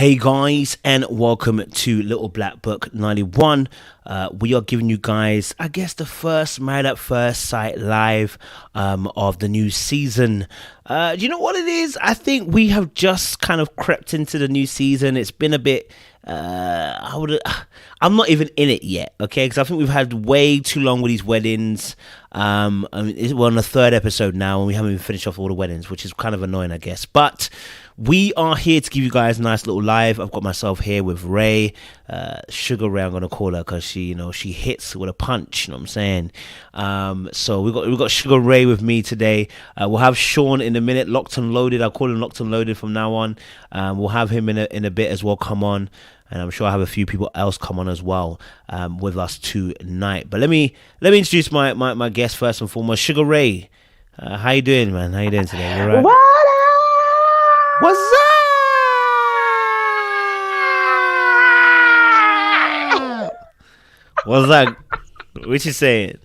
Hey guys, and welcome to Little Black Book 91. We are giving you guys, I guess, the first Married at First Sight live of the new season. Do you know what it is? I think we have just kind of crept into the new season. It's been a bit... I'm not even in it yet, okay? Because I think we've had way too long with these weddings. I mean, we're on the third episode now, and we haven't even finished off all the weddings, which is kind of annoying, I guess. But we are here to give you guys a nice little live. I've got myself here with Ray, Sugar Ray. I'm gonna call her because she hits with a punch. You know what I'm saying? So we've got Sugar Ray with me today. We'll have Sean in a minute, locked and loaded. I'll call him locked and loaded from now on. We'll have him in a bit as well. Come on. And I'm sure I have a few people else come on as well with us tonight. But let me introduce my guest first and foremost, Sugar Ray. How you doing, man? How you doing today? You all right? What up? What's up? What's up? What you saying?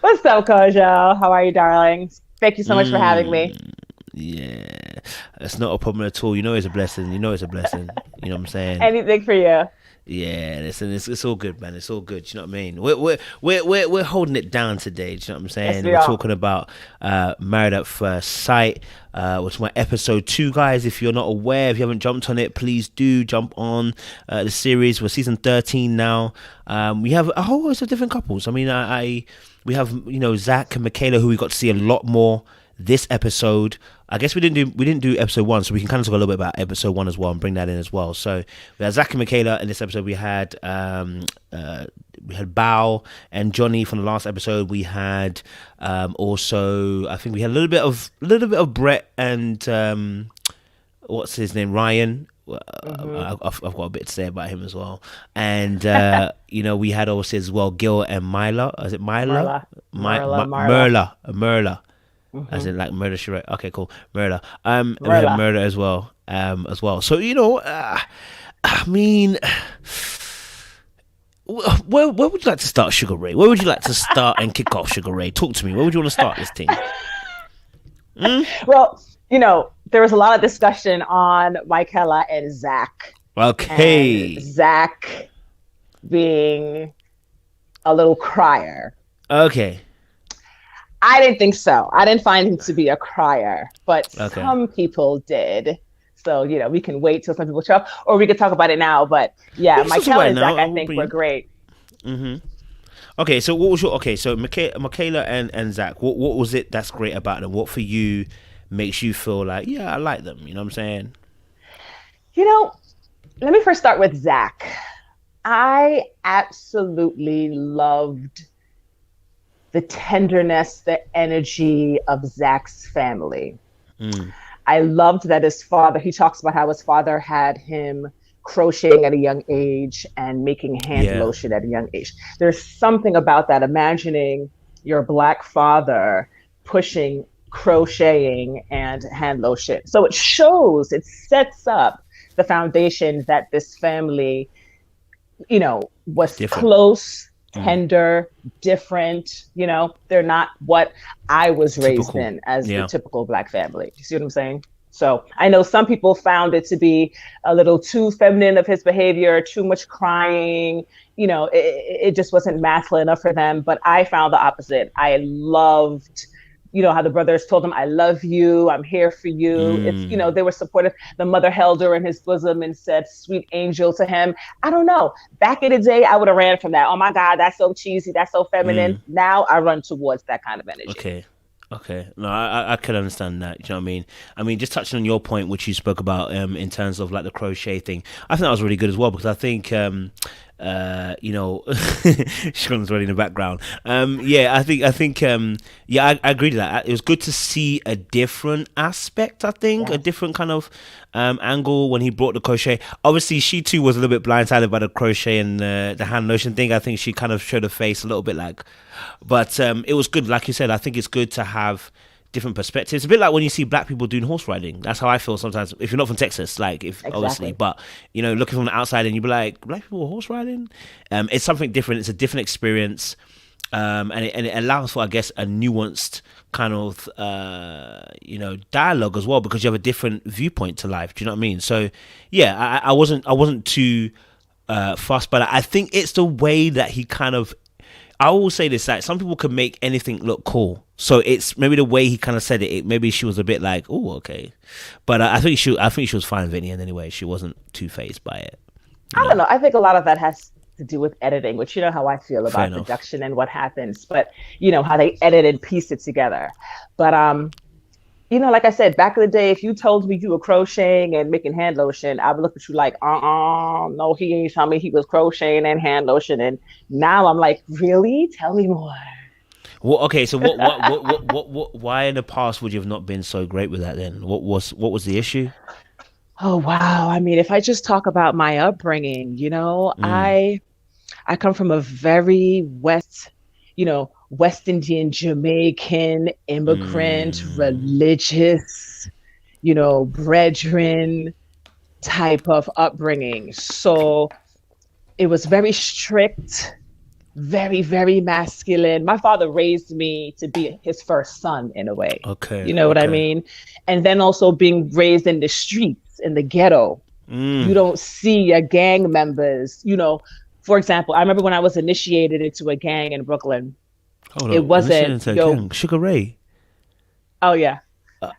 What's up, Kojo? How are you, darling? Thank you so much for having me. Yeah, it's not a problem at all. You know it's a blessing. You know what I'm saying? Anything for you. Yeah, listen, it's all good, man. It's all good. Do you know what I mean? We're holding it down today. Do you know what I'm saying? Yes, we're talking about Married at First Sight, which is my episode 2, guys. If you're not aware, if you haven't jumped on it, please do jump on the series. We're season 13 now. We have a whole host of different couples. I mean, we have Zack and Michaela, who we got to see a lot more this episode. I guess we didn't do episode 1, so we can kind of talk a little bit about episode 1 as well and bring that in as well. So we had Zack and Michaela in this episode. We had Bao and Johnny from the last episode. We had also, I think we had a little bit of Brett and what's his name, Ryan. I've got a bit to say about him as well. And we had also as well Gil and Myla. Is it Myla? Merla. Mm-hmm. As in like Murder She Wrote. Okay, cool. Murder. And we have Murder as well. So I mean, where would you like to start, Sugar Ray? Where would you like to start and kick off, Sugar Ray? Talk to me. Where would you want to start this thing? Well, there was a lot of discussion on Michaela and Zack. Okay. And Zack being a little crier. Okay. I didn't think so. I didn't find him to be a crier, but some people did. So, we can wait till some people show up, or we could talk about it now. But yeah, Michaela and Zack, I think, were great. Mm-hmm. Okay, so what was so Michaela and Zack, what was it that's great about them? What for you makes you feel like, yeah, I like them? You know what I'm saying? Let me first start with Zack. I absolutely loved the tenderness, the energy of Zack's family. I loved that his father, he talks about how his father had him crocheting at a young age and making hand lotion at a young age. There's something about that, imagining your Black father pushing crocheting and hand lotion. So it sets up the foundation that this family, was different. Close, tender, different. They're not what I was raised in as the typical Black family. You see what I'm saying? So I know some people found it to be a little too feminine of his behavior, too much crying. It just wasn't masculine enough for them. But I found the opposite. I loved how the brothers told him, I love you, I'm here for you. It's, they were supportive. The mother held her in his bosom and said, sweet angel to him. I don't know. Back in the day, I would have ran from that. Oh my God, that's so cheesy. That's so feminine. Now I run towards that kind of energy. Okay. No, I can understand that. You know what I mean? I mean, just touching on your point, which you spoke about in terms of like the crochet thing, I think that was really good as well, because I think, Sean's already in the background. I agree to that. It was good to see a different aspect, I think, a different kind of angle when he brought the crochet. Obviously, she too was a little bit blindsided by the crochet and the hand lotion thing. I think she kind of showed her face a little bit but it was good. Like you said, I think it's good to have different perspectives. It's a bit like when you see Black people doing horse riding. That's how I feel sometimes. If you're not from Texas, obviously, but looking from the outside and you be like, Black people horse riding. It's something different. It's a different experience. and it allows for, I guess, a nuanced kind of dialogue as well, because you have a different viewpoint to life. Do you know what I mean? So yeah, I wasn't too fussed, but I think it's the way that he kind of. I will say this: like, some people can make anything look cool, so it's maybe the way he kind of said it. Maybe she was a bit like, "Oh, okay," but I think she was fine with it in the end anyway. She wasn't too phased by it. I don't know. I think a lot of that has to do with editing, which you know how I feel Fair about enough. production and what happens, but you know how they edit and piece it together. But like I said, back in the day, if you told me you were crocheting and making hand lotion, I would look at you like, no, he ain't telling me he was crocheting and hand lotion. And now I'm like, really? Tell me more. Well, okay. So what? Why in the past would you have not been so great with that then? What was the issue? Oh wow. I mean, if I just talk about my upbringing, Mm, I come from a very West Indian, Jamaican, immigrant, mm, religious, brethren type of upbringing. So it was very strict, very, very masculine. My father raised me to be his first son in a way. okay. You know what I Okay. mean? And then also being raised in the streets, in the ghetto. You Mm. don't see your gang members, For example, I remember when I was initiated into a gang in Brooklyn, Hold it up. Initiated wasn't, into a gang. Sugar Ray. oh yeah.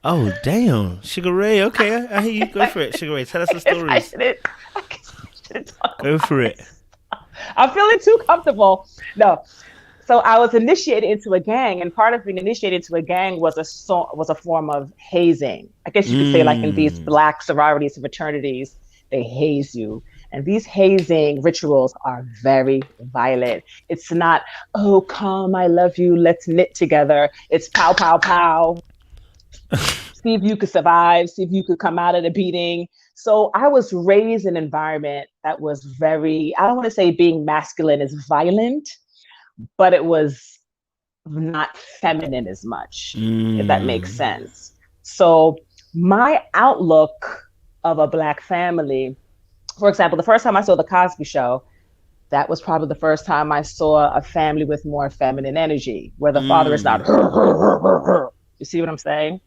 Oh damn, Sugar Ray. Okay, I hear you. Go for it, Sugar Ray. Tell us the I stories. shouldn't, I guess I shouldn't talk Go about for it. this. I'm feeling too comfortable. No. So I was initiated into a gang, and part of being initiated into a gang was a form of hazing. I guess you could say, like in these Mm. black sororities and fraternities, they haze you. And these hazing rituals are very violent. It's not, oh, come, I love you, let's knit together. It's pow, pow, pow. See if you could survive, see if you could come out of the beating. So I was raised in an environment that was very, I don't want to say being masculine is violent, but it was not feminine as much, if that makes Mm. sense. So my outlook of a black family, for example, the first time I saw the Cosby Show, that was probably the first time I saw a family with more feminine energy, where the father is not. Mm. You see what I'm saying?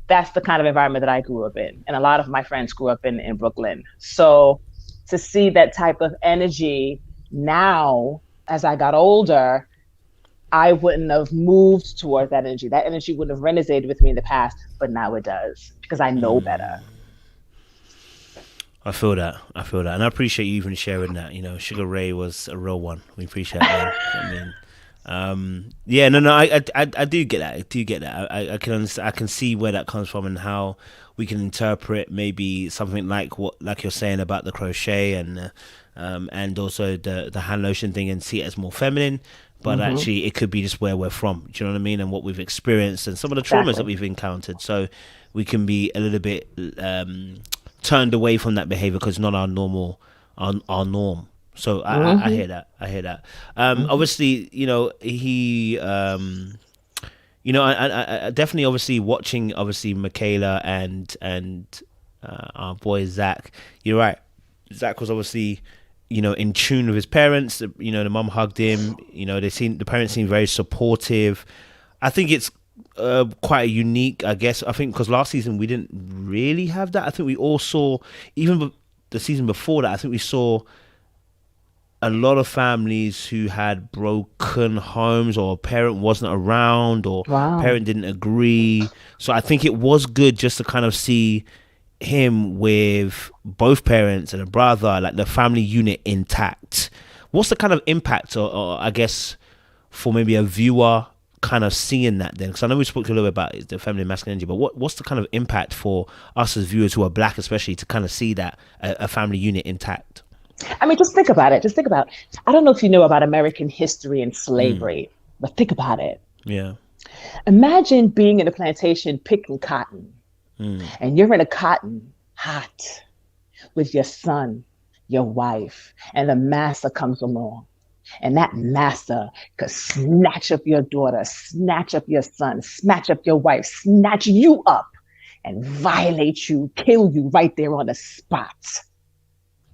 That's the kind of environment that I grew up in, and a lot of my friends grew up in Brooklyn. So to see that type of energy now, as I got older, I wouldn't have moved toward that energy. That energy wouldn't have resonated with me in the past, but now it does because I know better. I feel that. I feel that, and I appreciate you even sharing that. Sugar Ray was a real one. We appreciate that, man. I mean, yeah, no, I do get that. I do get that. I can understand, I can see where that comes from and how we can interpret maybe something like you're saying about the crochet and also the hand lotion thing, and see it as more feminine. But Mm-hmm. actually, it could be just where we're from. Do you know what I mean? And what we've experienced and some of the traumas that Exactly. we've encountered. So we can be a little bit turned away from that behavior because it's not our norm. So I Mm-hmm. hear that. I hear that. Mm-hmm. Obviously, he. I definitely obviously watching obviously Michaela and our boy Zack. You're right. Zack was obviously in tune with his parents. The mum hugged him. The parents seemed very supportive. I think it's quite unique, I guess. I think because last season we didn't really have that. I think we all saw, even the season before that, I think we saw a lot of families who had broken homes, or a parent wasn't around, or Wow. parent didn't agree. So I think it was good just to kind of see him with both parents and a brother, like the family unit intact. What's the kind of impact, or I guess, for maybe a viewer kind of seeing that then? Because I know we spoke a little bit about the feminine masculine energy, but what's the kind of impact for us as viewers who are black, especially, to kind of see that a family unit intact? I mean, just think about it. Just think about. I don't know if you know about American history and Mm, slavery, but think about it. yeah. Imagine being in a plantation picking cotton, Mm, and you're in a cotton hot with your son, your wife, and the master comes along. And that master could snatch up your daughter, snatch up your son, snatch up your wife, snatch you up, and violate you, kill you right there on the spot.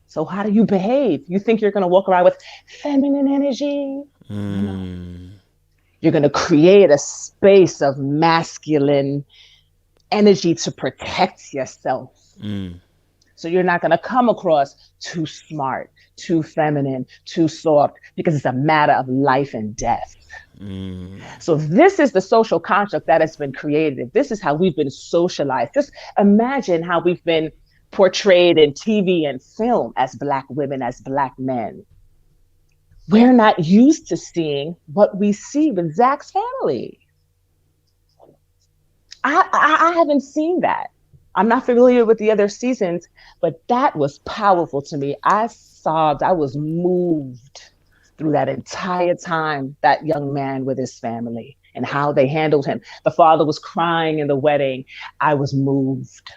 So how do you behave? You think you're going to walk around with feminine energy? No. mm. You're going to create a space of masculine energy to protect yourself. So you're not going to come across too smart, too feminine, too soft, because it's a matter of life and death. So this is the social construct that has been created. This is how we've been socialized. Just imagine how we've been portrayed in TV and film as Black women, as Black men. We're not used to seeing what we see with Zack's family. I haven't seen that. I'm not familiar with the other seasons, but that was powerful to me. I sobbed. I was moved through that entire time, that young man with his family and how they handled him. The father was crying in the wedding. I was moved.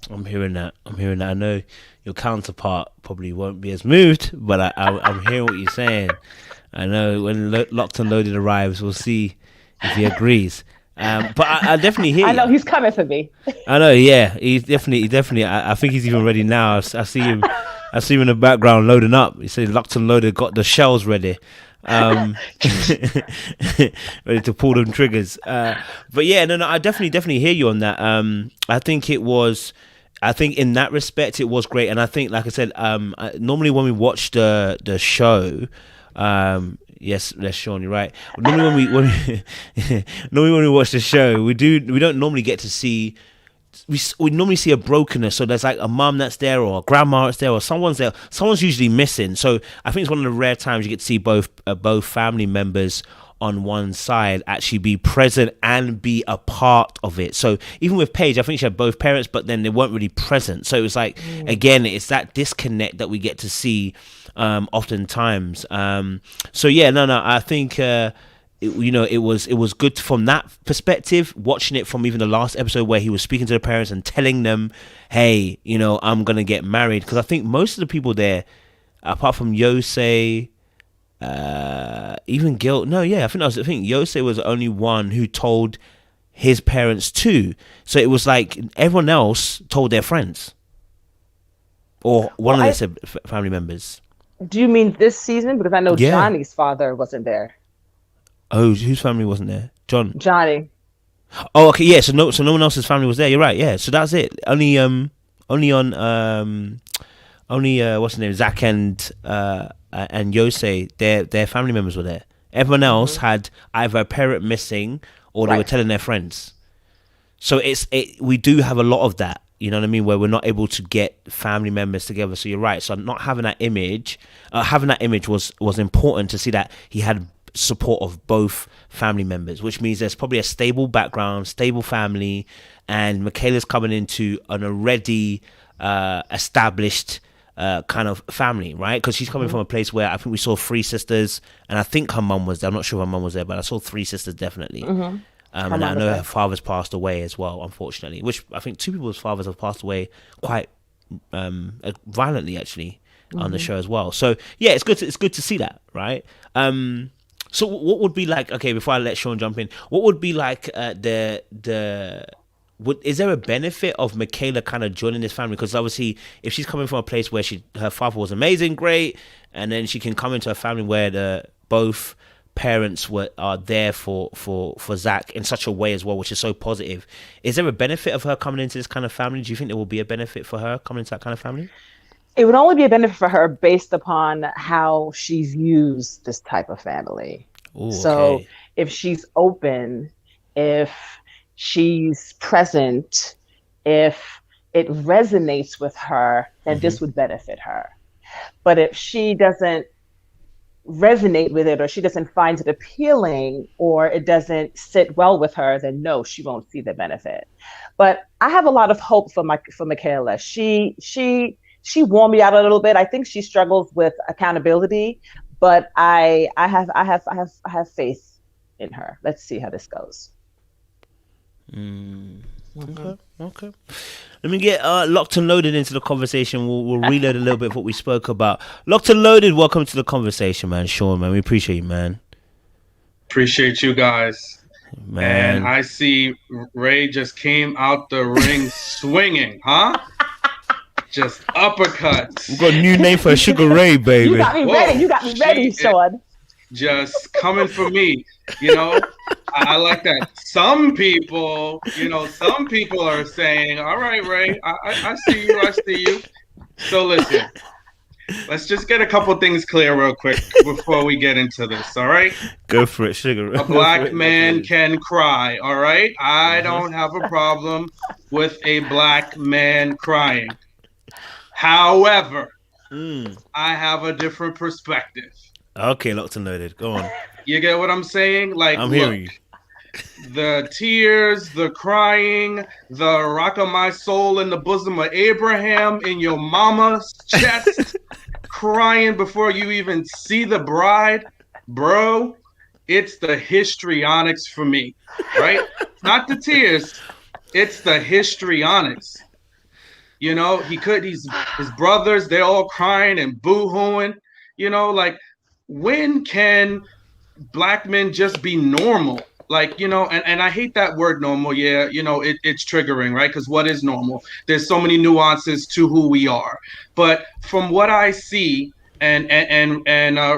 I'm hearing that. I know your counterpart probably won't be as moved, but I'm hearing what you're saying. I know when Locked and Loaded arrives, we'll see if he agrees. But I definitely hear you. I know he's coming for me. I know, yeah. He's definitely. I think he's even ready now. I see him in the background loading up. He said Locked and Loaded, got the shells ready. Ready to pull them triggers. But yeah, no, I definitely hear you on that. I think in that respect it was great, and I think, like I said, normally when we watch the show, yes, Sean, you're right. Normally when we watch the show, we don't normally get to see. We normally see a brokenness, so there's like a mum that's there or a grandma that's there or someone's there. Someone's usually missing. So I think it's one of the rare times you get to see both family members on one side actually be present and be a part of it. So even with Paige, I think she had both parents, but then they weren't really present. So it was like, again, it's that disconnect that we get to see oftentimes. So yeah, no, I think it was good from that perspective, watching it from even the last episode where he was speaking to the parents and telling them, hey, I'm gonna get married, because I think most of the people there, apart from Yosei, even Gil, I think Yosei was the only one who told his parents too. So it was like everyone else told their friends or one of their family members. Do you mean this season? Because I know Johnny's father wasn't there. Oh, whose family wasn't there? Johnny. Oh, okay, yeah. So no one else's family was there. You're right. Yeah. So that's it. Only what's his name? Zack and Yosei. Their family members were there. Everyone else had either a parent missing or they were telling their friends. So we do have a lot of that. You know what I mean? Where we're not able to get family members together. So you're right. So not having that image, was important to see that he had support of both family members, which means there's probably a stable background, stable family, and Michaela's coming into an already established kind of family, right? Because she's coming from a place where I think we saw 3 sisters, and I think her mum was there. I'm not sure if her mum was there, but I saw 3 sisters definitely. And I know her father's passed away as well, unfortunately, which I think 2 people's fathers have passed away quite violently actually on the show as well. So yeah, it's good to see that, right? So what would be like, okay, before I let Sean jump in, what would be like is there a benefit of Michaela kind of joining this family? Because obviously if she's coming from a place where her father was amazing, great, and then she can come into a family where both parents are there for Zack in such a way as well, which is so positive. Is there a benefit of her coming into this kind of family? Do you think there will be a benefit for her coming into that kind of family? It would only be a benefit for her based upon how she views this type of family. Ooh, so okay. If she's open, if she's present, if it resonates with her, then this would benefit her. But if she doesn't resonate with it, or she doesn't find it appealing, or it doesn't sit well with her, then no, she won't see the benefit. But I have a lot of hope for Michaela. She wore me out a little bit. I think she struggles with accountability, but I have faith in her. Let's see how this goes. Okay. Let me get Locked and Loaded into the conversation. We'll reload a little bit of what we spoke about. Locked and Loaded, welcome to the conversation, man. Sean, man, we appreciate you, man. Appreciate you guys. Man. And I see Ray just came out the ring swinging, huh? Just uppercuts. We've got a new name for Sugar Ray, baby. You got me ready. You got me ready, Sean. just coming for me. You know, I like that. Some people are saying, "All right, Ray, I see you, I see you." So listen, let's just get a couple things clear real quick before we get into this. All right, Go for it, sugar. a Go for black it. Let's do man this. can cry. All right, I don't have a problem with a black man crying. However, I have a different perspective. Okay, locked and loaded. Go on. You get what I'm saying? Like, I'm look, hearing you. the tears, the crying, the rock of my soul in the bosom of Abraham in your mama's chest, crying before you even see the bride, bro. It's the histrionics for me, right? Not the tears, it's the histrionics. You know, he's his brothers, they're all crying and boo-hooing. You know, like when can black men just be normal? Like, and I hate that word normal. Yeah, it's triggering, right? Because what is normal? There's so many nuances to who we are. But from what I see, and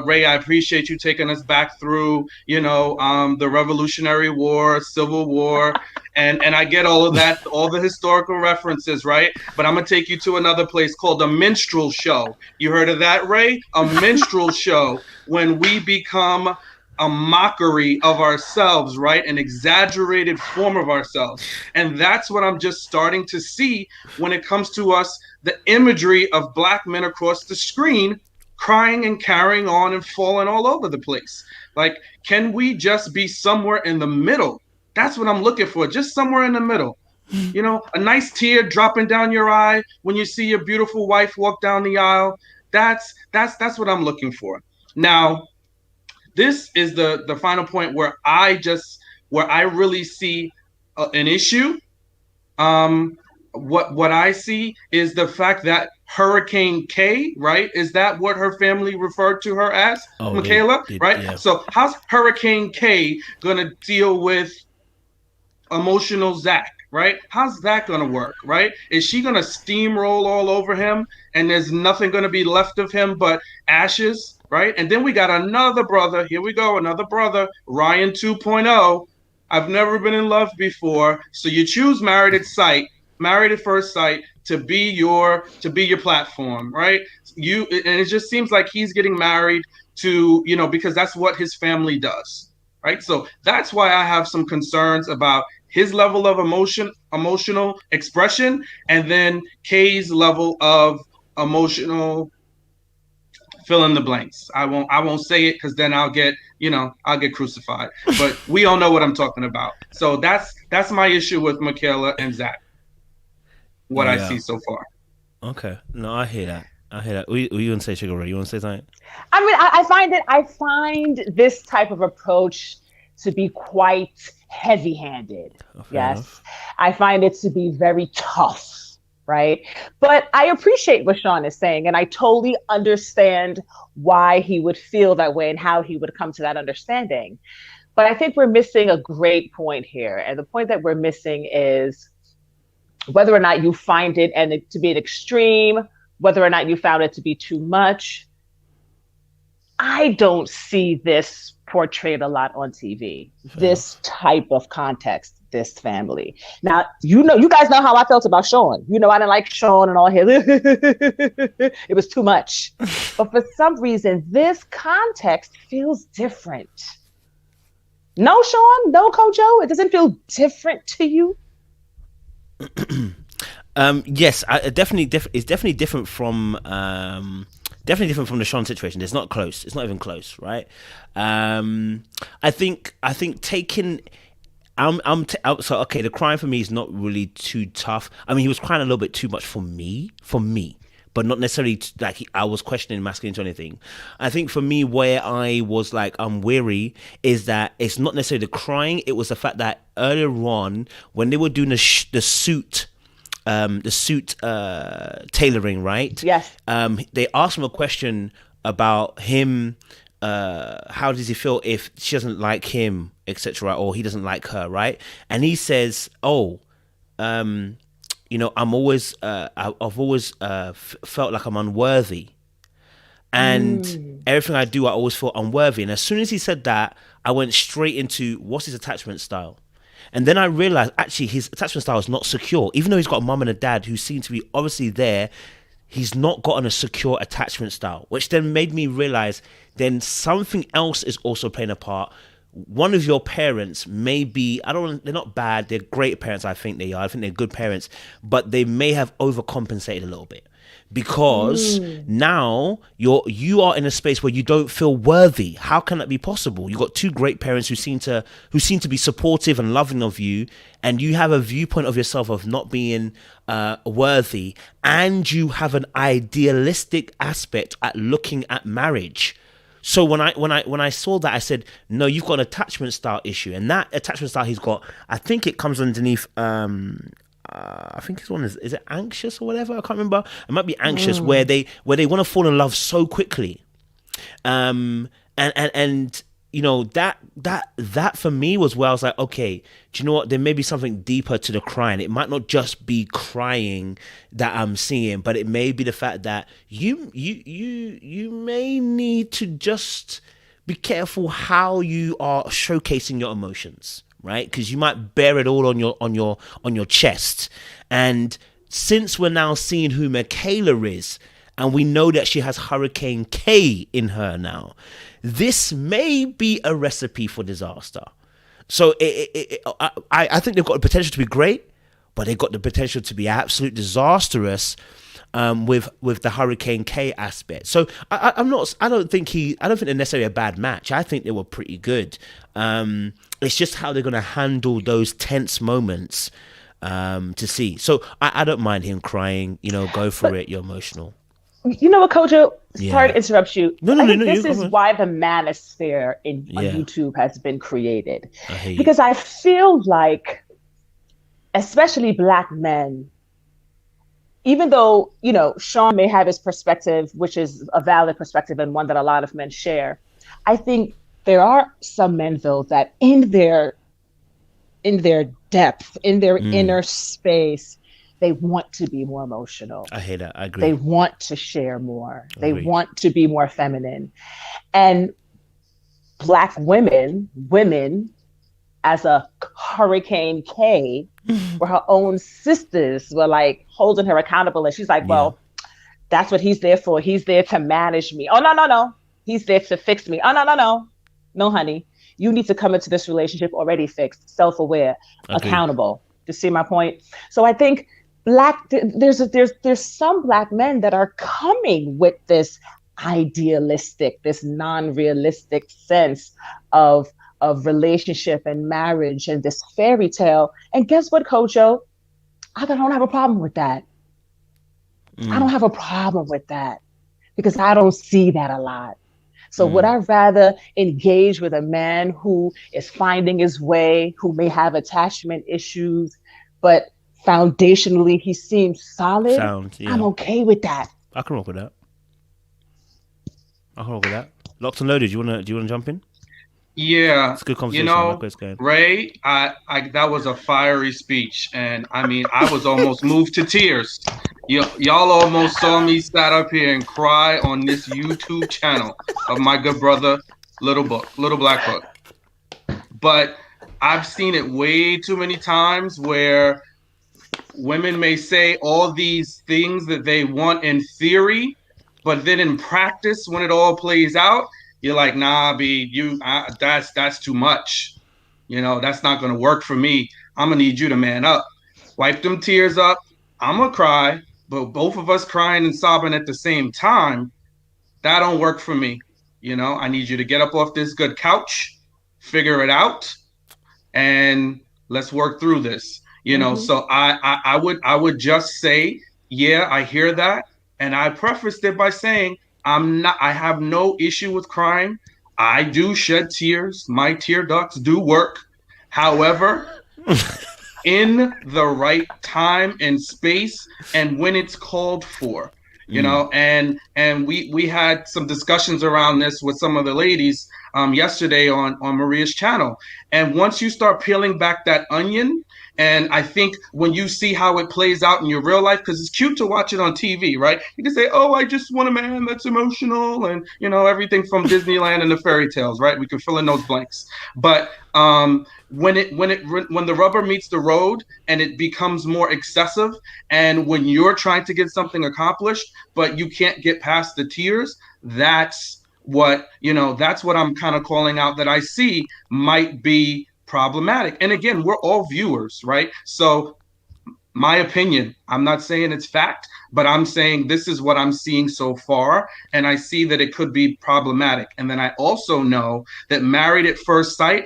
Ray, I appreciate you taking us back through, the Revolutionary War, Civil War, and I get all of that, all the historical references, right? But I'm gonna take you to another place called a minstrel show. You heard of that, Ray? A minstrel show, when we become a mockery of ourselves, right? An exaggerated form of ourselves. And that's what I'm just starting to see when it comes to us, the imagery of black men across the screen crying and carrying on and falling all over the place. Like, can we just be somewhere in the middle? That's what I'm looking for, just somewhere in the middle. A nice tear dropping down your eye when you see your beautiful wife walk down the aisle. That's what I'm looking for. Now, this is the final point where I really see an issue. What I see is the fact that Hurricane K, right? Is that what her family referred to her as, Oh, Michaela? Right? yeah. So how's Hurricane K gonna deal with emotional Zack, right? How's that going to work, right? Is she going to steamroll all over him and there's nothing going to be left of him but ashes, right? And then we got another brother. Here we go, another brother, Ryan 2.0. I've never been in love before. So you choose married at first sight to be your platform, right? And it just seems like he's getting married to, because that's what his family does. Right. So that's why I have some concerns about his level of emotional expression, and then Kay's level of emotional fill in the blanks. I won't say it because then I'll get crucified. But we all know what I'm talking about. So that's my issue with Michaela and Zack. What I see so far. Okay. No, I hear that. What you want to say, Sugar Ray? You want to say something? I mean, I find this type of approach to be quite heavy-handed. Yes. Enough. I find it to be very tough, right? But I appreciate what Sean is saying, and I totally understand why he would feel that way and how he would come to that understanding. But I think we're missing a great point here. And the point that we're missing is whether or not you find it and to be an extreme, whether or not you found it to be too much. I don't see this portrayed a lot on TV. This type of context, this family. Now, you guys know how I felt about Sean. I didn't like Sean and all his. It was too much. But for some reason, this context feels different. No, Sean? No, Kojo? It doesn't feel different to you? Yes, it's definitely different from the Sean situation. It's not close. It's not even close, right? I think taking. So okay. The crying for me is not really too tough. I mean, he was crying a little bit too much for me, but not necessarily like I was questioning masculinity or anything. I think for me, where I was like, I'm weary, is that it's not necessarily the crying. It was the fact that earlier on, when they were doing the suit tailoring, right? Yes. They asked him a question about him. How does he feel if she doesn't like him, etc., or he doesn't like her, right? And he says, "Oh, I'm always, I've always felt like I'm unworthy." and everything I do, I always feel unworthy. And as soon as he said that, I went straight into what's his attachment style. And then I realized actually his attachment style is not secure. Even though he's got a mum and a dad who seem to be obviously there, he's not gotten a secure attachment style, which then made me realize then something else is also playing a part. One of your parents may be, they're not bad, they're great parents, I think they are. I think they're good parents, but they may have overcompensated a little bit. Because now you are in a space where you don't feel worthy. How can that be possible? You've got two great parents who seem to be supportive and loving of you, and you have a viewpoint of yourself of not being worthy, and you have an idealistic aspect at looking at marriage. So when I saw that, I said, no, you've got an attachment style issue, and that attachment style he's got, I think it comes underneath. I think his one is it anxious or whatever? I can't remember. It might be anxious, where they want to fall in love so quickly, and you know that for me was where I was like, okay, do you know what? There may be something deeper to the crying. It might not just be crying that I'm seeing, but it may be the fact that you may need to just be careful how you are showcasing your emotions. Right, because you might bear it all on your chest, and since we're now seeing who Michaela is, and we know that she has Hurricane K in her now, this may be a recipe for disaster. So I think they've got the potential to be great, but they've got the potential to be absolute disastrous. With the Hurricane K aspect. So I don't think they're necessarily a bad match. I think they were pretty good. It's just how they're going to handle those tense moments to see. So I don't mind him crying. You know, go for it. You're emotional. You know what, Kojo? Sorry to interrupt you. No. This is why the manosphere on YouTube has been created. Because I feel like, especially Black men, even though, you know, Sean may have his perspective, which is a valid perspective and one that a lot of men share, I think there are some men, though, that in their depth, in their inner space, they want to be more emotional. I hate that. I agree. They want to share more. They want to be more feminine. And Black women, as a Hurricane K, where her own sisters were like holding her accountable. And she's like, well, that's what he's there for. He's there to manage me. Oh, no. He's there to fix me. Oh, no. No, honey. You need to come into this relationship already fixed, self-aware, accountable. You see my point? So I think there's some Black men that are coming with this idealistic, this non-realistic sense of relationship and marriage and this fairy tale. And guess what, Kojo? I don't have a problem with that. I don't have a problem with that because I don't see that a lot. So would I rather engage with a man who is finding his way, who may have attachment issues, but foundationally he seems solid? I'm okay with that. I can rock with that. Locked and loaded. Do you wanna jump in? Yeah, it's a good conversation. You know, Ray, I that was a fiery speech, and I mean, I was almost moved to tears. Y'all almost saw me sat up here and cry on this YouTube channel of my good brother, Little Black Book. But I've seen it way too many times where women may say all these things that they want in theory, but then in practice, when it all plays out, you're like, nah, B, that's too much. You know, that's not going to work for me. I'm going to need you to man up. Wipe them tears up. I'm going to cry. But both of us crying and sobbing at the same time, that don't work for me. You know, I need you to get up off this good couch, figure it out, and let's work through this. You know, so I would just say, yeah, I hear that. And I prefaced it by saying, I have no issue with crying. I do shed tears. My tear ducts do work. However, in the right time and space and when it's called for, you know, and we had some discussions around this with some of the ladies yesterday on Maria's channel. And once you start peeling back that onion, And I think when you see how it plays out in your real life, because it's cute to watch it on TV, right? You can say, "Oh, I just want a man that's emotional," and everything from Disneyland and the fairy tales, right? We can fill in those blanks. But when the rubber meets the road and it becomes more excessive, and when you're trying to get something accomplished, but you can't get past the tears, that's what I'm kind of calling out, that I see might be problematic. And again, we're all viewers, right? So my opinion, I'm not saying it's fact, but I'm saying this is what I'm seeing so far, and I see that it could be problematic. And then I also know that Married at First Sight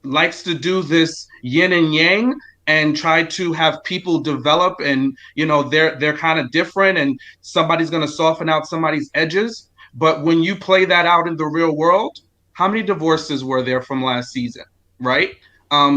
likes to do this yin and yang and try to have people develop, and they're kind of different, and somebody's going to soften out somebody's edges. But when you play that out in the real world, how many divorces were there from last season, right?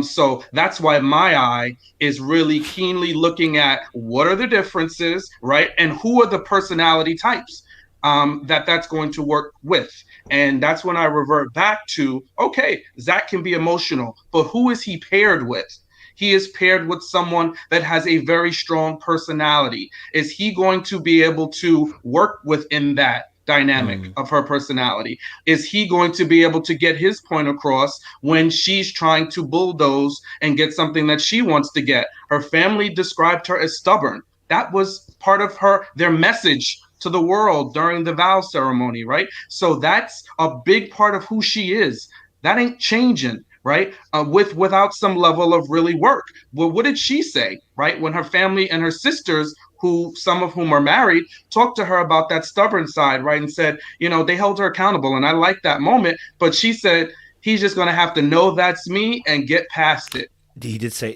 So that's why my eye is really keenly looking at what are the differences, right? And who are the personality types that's going to work with. And that's when I revert back to, okay, Zack can be emotional, but who is he paired with? He is paired with someone that has a very strong personality. Is he going to be able to work within that dynamic of her personality? Is he going to be able to get his point across when she's trying to bulldoze and get something that she wants to get? Her family described her as stubborn. That was part of their message to the world during the vow ceremony, right? So that's a big part of who she is. That ain't changing, right? Without some level of really work. Well, what did she say, right? When her family and her sisters, who some of whom are married, talked to her about that stubborn side, right? And said, they held her accountable. And I like that moment. But she said, he's just going to have to know that's me and get past it. She did say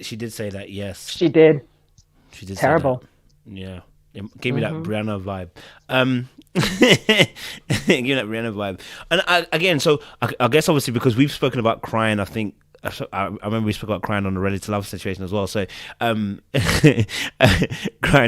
that, yes. She did. She did. Terrible. Say that. Yeah. Give me that Brianna vibe. Give me that Brianna vibe. And I guess obviously because we've spoken about crying, I think I remember we spoke about crying on the Ready to Love situation as well. So crying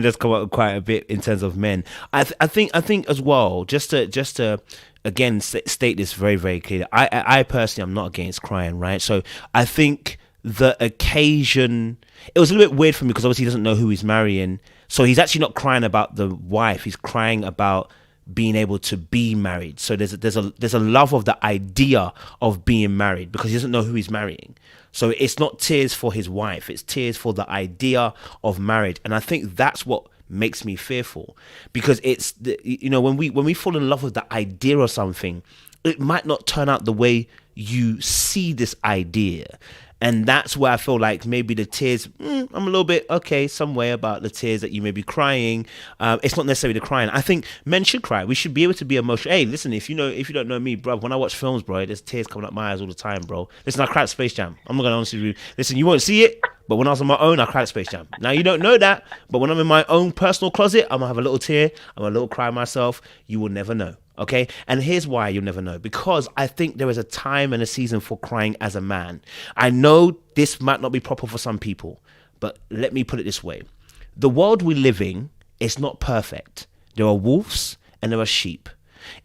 does come up quite a bit in terms of men. I think as well, just to again state this very, very clearly. I personally am not against crying, right? So I think the occasion, it was a little bit weird for me because obviously he doesn't know who he's marrying. So he's actually not crying about the wife. He's crying about being able to be married. So there's a love of the idea of being married because he doesn't know who he's marrying. So it's not tears for his wife. It's tears for the idea of marriage. And I think that's what makes me fearful, because it's when we fall in love with the idea of something, it might not turn out the way you see this idea. And that's where I feel like maybe the tears, I'm a little bit, okay, some way about the tears that you may be crying. It's not necessarily the crying. I think men should cry. We should be able to be emotional. Hey, listen, if you don't know me, bro, when I watch films, bro, there's tears coming up my eyes all the time, bro. Listen, I cried at Space Jam. I'm not going to honestly with you. Listen, you won't see it, but when I was on my own, I cried at Space Jam. Now, you don't know that, but when I'm in my own personal closet, I'm going to have a little tear. I'm a little cry myself. You will never know. Okay, and here's why you'll never know. Because I think there is a time and a season for crying as a man. I know this might not be proper for some people, but let me put it this way. The world we live in is not perfect. There are wolves and there are sheep.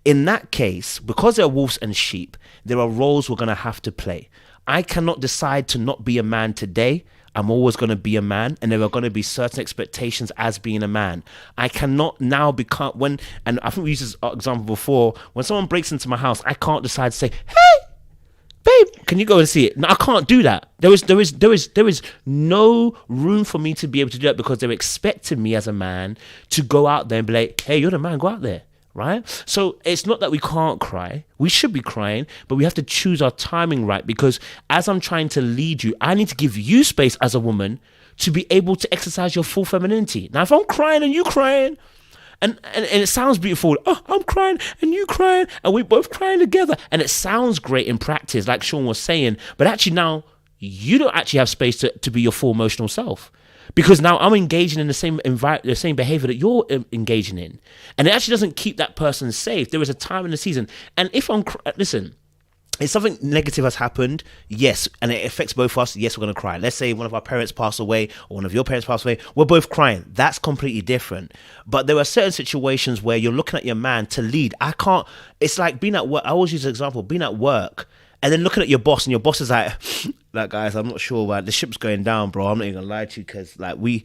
In that case, because there are wolves and sheep, there are roles we're going to have to play. I cannot decide to not be a man today. I'm always going to be a man, and there are going to be certain expectations as being a man. I cannot now become and I think we used this example before, when someone breaks into my house, I can't decide to say, hey, babe, can you go and see it? No, I can't do that. There is no room for me to be able to do that, because they're expecting me as a man to go out there and be like, hey, you're the man, go out there. Right? So it's not that we can't cry. We should be crying, but we have to choose our timing right, because as I'm trying to lead you, I need to give you space as a woman to be able to exercise your full femininity. Now, if I'm crying and you crying, and it sounds beautiful, oh, I'm crying and you crying, and we're both crying together, and it sounds great in practice, like Sean was saying, but actually now you don't actually have space to be your full emotional self. Because now I'm engaging in the same behavior that you're engaging in. And it actually doesn't keep that person safe. There is a time in the season. And if listen, if something negative has happened, yes, and it affects both of us, yes, we're going to cry. Let's say one of our parents passed away, or one of your parents passed away, we're both crying. That's completely different. But there are certain situations where you're looking at your man to lead. It's like being at work. I always use an example, being at work, and then looking at your boss, and your boss is like, like, guys, I'm not sure, but the ship's going down, bro. I'm not even gonna lie to you, because like we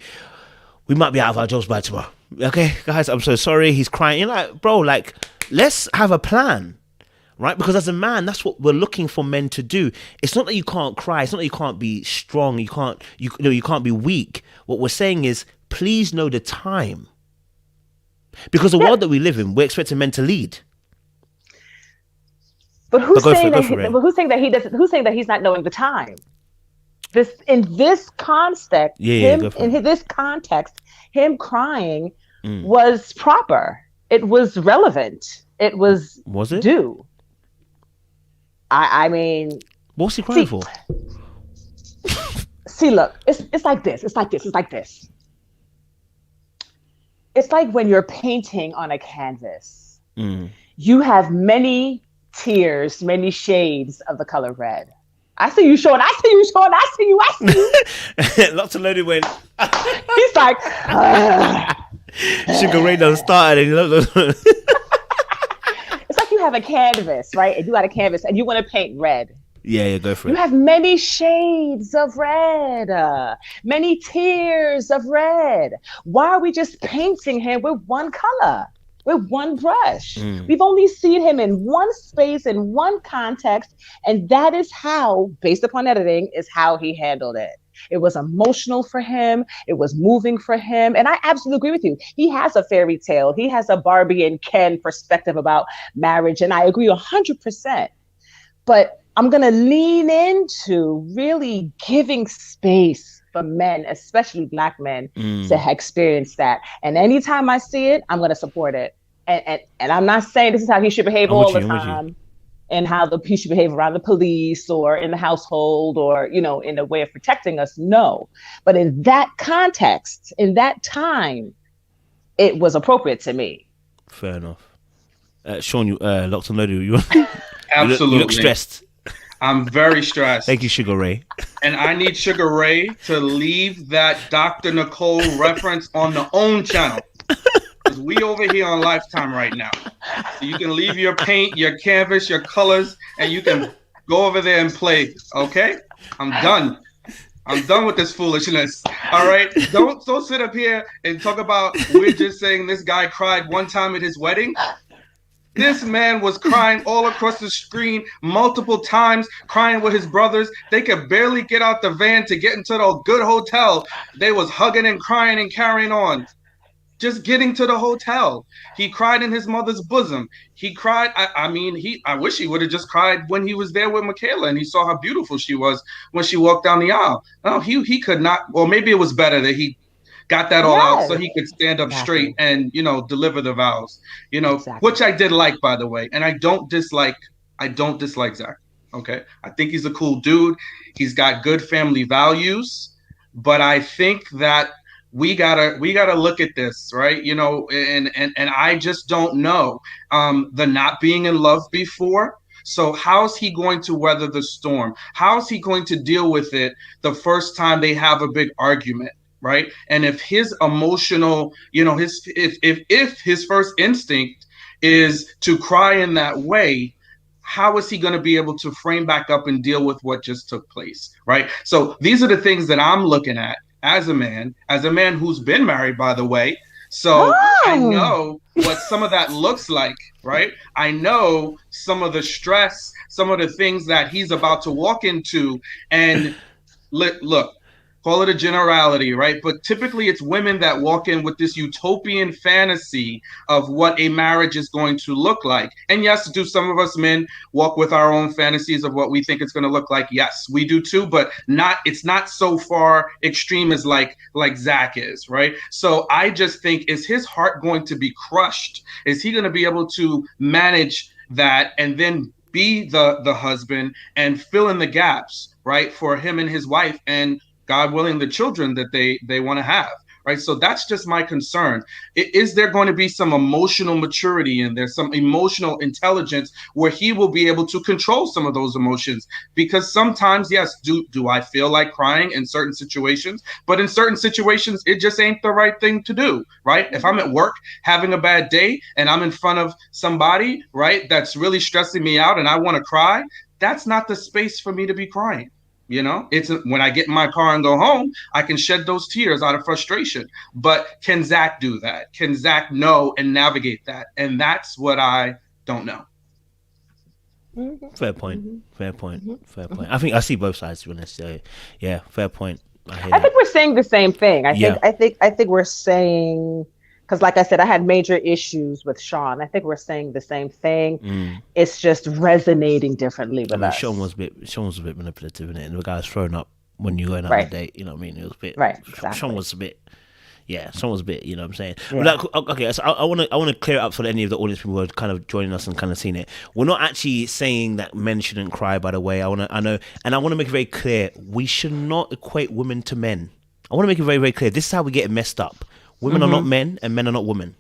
might be out of our jobs by tomorrow. Okay, guys, I'm so sorry. He's crying. You're like, bro, like, let's have a plan, right? Because as a man, that's what we're looking for men to do. It's not that you can't cry. It's not that you can't be strong. You can't be weak. What we're saying is, please know the time. Because the world that we live in, we're expecting men to lead. But who's saying that he doesn't? Who's saying that he's not knowing the time? In this context, him crying was proper. It was relevant. It was due. I mean, what's he crying for? See, look, it's like this. It's like this. It's like when you're painting on a canvas. You have many tiers, many shades of the color red. I see you, Sean. I see you, Sean. I see you. Lots of loaded when he's like, Sugar Ray done started. It's like you have a canvas, right? And you got a canvas and you want to paint red. Yeah, go for it. You have many shades of red, many tiers of red. Why are we just painting him with one color? With one brush. We've only seen him in one space, in one context, and that is how, based upon editing, is how he handled it. It was emotional for him. It was moving for him. And I absolutely agree with you. He has a fairy tale. He has a Barbie and Ken perspective about marriage, and I agree 100%. But I'm going to lean into really giving space for men, especially Black men, to experience that. And anytime I see it, I'm going to support it. And I'm not saying this is how he should behave all the time, and how he should behave around the police or in the household or, in a way of protecting us. No. But in that context, in that time, it was appropriate to me. Fair enough. Sean, you locked and loaded. Absolutely. You look stressed. I'm very stressed. Thank you, Sugar Ray. And I need Sugar Ray to leave that Dr. Nicole reference on the OWN channel. Because we over here on Lifetime right now. So you can leave your paint, your canvas, your colors, and you can go over there and play. Okay? I'm done. I'm done with this foolishness. All right? Don't sit up here and talk about we're just saying this guy cried one time at his wedding. This man was crying all across the screen multiple times, crying with his brothers. They could barely get out the van to get into the good hotel. They was hugging and crying and carrying on. Just getting to the hotel. He cried in his mother's bosom. He cried. I wish he would have just cried when he was there with Michaela and he saw how beautiful she was when she walked down the aisle. No, he could not. Well, maybe it was better that he got that all out so he could stand up straight and, deliver the vows, which I did like, by the way. And I don't dislike Zack. Okay. I think he's a cool dude. He's got good family values, but I think that we gotta look at this, right? And I just don't know, the not being in love before. So how's he going to weather the storm? How's he going to deal with it the first time they have a big argument? Right. And if his emotional, if his first instinct is to cry in that way, how is he going to be able to frame back up and deal with what just took place? Right. So these are the things that I'm looking at as a man who's been married, by the way. So I know what some of that looks like. Right. I know some of the stress, some of the things that he's about to walk into. And look. Call it a generality, right? But typically it's women that walk in with this utopian fantasy of what a marriage is going to look like. And yes, do some of us men walk with our own fantasies of what we think it's going to look like? Yes, we do too, but it's not so far extreme as like Zack is, right? So I just think, is his heart going to be crushed? Is he going to be able to manage that and then be the husband and fill in the gaps, right, for him and his wife and, God willing, the children that they want to have, right? So that's just my concern. Is there going to be some emotional maturity in there, some emotional intelligence where he will be able to control some of those emotions? Because sometimes, yes, do I feel like crying in certain situations? But in certain situations, it just ain't the right thing to do, right? If I'm at work having a bad day and I'm in front of somebody, right, that's really stressing me out and I want to cry, that's not the space for me to be crying. You know, it's when I get in my car and go home, I can shed those tears out of frustration. But can Zack do that? Can Zack know and navigate that? And that's what I don't know. Fair point. Fair point. Fair point. I think I see both sides, to be honest. So, yeah, fair point. I think we're saying the same thing. I think we're saying, because like I said, I had major issues with Sean. I think we're saying the same thing. It's just resonating differently with us. Sean was a bit manipulative in it, and the guy was thrown up when you went on a date. You know what I mean? It was a bit exactly. Sean was a bit. Yeah, someone's a bit, you know what I'm saying? Yeah. Okay, so I want to clear it up for any of the audience people who are kind of joining us and kind of seeing it. We're not actually saying that men shouldn't cry, by the way. I want to make it very clear, we should not equate women to men. I want to make it very, very clear. This is how we get it messed up. Women are not men and men are not women,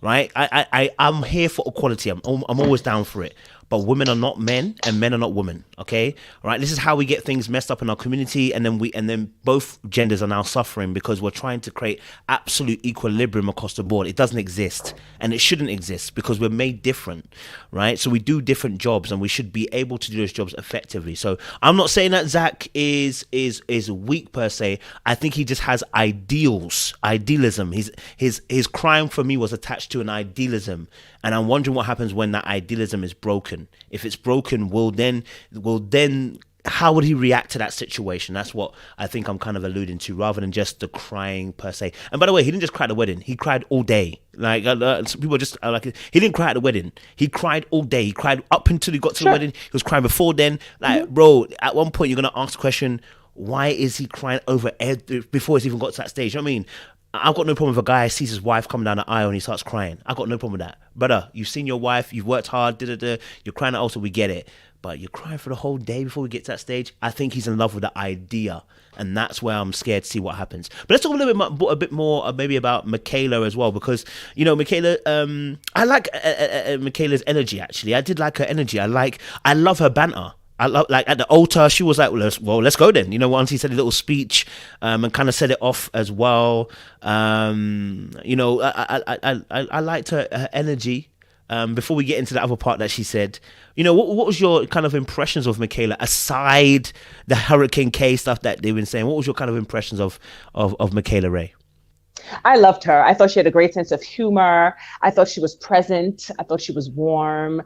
right? I'm here for equality. I'm always down for it. But women are not men and men are not women. Okay, all right. This is how we get things messed up in our community, and then both genders are now suffering because we're trying to create absolute equilibrium across the board. It doesn't exist, and it shouldn't exist because we're made different, right? So we do different jobs, and we should be able to do those jobs effectively. So I'm not saying that Zack is weak per se. I think he just has idealism. His crime for me was attached to an idealism. And I'm wondering what happens when that idealism is broken. If it's broken, will then how would he react to that situation? That's what I think I'm kind of alluding to, rather than just the crying per se. And by the way, he didn't just cry at the wedding. He cried all day. Like people just like, he didn't cry at the wedding. He cried all day. He cried up until he got to the wedding. He was crying before then. Like, bro, at one point you're gonna ask the question, why is he crying over before he's even got to that stage? You know what I mean? I've got no problem if a guy sees his wife coming down the aisle and he starts crying. I've got no problem with that. Brother, you've seen your wife, you've worked hard, you're crying also, we get it. But you're crying for the whole day before we get to that stage. I think he's in love with the idea. And that's where I'm scared to see what happens. But let's talk a bit more maybe about Michaela as well. Because, you know, Michaela, I like Michaela's energy, actually. I did like her energy. I love her banter. I love, like, at the altar, she was like, let's go then. You know, once he said a little speech and kind of set it off as well. You know, I liked her energy. Before we get into the other part that she said, you know, what was your kind of impressions of Michaela, aside the Hurricane K stuff that they've been saying? What was your kind of impressions of Michaela Ray? I loved her. I thought she had a great sense of humor. I thought she was present. I thought she was warm.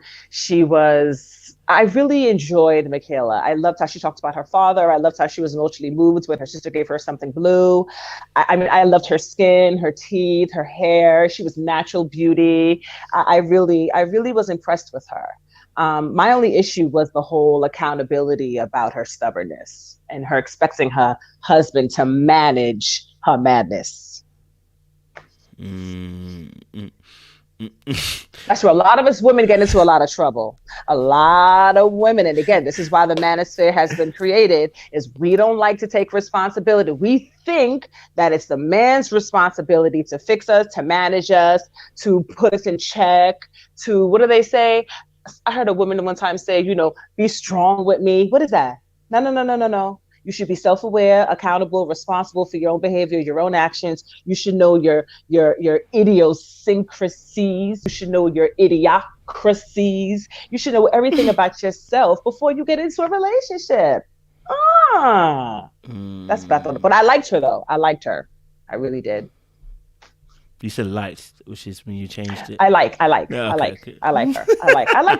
I really enjoyed Michaela. I loved how she talked about her father. I loved how she was emotionally moved when her sister gave her something blue. I mean, I loved her skin, her teeth, her hair. She was natural beauty. I really was impressed with her. My only issue was the whole accountability about her stubbornness and her expecting her husband to manage her madness. That's where a lot of us women get into a lot of trouble. A lot of women, and again, this is why the manosphere has been created, is we don't like to take responsibility. We think that it's the man's responsibility to fix us, to manage us, to put us in check, to, what do they say? I heard a woman one time say, you know, be strong with me. What is that? No. You should be self-aware, accountable, responsible for your own behavior, your own actions. You should know your idiosyncrasies. You should know your idiocracies. You should know everything about yourself before you get into a relationship. That's what I thought. But I liked her, though. I liked her. I really did. You said liked, which is when you changed it. I like her. I like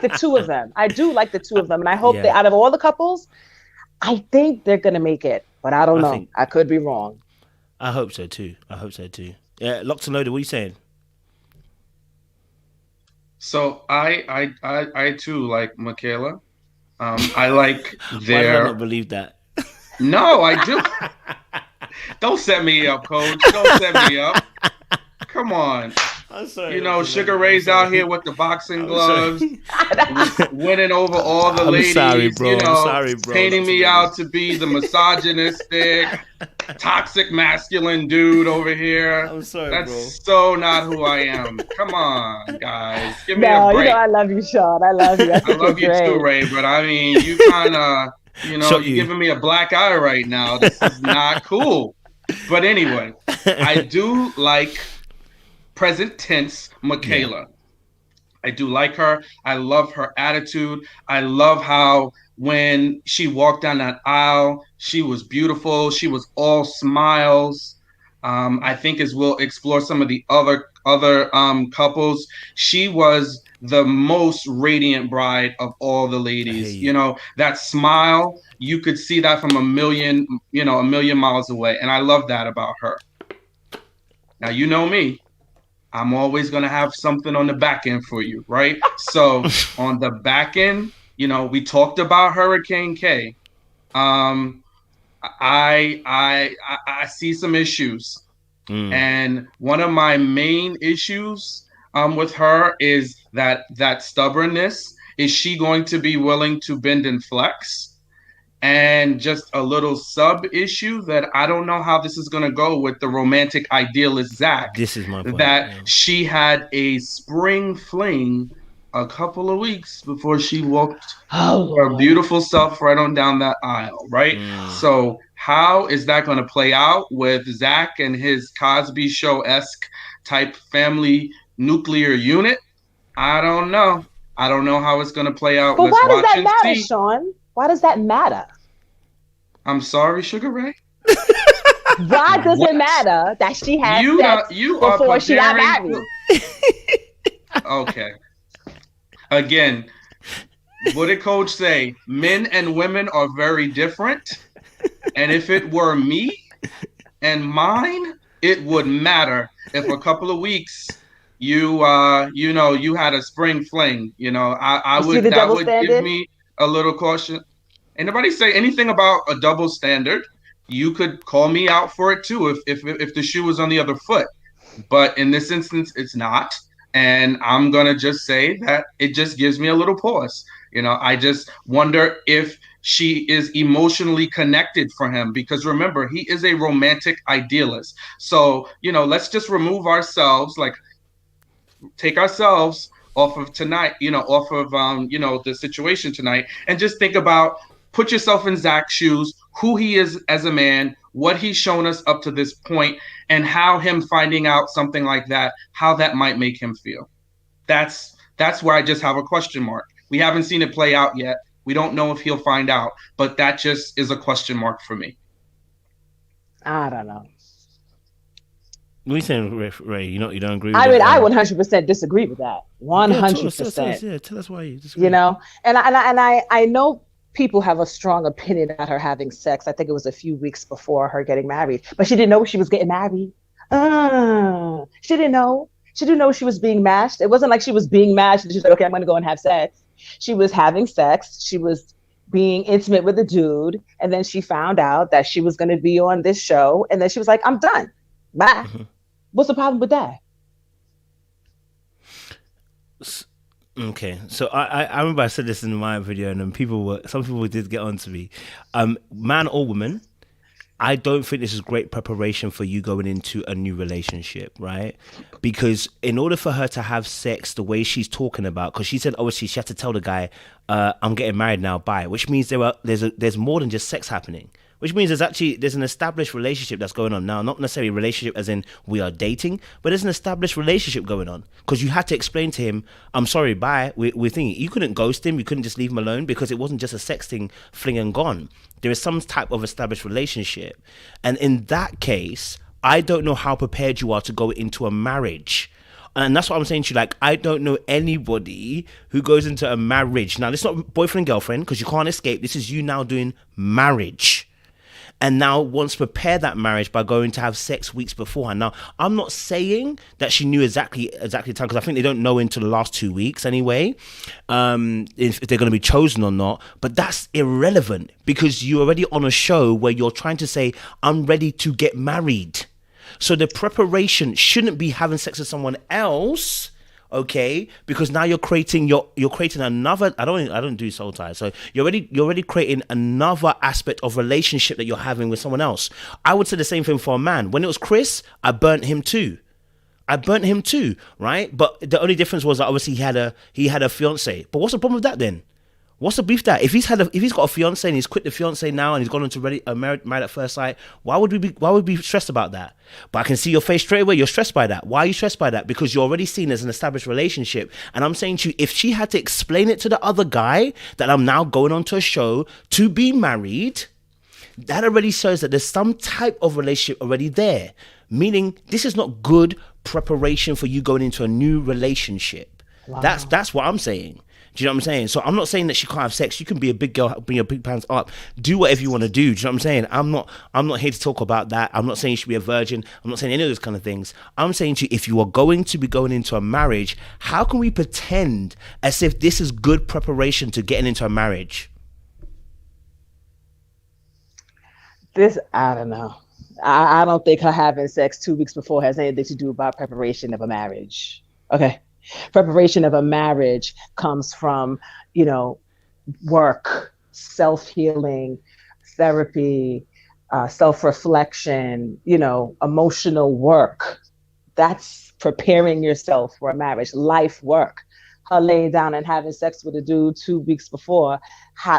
the two of them. I do like the two of them. And I hope that out of all the couples, I think they're going to make it, but I don't know. I could be wrong. I hope so too. Yeah, Locked and Loaded, what are you saying? So I too like Michaela. I like their... Why do I not believe that? No, I do. Don't set me up, coach. Don't set me up. Come on. I'm sorry. You know, Sugar Ray's out here with the boxing gloves, winning over all the ladies. Sorry, bro. You know, sorry, bro. Painting me out to be the misogynistic, toxic masculine dude over here. I'm sorry, That's bro. so not who I am. Come on, guys. Give me a break. You know I love you, Sean. I love you. I love you too, Ray. But I mean, you kind of, you know, you're giving me a black eye right now. This is not cool. But anyway, I do like present tense Michaela. I do like her. I love her attitude. I love how when she walked down that aisle. She was beautiful. She was all smiles. I think as we'll explore some of the other couples, she was the most radiant bride of all the I hear ladies. you. You know, that smile, you could see that from a million miles away. And I love that about her. Now, you know me, I'm always going to have something on the back end for you, right? So on the back end, we talked about Hurricane K. Um, I see some issues, and one of my main issues with her is that stubbornness. Is she going to be willing to bend and flex? And just a little sub issue that I don't know how this is going to go with the romantic idealist Zack, This is my point. that Yeah. she had a spring fling a couple of weeks before she walked Oh, her Lord. beautiful self right on down that aisle, right? So how is that going to play out with Zack and his Cosby Show-esque type family nuclear unit? I don't know. I don't know how it's going to play out. But Let's why does watch that and matter, see. Sean? Why does that matter? I'm sorry, Sugar Ray. Why does What? it matter that she had sex You are before she got preparing. married? Okay. Again, what did Coach say? Men and women are very different. And if it were me and mine, it would matter if a couple of weeks you had a spring fling. I You see would the that double would give standard? me a little caution. Anybody say anything about a double standard? You could call me out for it too if the shoe was on the other foot. But in this instance, it's not. And I'm going to just say that it just gives me a little pause. I just wonder if she is emotionally connected for him because remember, he is a romantic idealist. So, let's just remove ourselves, like take ourselves off of tonight, off of the situation tonight, and just think about put yourself in Zach's shoes, who he is as a man, what he's shown us up to this point, and how him finding out something like that, how that might make him feel. That's where I just have a question mark. We haven't seen it play out yet. We don't know if he'll find out, but that just is a question mark for me. I don't know. What are you saying, Ray? You don't agree with I that? mean, I 100% disagree with that. Yeah, tell us, 100%. yeah, tell us why you disagree. I know people have a strong opinion about her having sex. I think it was a few weeks before her getting married, but she didn't know she was getting married. She didn't know. She didn't know she was being matched. It wasn't like she was being matched and she's like, okay, I'm going to go and have sex. She was having sex. She was being intimate with a dude. And then she found out that she was going to be on this show. And then she was like, I'm done. Bye. What's the problem with that? Okay, so I remember I said this in my video, and then some people did get on to me. Man or woman, I don't think this is great preparation for you going into a new relationship, right? Because in order for her to have sex the way she's talking about, because she said obviously she had to tell the guy, "I'm getting married now, bye," which means there's more than just sex happening. Which means there's an established relationship that's going on now. Not necessarily a relationship as in we are dating, but there's an established relationship going on. Because you had to explain to him, I'm sorry, bye. We're thinking. You couldn't ghost him. You couldn't just leave him alone because it wasn't just a sex thing, fling and gone. There is some type of established relationship. And in that case, I don't know how prepared you are to go into a marriage. And that's what I'm saying to you. Like, I don't know anybody who goes into a marriage. Now, this is not boyfriend and girlfriend because you can't escape. This is you now doing marriage. And now wants to prepare that marriage by going to have sex weeks beforehand. Now, I'm not saying that she knew exactly the time because I think they don't know until the last 2 weeks anyway, if they're going to be chosen or not. But that's irrelevant because you're already on a show where you're trying to say, I'm ready to get married. So the preparation shouldn't be having sex with someone else. Okay, because now you're creating another. I don't do soul ties. So you're already creating another aspect of relationship that you're having with someone else. I would say the same thing for a man. When it was Chris, I burnt him too, right? But the only difference was that obviously he had a fiance. But what's the problem with that then? What's the beef that if he's got a fiance and he's quit the fiance now and he's gone into married at first sight? Why would we be stressed about that? But I can see your face straight away. You're stressed by that. Why are you stressed by that? Because you're already seen as an established relationship. And I'm saying to you, if she had to explain it to the other guy that I'm now going on to a show to be married, that already shows that there's some type of relationship already there. Meaning this is not good preparation for you going into a new relationship. Wow. That's what I'm saying. Do you know what I'm saying? So I'm not saying that she can't have sex. You can be a big girl, bring your big pants up, do whatever you want to do. Do you know what I'm saying? I'm not here to talk about that. I'm not saying you should be a virgin. I'm not saying any of those kind of things. I'm saying to you, if you are going to be going into a marriage, how can we pretend as if this is good preparation to getting into a marriage? I don't know. I don't think her having sex 2 weeks before has anything to do about preparation of a marriage. Okay. Preparation of a marriage comes from, work, self-healing, therapy, self-reflection, emotional work. That's preparing yourself for a marriage, life work. Her laying down and having sex with a dude 2 weeks before,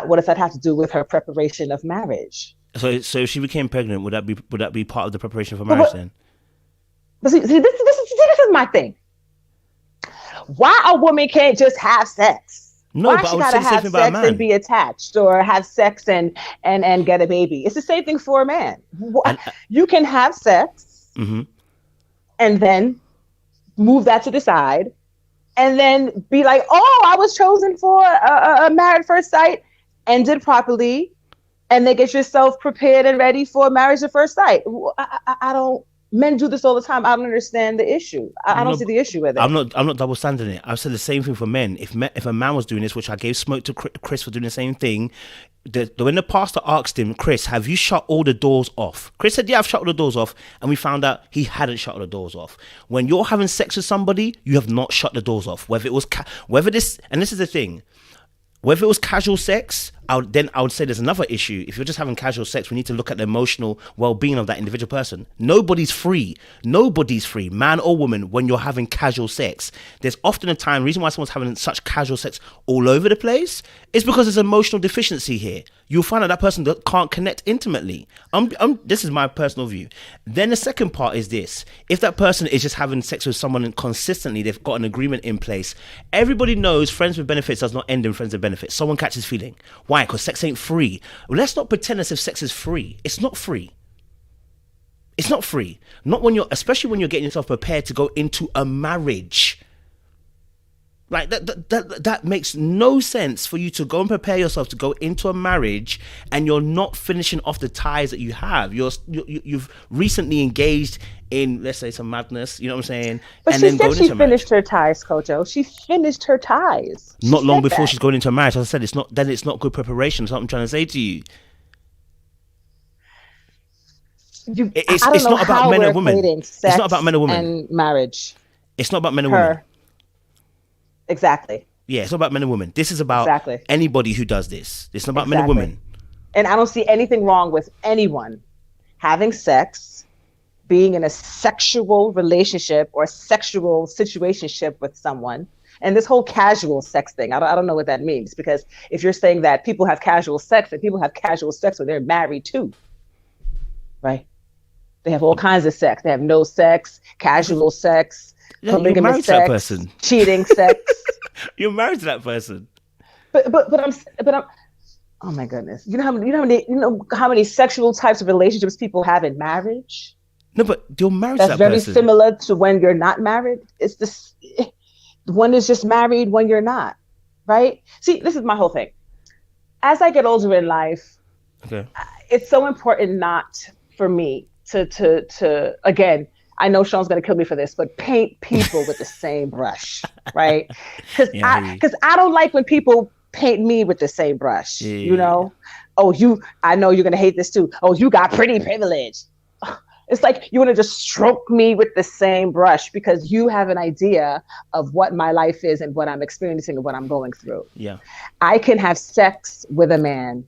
what does that have to do with her preparation of marriage? So if she became pregnant, would that be part of the preparation for marriage then? But see, this is my thing. Why a woman can't just have sex? No, why but she gotta have sex and be attached, or have sex and get a baby? It's the same thing for a man. You can have sex, mm-hmm. and then move that to the side, and then be like, "Oh, I was chosen for a married first sight," ended properly, and then get yourself prepared and ready for marriage at first sight. I don't. Men do this all the time. I don't understand the issue. I don't see the issue with it. I'm not double standing it. I've said the same thing for men. If a man was doing this, which I gave smoke to Chris for doing the same thing, when the pastor asked him, Chris, have you shut all the doors off? Chris said, yeah, I've shut all the doors off. And we found out he hadn't shut all the doors off. When you're having sex with somebody, you have not shut the doors off. Whether this is the thing, whether it was casual sex, I would say there's another issue. If you're just having casual sex, we need to look at the emotional well-being of that individual person. Nobody's free, man or woman, when you're having casual sex. There's often a time, reason why someone's having such casual sex all over the place is because there's emotional deficiency here. You'll find out that person that can't connect intimately. This is my personal view. Then the second part is this. If that person is just having sex with someone consistently, they've got an agreement in place. Everybody knows friends with benefits does not end in friends with benefits. Someone catches feeling. Why? Because sex ain't free. Well, let's not pretend as if sex is free. It's not free. It's not free. Not when especially when you're getting yourself prepared to go into a marriage. Like that makes no sense for you to go and prepare yourself to go into a marriage and you're not finishing off the ties that you have. You've recently engaged in, let's say, some madness. You know what I'm saying? But and she said she finished her ties, Kojo. She finished her ties. Not long before she's going into a marriage. As I said, it's not good preparation. That's what I'm trying to say to you. It's not about men and women. It's not about men and women. And marriage. It's not about men and women. Exactly. Yeah, it's not about men and women. This is about anybody who does this. It's not about men and women. And I don't see anything wrong with anyone having sex, being in a sexual relationship or sexual situationship with someone. And this whole casual sex thing, I don't know what that means, because if you're saying that people have casual sex, and people have casual sex when they're married too, right? They have all kinds of sex. They have no sex, casual sex, polygamous sex, that person. Cheating sex. You're married to that person. But I'm oh my goodness. You know how many sexual types of relationships people have in marriage? No, but you're married to that person. That's very similar to when you're not married. It's this one is just married when you're not, right? See, this is my whole thing. As I get older in life, it's so important not for me to again, I know Sean's going to kill me for this, but paint people with the same brush, right? Because I don't like when people paint me with the same brush, you know? Oh, I know you're going to hate this too. Oh, you got pretty privilege. It's like you want to just stroke me with the same brush because you have an idea of what my life is and what I'm experiencing and what I'm going through. Yeah, I can have sex with a man,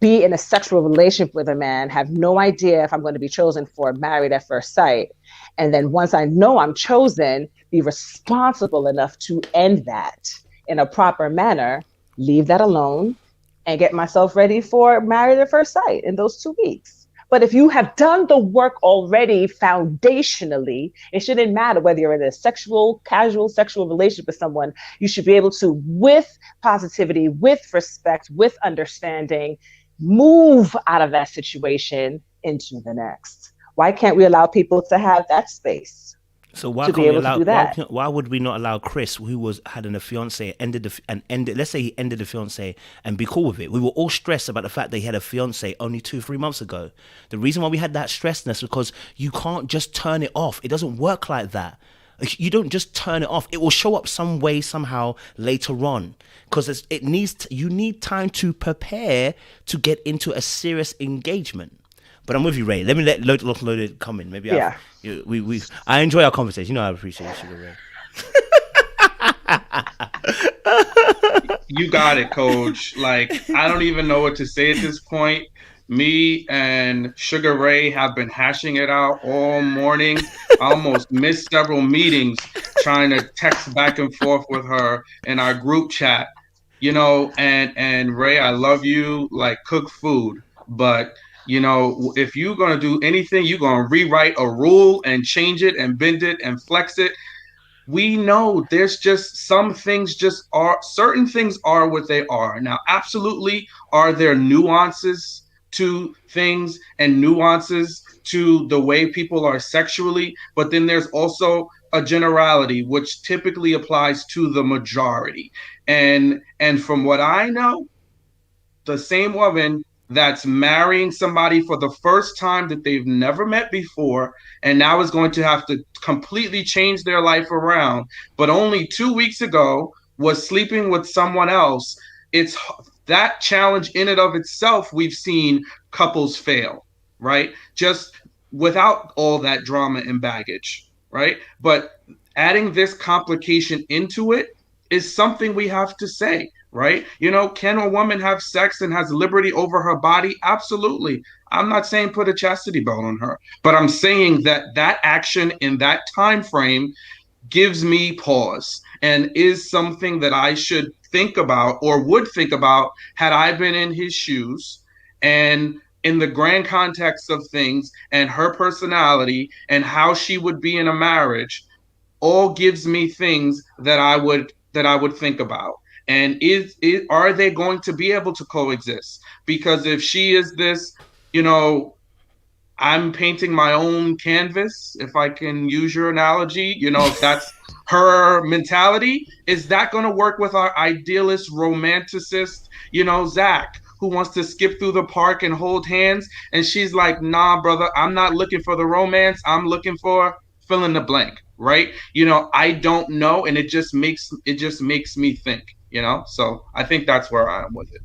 be in a sexual relationship with a man, have no idea if I'm going to be chosen for married at first sight. And then once I know I'm chosen, be responsible enough to end that in a proper manner leave that alone, and get myself ready for Married at First Sight in those 2 weeks. But if you have done the work already foundationally, it shouldn't matter whether you're in a casual sexual relationship with someone. You should be able to, with positivity, with respect, with understanding, move out of that situation into the next. Why can't we allow people to have that space So why to can't be we able to allow? do that? Why would we not allow Chris, who was had a fiance, ended? Let's say he ended the fiance and be cool with it. We were all stressed about the fact that he had a fiance only 2-3 months ago. The reason why we had that stressedness because you can't just turn it off. It doesn't work like that. You don't just turn it off. It will show up some way somehow later on because you need time to prepare to get into a serious engagement. But I'm with you, Ray. Let me let Loaded come in. Maybe Yeah. I enjoy our conversation. You know I appreciate you, Sugar Ray. You got it, Coach. Like, I don't even know what to say at this point. Me and Sugar Ray have been hashing it out all morning. I almost missed several meetings trying to text back and forth with her in our group chat. And Ray, I love you, like cook food, but if you're gonna do anything, you're gonna rewrite a rule and change it and bend it and flex it. We know there's just some things just are certain things are what they are. Now, absolutely, are there nuances to things and nuances to the way people are sexually, but then there's also a generality which typically applies to the majority. And from what I know, the same woman that's marrying somebody for the first time that they've never met before and now is going to have to completely change their life around, but only 2 weeks ago was sleeping with someone else. It's that challenge in and of itself. We've seen couples fail, right? Just without all that drama and baggage, right? But adding this complication into it is something we have to say, right? Can a woman have sex and has liberty over her body? Absolutely. I'm not saying put a chastity belt on her, but I'm saying that action in that time frame gives me pause and is something that I should think about or would think about had I been in his shoes. And in the grand context of things and her personality and how she would be in a marriage, all gives me things that I would think about. And are they going to be able to coexist? Because if she is this, you know, I'm painting my own canvas, if I can use your analogy, if that's her mentality, is that going to work with our idealist romanticist, Zack, who wants to skip through the park and hold hands? And she's like, nah, brother, I'm not looking for the romance. I'm looking for fill in the blank, right? I don't know. And it just makes me think, so I think that's where I am with it.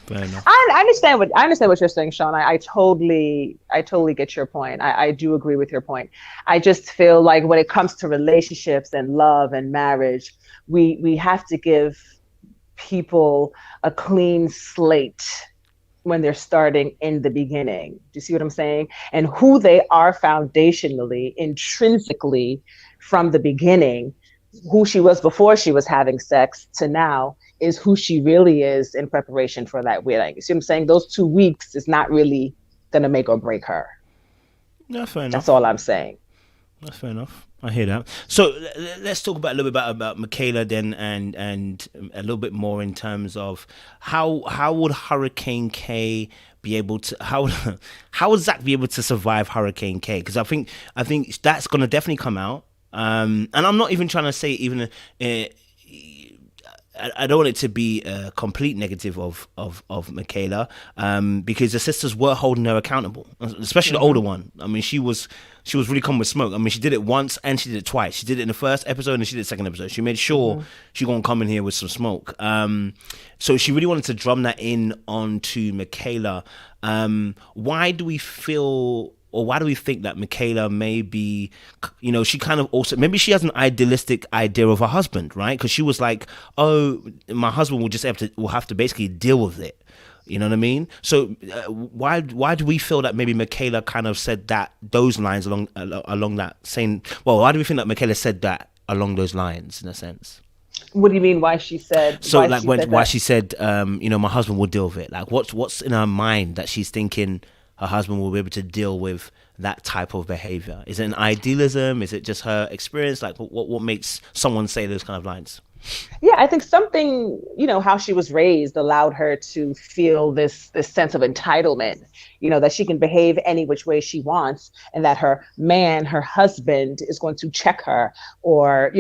Fair enough. I understand what you're saying, Sean. I totally get your point. I do agree with your point. I just feel like when it comes to relationships and love and marriage, we have to give people a clean slate when they're starting in the beginning. Do you see what I'm saying? And who they are foundationally, intrinsically from the beginning, who she was before she was having sex to now is who she really is in preparation for that wedding. You see what I'm saying? Those 2 weeks is not really going to make or break her. Yeah, fair enough. That's all I'm saying. That's fair enough. I hear that. So let's talk about a little bit about Michaela then, and a little bit more in terms of how would Hurricane K be able to how would Zack be able to survive Hurricane K? Because I think that's gonna definitely come out. And I'm not even trying to say even. I don't want it to be a complete negative of Michaela, because the sisters were holding her accountable, especially the older one. I mean, she was really coming with smoke. I mean, she did it once and she did it twice. She did it in the first episode and she did it the second episode. She made sure she gonna come in here with some smoke. So she really wanted to drum that in onto Michaela. Why do we feel? Or why do we think that Michaela may be, she kind of also, maybe she has an idealistic idea of her husband, right? Because she was like, oh, my husband will have to basically deal with it. You know what I mean? So why do we feel that maybe Michaela kind of said those lines along that same, well, why do we think that Michaela said that along those lines in a sense? What do you mean? Why she said? So Why like she when said why that? she said, my husband will deal with it. Like what's in her mind that she's thinking her husband will be able to deal with that type of behavior? Is it an idealism? Is it just her experience? Like what makes someone say those kind of lines? Yeah, I think something, how she was raised allowed her to feel this sense of entitlement, that she can behave any which way she wants, and that her man, her husband, is going to check her, or,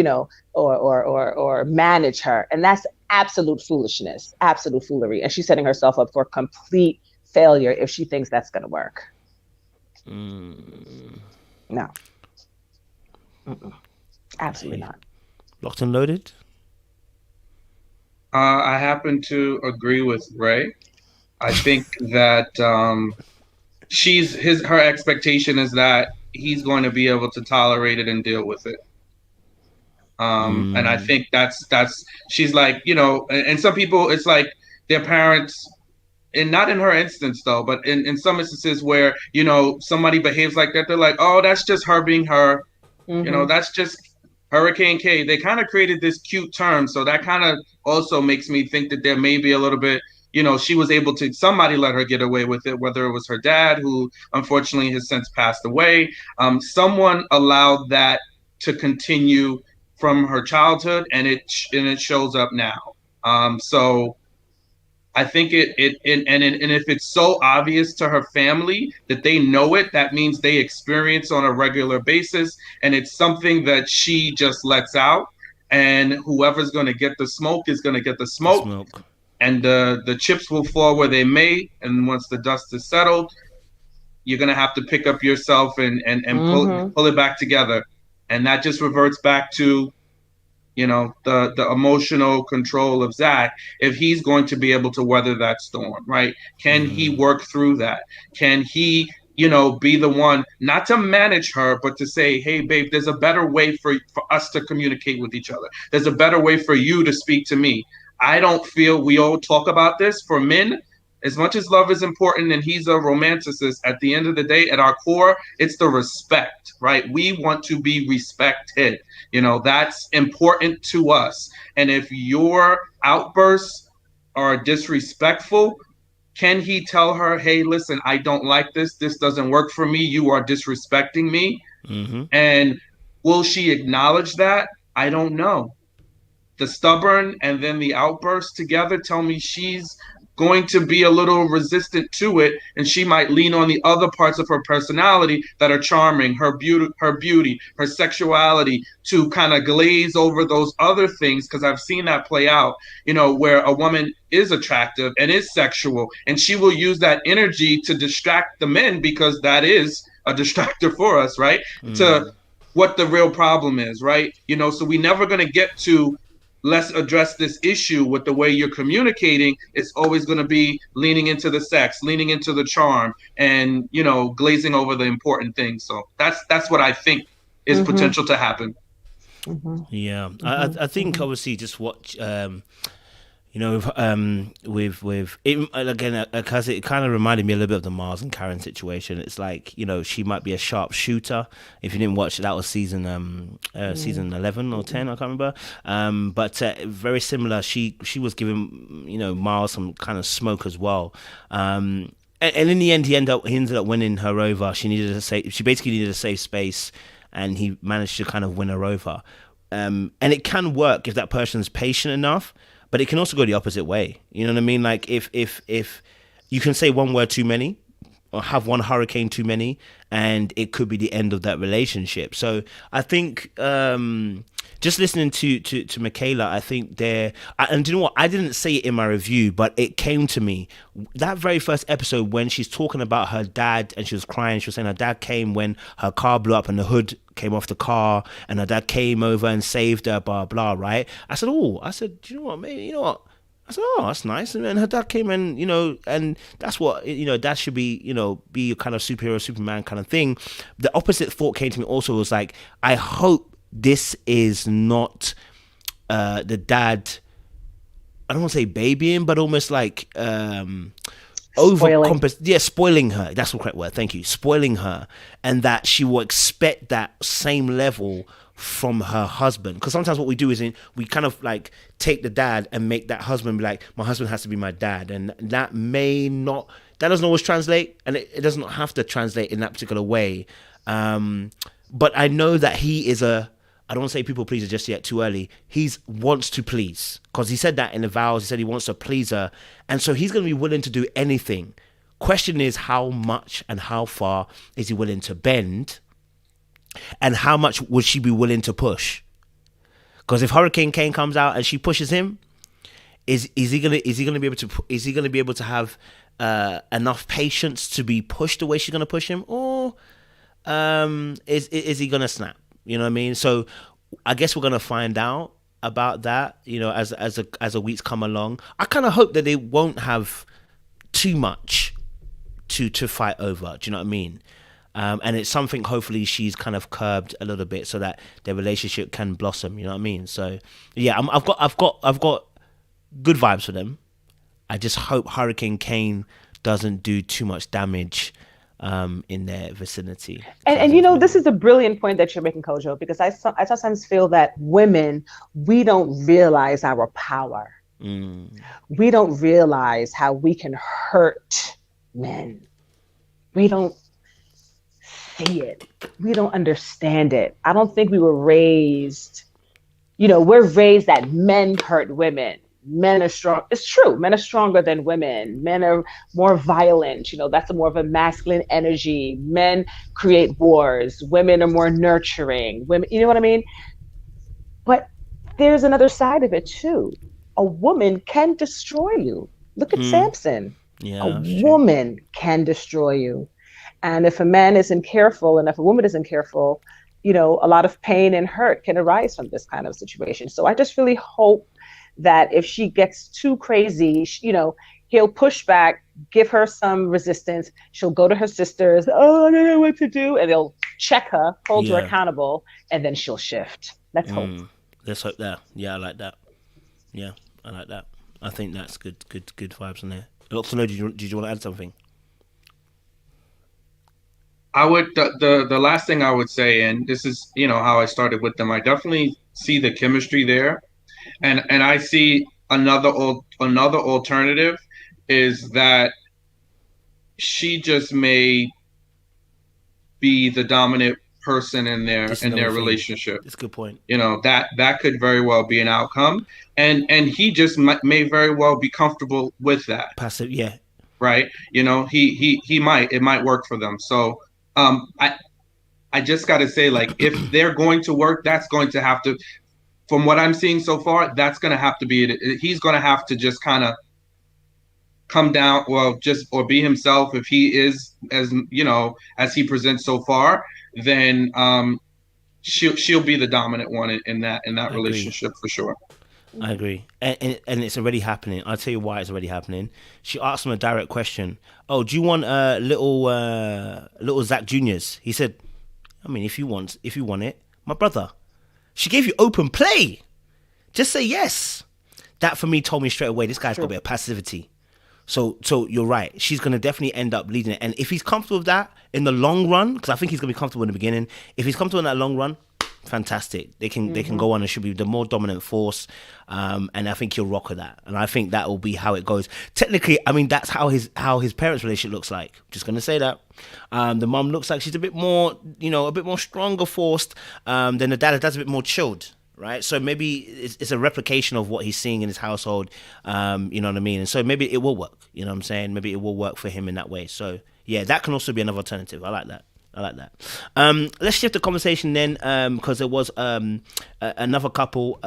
or manage her. And that's absolute foolishness, absolute foolery. And she's setting herself up for complete failure if she thinks that's going to work. No. Mm-mm. Absolutely not. Locked and loaded. I happen to agree with Ray. I think that her expectation is that he's going to be able to tolerate it and deal with it. And I think that's she's like, and some people, it's like their parents, and not in her instance though, but in some instances where, somebody behaves like that, they're like, oh, that's just her being her. Mm-hmm. That's just Hurricane K. They kind of created this cute term. So that kind of also makes me think that there may be a little bit, she was able to, somebody let her get away with it, whether it was her dad, who unfortunately has since passed away. Someone allowed that to continue from her childhood, and it shows up now. So I think and if it's so obvious to her family that they know it, that means they experience on a regular basis, and it's something that she just lets out. And whoever's going to get the smoke is going to get the The smoke, smoke. and the chips will fall where they may. And once the dust is settled, you're going to have to pick up yourself and Mm-hmm. pull it back together. And that just reverts back to the emotional control of Zack, if he's going to be able to weather that storm, right? Can he work through that? Can he, be the one not to manage her, but to say, hey, babe, there's a better way for us to communicate with each other. There's a better way for you to speak to me. I don't feel, we all talk about this for men. As much as love is important and he's a romanticist, at the end of the day, at our core, it's the respect, right? We want to be respected. That's important to us. And if your outbursts are disrespectful, can he tell her, hey, listen, I don't like this. This doesn't work for me. You are disrespecting me. And will she acknowledge that? I don't know. The stubborn and then the outburst together tell me she's going to be a little resistant to it, and she might lean on the other parts of her personality that are charming, her beauty, her sexuality, to kind of glaze over those other things, because I've seen that play out, where a woman is attractive and is sexual, and she will use that energy to distract the men, because that is a distractor for us, right? To what the real problem is, right? So we never going to get to, let's address this issue with the way you're communicating. It's always going to be leaning into the sex, leaning into the charm, and glazing over the important things. So that's what I think is Mm-hmm. potential to happen. Mm-hmm. Yeah, Mm-hmm. I think Mm-hmm. obviously just watch. With it again, because it kind of reminded me a little bit of the Mars and Karen situation. It's like, she might be a sharp shooter. If you didn't watch it, that was season 11 or 10, I can't remember. But very similar. She was giving Mars some kind of smoke as well. And in the end, he ended up winning her over. She basically needed a safe space, and he managed to kind of win her over. And it can work if that person's patient enough, but it can also go the opposite way. You know what I mean? Like if you can say one word too many, or have one hurricane too many, and it could be the end of that relationship. So I think just listening to Michaela, I think and do you know what? I didn't say it in my review, but it came to me. That very first episode when she's talking about her dad and she was crying, she was saying her dad came when her car blew up and the hood came off the car, and her dad came over and saved her, blah, blah, right? I said, do you know what, maybe, you know what? I said, oh, that's nice. And then her dad came and, and that's what, dad should be, be a kind of superhero, Superman kind of thing. The opposite thought came to me also, was like, I hope this is not the dad, I don't want to say babying, but almost like spoiling her. That's the correct word. Thank you. Spoiling her, and that she will expect that same level from her husband. Because sometimes what we do is we kind of like take the dad and make that husband be like, my husband has to be my dad, and that doesn't always translate, and it does not have to translate in that particular way. But I know that he is I don't want to say people pleaser just yet, too early. He wants to please, because he said that in the vows. He said he wants to please her, and so he's going to be willing to do anything. Question is, how much and how far is he willing to bend, and how much would she be willing to push? Because if Hurricane Kane comes out and she pushes him, is he gonna be able to have enough patience to be pushed the way she's gonna push him, or is he gonna snap? You know what I mean? So I guess we're gonna find out about that, as the weeks come along. I kind of hope that they won't have too much to fight over. Do you know what I mean? And it's something hopefully she's kind of curbed a little bit so that their relationship can blossom. You know what I mean? So yeah, I've got good vibes for them. I just hope Hurricane Kane doesn't do too much damage in their vicinity. And this is a brilliant point that you're making, Kojo, because I sometimes feel that women, we don't realize our power. We don't realize how we can hurt men. We don't see it. We don't understand it. I don't think we were raised, we're raised that men hurt women. Men are strong. It's true. Men are stronger than women. Men are more violent. That's more of a masculine energy. Men create wars. Women are more nurturing. Women, you know what I mean? But there's another side of it too. A woman can destroy you. Look at Samson. Yeah, a woman can destroy you. And if a man isn't careful and if a woman isn't careful, a lot of pain and hurt can arise from this kind of situation. So I just really hope that if she gets too crazy, he'll push back, give her some resistance. She'll go to her sisters. Oh, I don't know what to do. And they'll check her, hold her accountable, and then she'll shift. Let's hope. Let's hope that. Yeah, I like that. Yeah, I like that. I think that's good vibes in there. Also, did you want to add something? I would, the last thing I would say, and this is, how I started with them, I definitely see the chemistry there. And I see another alternative is that she just may be the dominant person in their relationship. That's a good point. That could very well be an outcome, and he just may very well be comfortable with that. Passive, yeah. Right. It might work for them. So I just got to say, like, if they're going to work, that's going to have to, from what I'm seeing so far, that's going to have to be it. He's going to have to just kind of come down, or be himself. If he is as he presents so far, then she'll be the dominant one in that relationship for sure. I agree, and it's already happening. I'll tell you why it's already happening. She asked him a direct question. Oh, do you want little Zack Juniors? He said, I mean, if you want it, my brother. She gave you open play. Just say yes. That for me told me straight away, this guy's got a bit of passivity. So you're right. She's going to definitely end up leading it. And if he's comfortable with that in the long run, because I think he's going to be comfortable in the beginning. If he's comfortable in that long run, fantastic. They can go on and should be the more dominant force. And I think he'll rock with that. And I think that will be how it goes. Technically, I mean, that's how his parents' relationship looks like. Just going to say that. The mum looks like she's a bit more, a bit more stronger forced than the dad. That's a bit more chilled. Right, so maybe it's a replication of what he's seeing in his household, you know what I mean? And so maybe it will work, you know what I'm saying? Maybe it will work for him in that way. So yeah, that can also be another alternative. I like that. Let's shift the conversation then, because there was another couple.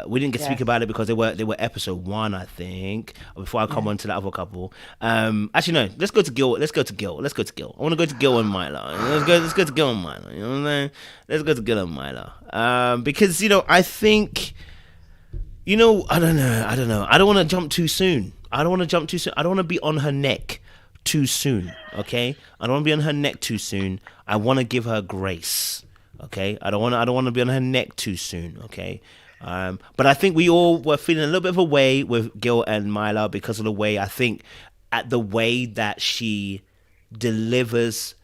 We didn't get to speak about it because they were episode 1, I think. Before I come on to that other couple, actually no, let's go to Gil. I want to go to Gil and Mila. Let's go to Gil and Mila. You know what I'm saying? Let's go to Gil and Mila. Because I think, I don't know. I don't want to jump too soon. I don't want to be on her neck too soon, okay? I don't want to be on her neck too soon. I want to give her grace, okay? I don't want to be on her neck too soon, okay? But I think we all were feeling a little bit of a way with Gil and Mila because of the way I think at the way that she delivers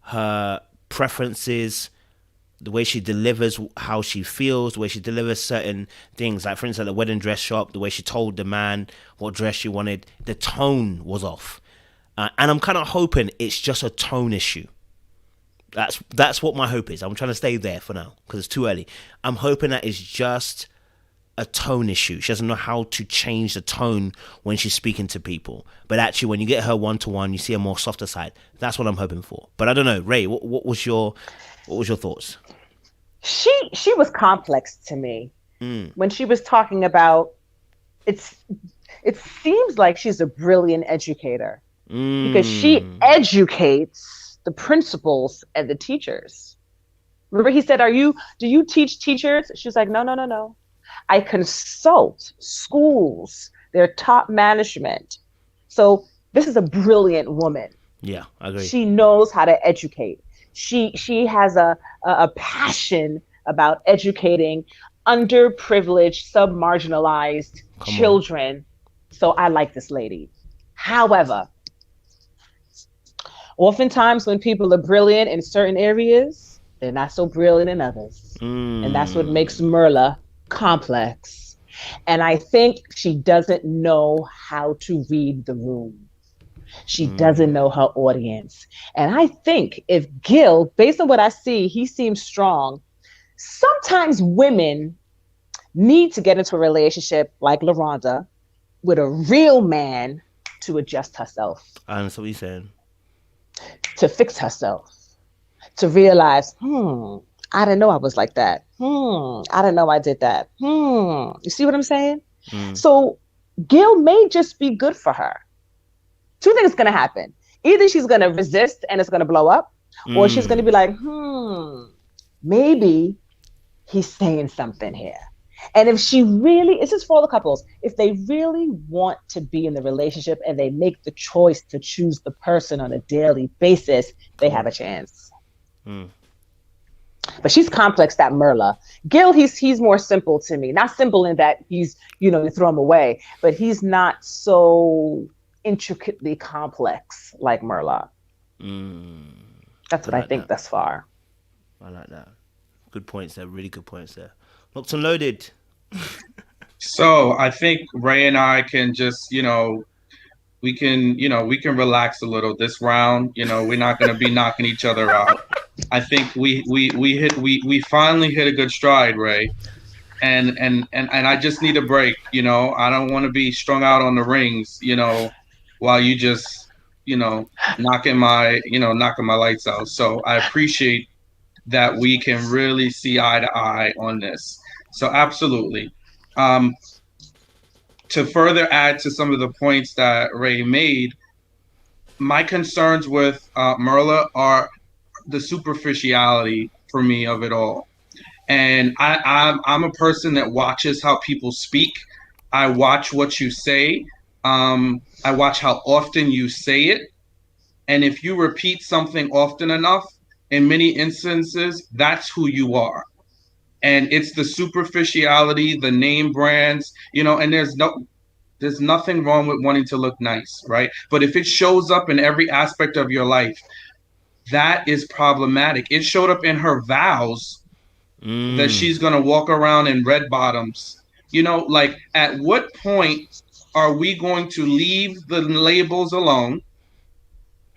her preferences, the way she delivers how she feels, the way she delivers certain things. Like, for instance, at the wedding dress shop, the way she told the man what dress she wanted, the tone was off. And I'm kind of hoping it's just a tone issue. That's what my hope is. I'm trying to stay there for now because it's too early. I'm hoping that it's just a tone issue. She doesn't know how to change the tone when she's speaking to people. But actually, when you get her one-to-one, you see a more softer side. That's what I'm hoping for. But I don't know, Ray. What was your thoughts? She was complex to me when she was talking about. It seems like she's a brilliant educator because she educates the principals and the teachers. Remember, he said, do you teach teachers? She was like, no. I consult schools, their top management. So this is a brilliant woman. Yeah, I agree. She knows how to educate. She has a passion about educating underprivileged, sub-marginalized children. So I like this lady. However, oftentimes when people are brilliant in certain areas, they're not so brilliant in others. And that's what makes Merla complex. And I think she doesn't know how to read the room. She doesn't know her audience. And I think if Gil, based on what I see, he seems strong. Sometimes women need to get into a relationship like LaRonda with a real man to adjust herself. I understand what you're saying. To fix herself. To realize, I didn't know I was like that. I didn't know I did that. You see what I'm saying? So Gil may just be good for her. Two things are going to happen. Either she's going to resist and it's going to blow up, or she's going to be like, maybe he's saying something here. And if she really, this is for all the couples, if they really want to be in the relationship and they make the choice to choose the person on a daily basis, they have a chance. But she's complex, that Merla. Gil, he's more simple to me. Not simple in that he's, you throw him away, but he's not so intricately complex like Merla. That's what I think thus far. I like that. Good points there. Really good points there. Locked and loaded. So I think Ray and I can just, we can relax a little this round. We're not going to be knocking each other out. I think we finally hit a good stride, Ray. And I just need a break. I don't want to be strung out on the rings, while you just, knocking my lights out. So I appreciate that we can really see eye to eye on this. So absolutely. To further add to some of the points that Ray made, my concerns with Merla are the superficiality for me of it all. And I'm a person that watches how people speak. I watch what you say. I watch how often you say it. And if you repeat something often enough, in many instances, that's who you are. And it's the superficiality, the name brands, and there's nothing wrong with wanting to look nice, right? But if it shows up in every aspect of your life, that is problematic. It showed up in her vows that she's going to walk around in red bottoms. Like, at what point are we going to leave the labels alone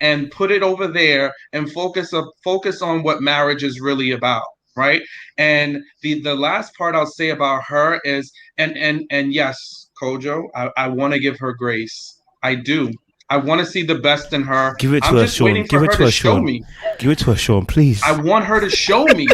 and put it over there and focus on what marriage is really about, right? And the last part I'll say about her is, and yes, Kojo, I want to give her grace. I do. I want to see the best in her. Give it to her, Sean. Give it to her, Sean. Give it to her, Sean, please. I want her to show me,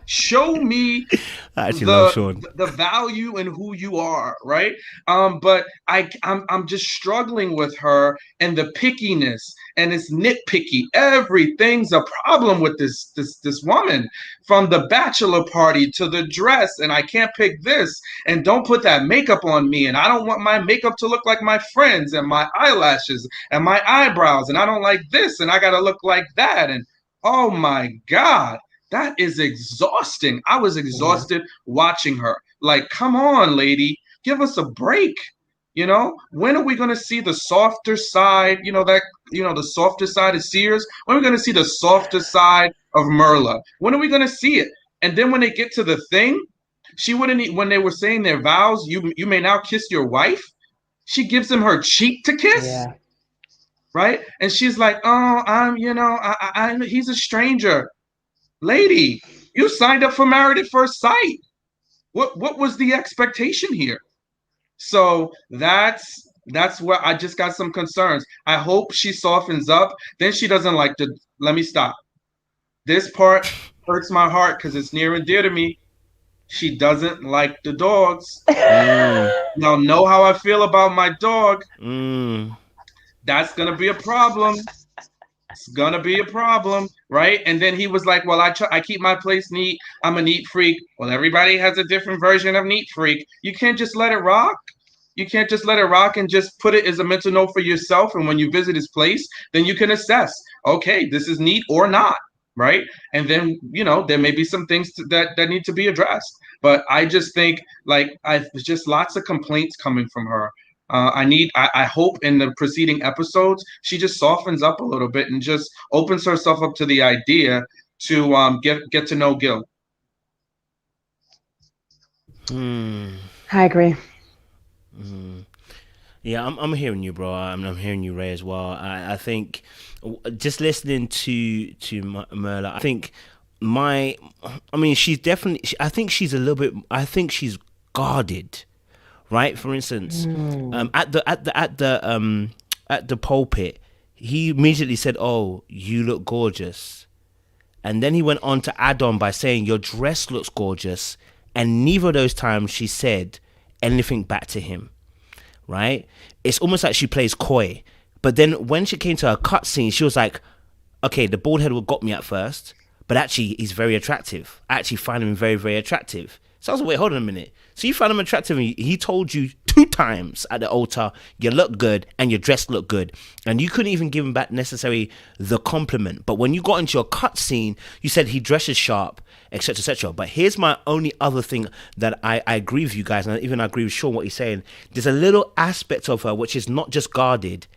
show me I actually love Sean. The value in who you are, right? But I'm just struggling with her and the pickiness, and it's nitpicky. Everything's a problem with this woman, from the bachelor party to the dress, and I can't pick this, and don't put that makeup on me, and I don't want my makeup to look like my friends, and my eyelashes and my eyebrows, and I don't like this, and I gotta look like that. And oh my God, that is exhausting. I was exhausted watching her. Like, come on, lady, give us a break. When are we going to see the softer side, the softer side of Sears? When are we going to see the softer side of Merla? When are we going to see it? And then when they get to the thing, she wouldn't, when they were saying their vows, you may now kiss your wife. She gives him her cheek to kiss. Yeah. Right. And she's like, oh, he's a stranger. Lady, you signed up for Married at First Sight. What was the expectation here? So that's where I just got some concerns. I hope she softens up. Then she doesn't like the. Let me stop. This part hurts my heart because it's near and dear to me. She doesn't like the dogs. Y'all know how I feel about my dog. That's gonna be a problem. It's gonna be a problem, right? And then he was like, well, I keep my place neat. I'm a neat freak. Well, everybody has a different version of neat freak. You can't just let it rock. You can't just let it rock and just put it as a mental note for yourself. And when you visit his place, then you can assess, okay, this is neat or not, right? And then, there may be some things that need to be addressed. But I just think, there's just lots of complaints coming from her. I hope in the preceding episodes, she just softens up a little bit and just opens herself up to the idea to get to know Gil. I agree. Yeah, I'm hearing you, bro. I'm hearing you, Ray, as well. I think just listening to Merla, I think she's definitely. I think she's a little bit. I think she's guarded. Right, for instance, at the pulpit, he immediately said, "Oh, you look gorgeous," and then he went on to add on by saying, "Your dress looks gorgeous," and neither of those times she said anything back to him. Right? It's almost like she plays coy, but then when she came to her cutscene, she was like, "Okay, the bald head got me at first, but actually he's very attractive. I actually find him very, very attractive." So I was like, wait, hold on a minute. So you found him attractive and he told you 2 times at the altar, you look good and your dress look good. And you couldn't even give him back necessarily the compliment. But when you got into your cutscene, you said he dresses sharp, etc., etc. But here's my only other thing that I agree with you guys, and even I agree with Sean what he's saying. There's a little aspect of her which is not just guarded,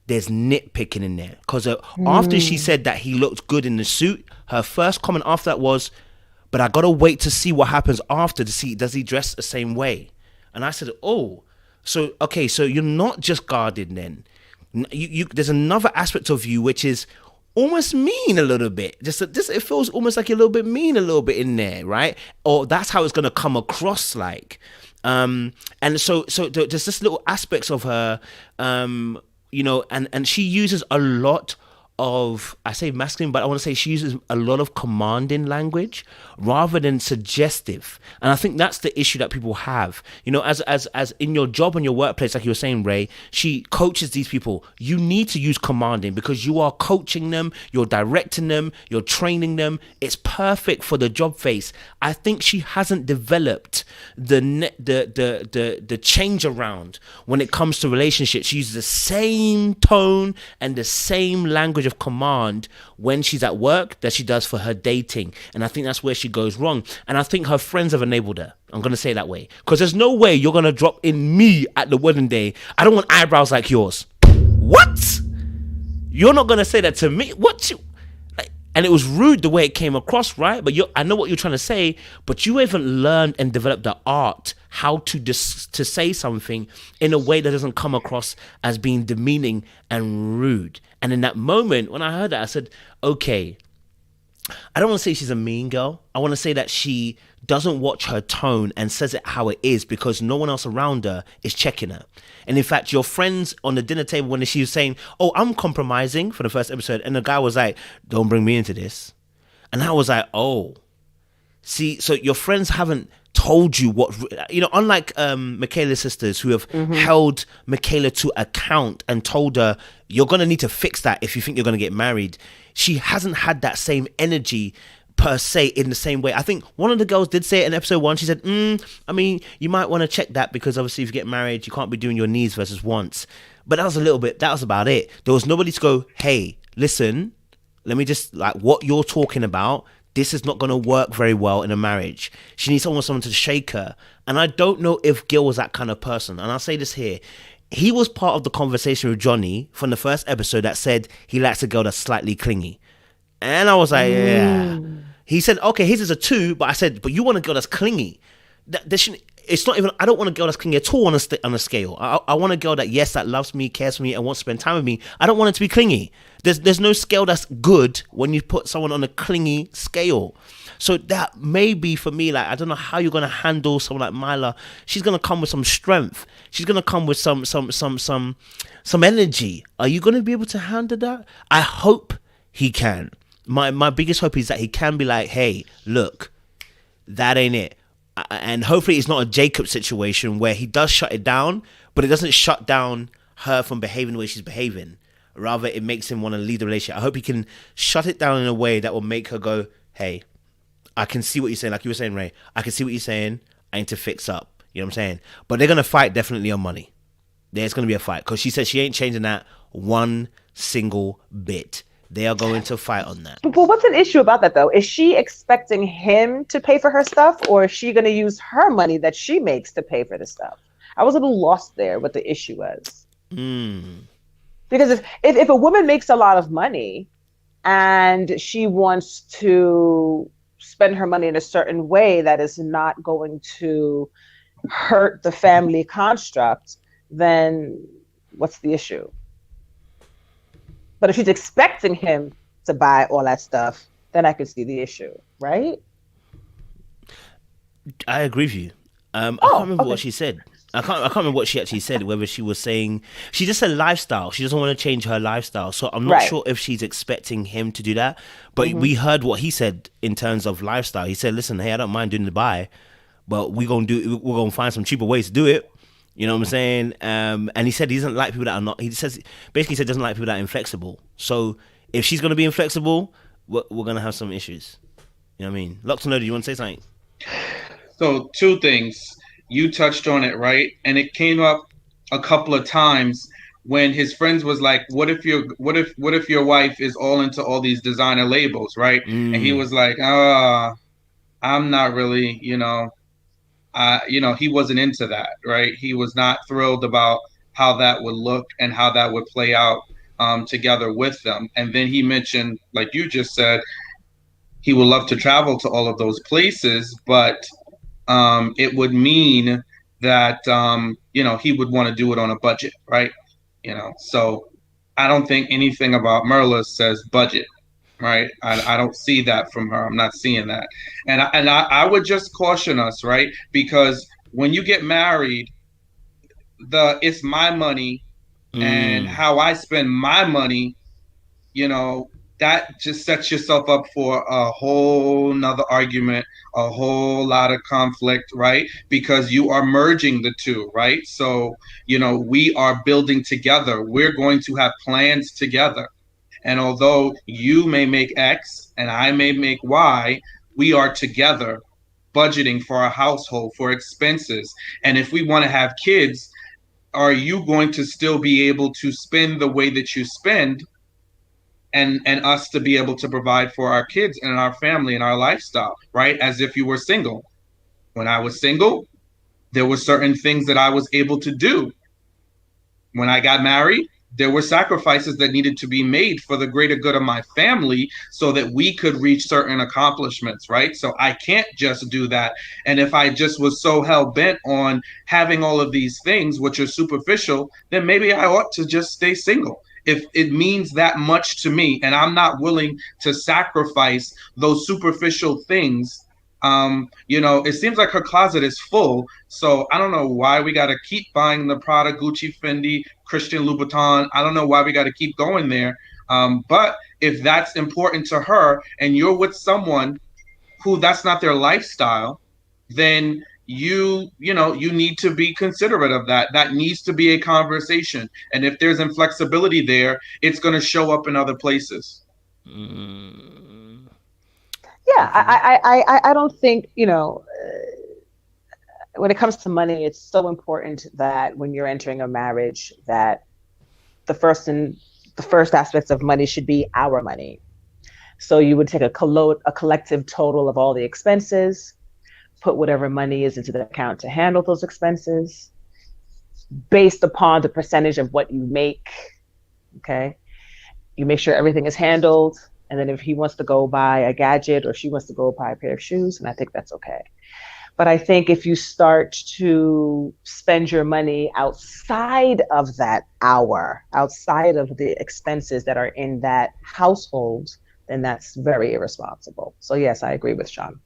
there's nitpicking in there. Because after she said that he looked good in the suit, her first comment after that was, but I gotta wait to see what happens after to see, does he dress the same way? And I said, oh, so you're not just guarded then. There's another aspect of you which is almost mean a little bit. Just it feels almost like you're a little bit mean a little bit in there, right? Or that's how it's gonna come across like. And so there's this little aspects of her, and she uses a lot of, I say masculine, but I want to say she uses a lot of commanding language rather than suggestive. And I think that's the issue that people have. As in your job and your workplace, like you were saying, Ray, she coaches these people. You need to use commanding because you are coaching them, you're directing them, you're training them. It's perfect for the job face. I think she hasn't developed the change around when it comes to relationships. She uses the same tone and the same language of command when she's at work that she does for her dating, and I think that's where she goes wrong. And I think her friends have enabled her. I'm gonna say it that way because there's no way you're gonna drop in me at the wedding day. I don't want eyebrows like yours. What? You're not gonna say that to me? What? And it was rude the way it came across, right? But I know what you're trying to say, but you haven't learned and developed the art how to say something in a way that doesn't come across as being demeaning and rude. And in that moment, when I heard that, I said, okay, I don't want to say she's a mean girl. I want to say that she doesn't watch her tone and says it how it is because no one else around her is checking her. And in fact, your friends on the dinner table, when she was saying, oh, I'm compromising for the first episode, and the guy was like, don't bring me into this. And I was like, oh, see, so your friends haven't told you what, unlike Michaela's sisters who have held Michaela to account and told her, you're going to need to fix that if you think you're going to get married. She hasn't had that same energy per se in the same way. I think one of the girls did say it in episode 1. She said, you might want to check that because obviously if you get married, you can't be doing your needs versus wants. But that was about it. There was nobody to go, hey, listen, let me just, what you're talking about, this is not going to work very well in a marriage. She needs someone to shake her. And I don't know if Gil was that kind of person. And I'll say this here. he was part of the conversation with Johnny from the first episode that said he likes a girl that's slightly clingy. And I was like, yeah. He said, okay, his is a 2, but I said, but you want a girl that's clingy. It's not even, I don't want a girl that's clingy at all on a scale. I want a girl that, yes, that loves me, cares for me, and wants to spend time with me. I don't want it to be clingy. There's no scale that's good when you put someone on a clingy scale. So that may be for me, like, I don't know how you're gonna handle someone like Mila. She's gonna come with some strength. She's gonna come with some energy. Are you gonna be able to handle that? I hope he can. My biggest hope is that he can be like, hey, look, that ain't it. And hopefully it's not a Jacob situation where he does shut it down, but it doesn't shut down her from behaving the way she's behaving. Rather, it makes him want to lead the relationship. I hope he can shut it down in a way that will make her go, hey, I can see what you're saying. Like you were saying, Ray, I can see what you're saying. I need to fix up. You know what I'm saying? But they're going to fight definitely on money. There's going to be a fight because she said she ain't changing that one single bit. They are going to fight on that. But what's an issue about that, though? Is she expecting him to pay for her stuff, or is she going to use her money that she makes to pay for the stuff? I was a little lost there what the issue was. Because if a woman makes a lot of money and she wants to spend her money in a certain way that is not going to hurt the family construct, then what's the issue? But if she's expecting him to buy all that stuff, then I could see the issue, right? I agree with you. I can't remember what she said. I can't remember what she actually said, whether she was saying, she just said lifestyle. She doesn't want to change her lifestyle. So I'm not sure if she's expecting him to do that. But we heard what he said in terms of lifestyle. He said, listen, hey, I don't mind doing the buy, but we're going to find some cheaper ways to do it. You know what I'm saying? And he said he doesn't like people that are not, he says, basically said doesn't like people that are inflexible. So if she's going to be inflexible, we're going to have some issues. You know what I mean? Locked and loaded, you want to say something? So 2 things. You touched on it, right? And it came up a couple of times when his friends was like, what if your wife is all into all these designer labels, right? And he was like, I'm not really, he wasn't into that, right? He was not thrilled about how that would look and how that would play out together with them. And then he mentioned, like you just said, he would love to travel to all of those places, but it would mean that, he would want to do it on a budget, right? So I don't think anything about Merla says budget, right? I don't see that from her. I'm not seeing that. And I would just caution us, right? Because when you get married, it's my money and how I spend my money, that just sets yourself up for a whole nother argument, a whole lot of conflict, right? Because you are merging the two, right? So, we are building together. We're going to have plans together. And although you may make X and I may make Y, we are together budgeting for our household, for expenses. And if we want to have kids, are you going to still be able to spend the way that you spend? And us to be able to provide for our kids and our family and our lifestyle, right? As if you were single. When I was single, there were certain things that I was able to do. When I got married, there were sacrifices that needed to be made for the greater good of my family so that we could reach certain accomplishments, right? So I can't just do that. And if I just was so hell-bent on having all of these things, which are superficial, then maybe I ought to just stay single. If it means that much to me and I'm not willing to sacrifice those superficial things, it seems like her closet is full. So I don't know why we got to keep buying the Prada, Gucci, Fendi, Christian Louboutin. I don't know why we got to keep going there. But if that's important to her and you're with someone who that's not their lifestyle, then you need to be considerate of that. That needs to be a conversation. And if there's inflexibility there, it's going to show up in other places. Yeah, I don't think, when it comes to money, it's so important that when you're entering a marriage, that the first aspects of money should be our money. So you would take a collective total of all the expenses, put whatever money is into the account to handle those expenses, based upon the percentage of what you make. Okay. You make sure everything is handled. And then if he wants to go buy a gadget or she wants to go buy a pair of shoes, and I think that's okay. But I think if you start to spend your money outside of that hour, outside of the expenses that are in that household, then that's very irresponsible. So yes, I agree with Sean.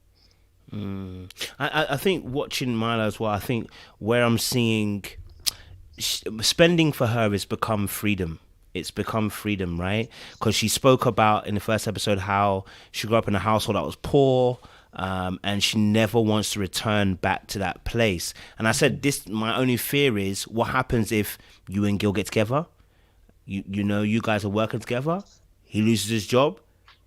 I think watching Milo as well, I think where I'm seeing spending for her has become freedom. It's become freedom, right? Because she spoke about in the first episode how she grew up in a household that was poor, and she never wants to return back to that place. And I said, my only fear is what happens if you and Gil get together. You guys are working together. He loses his job.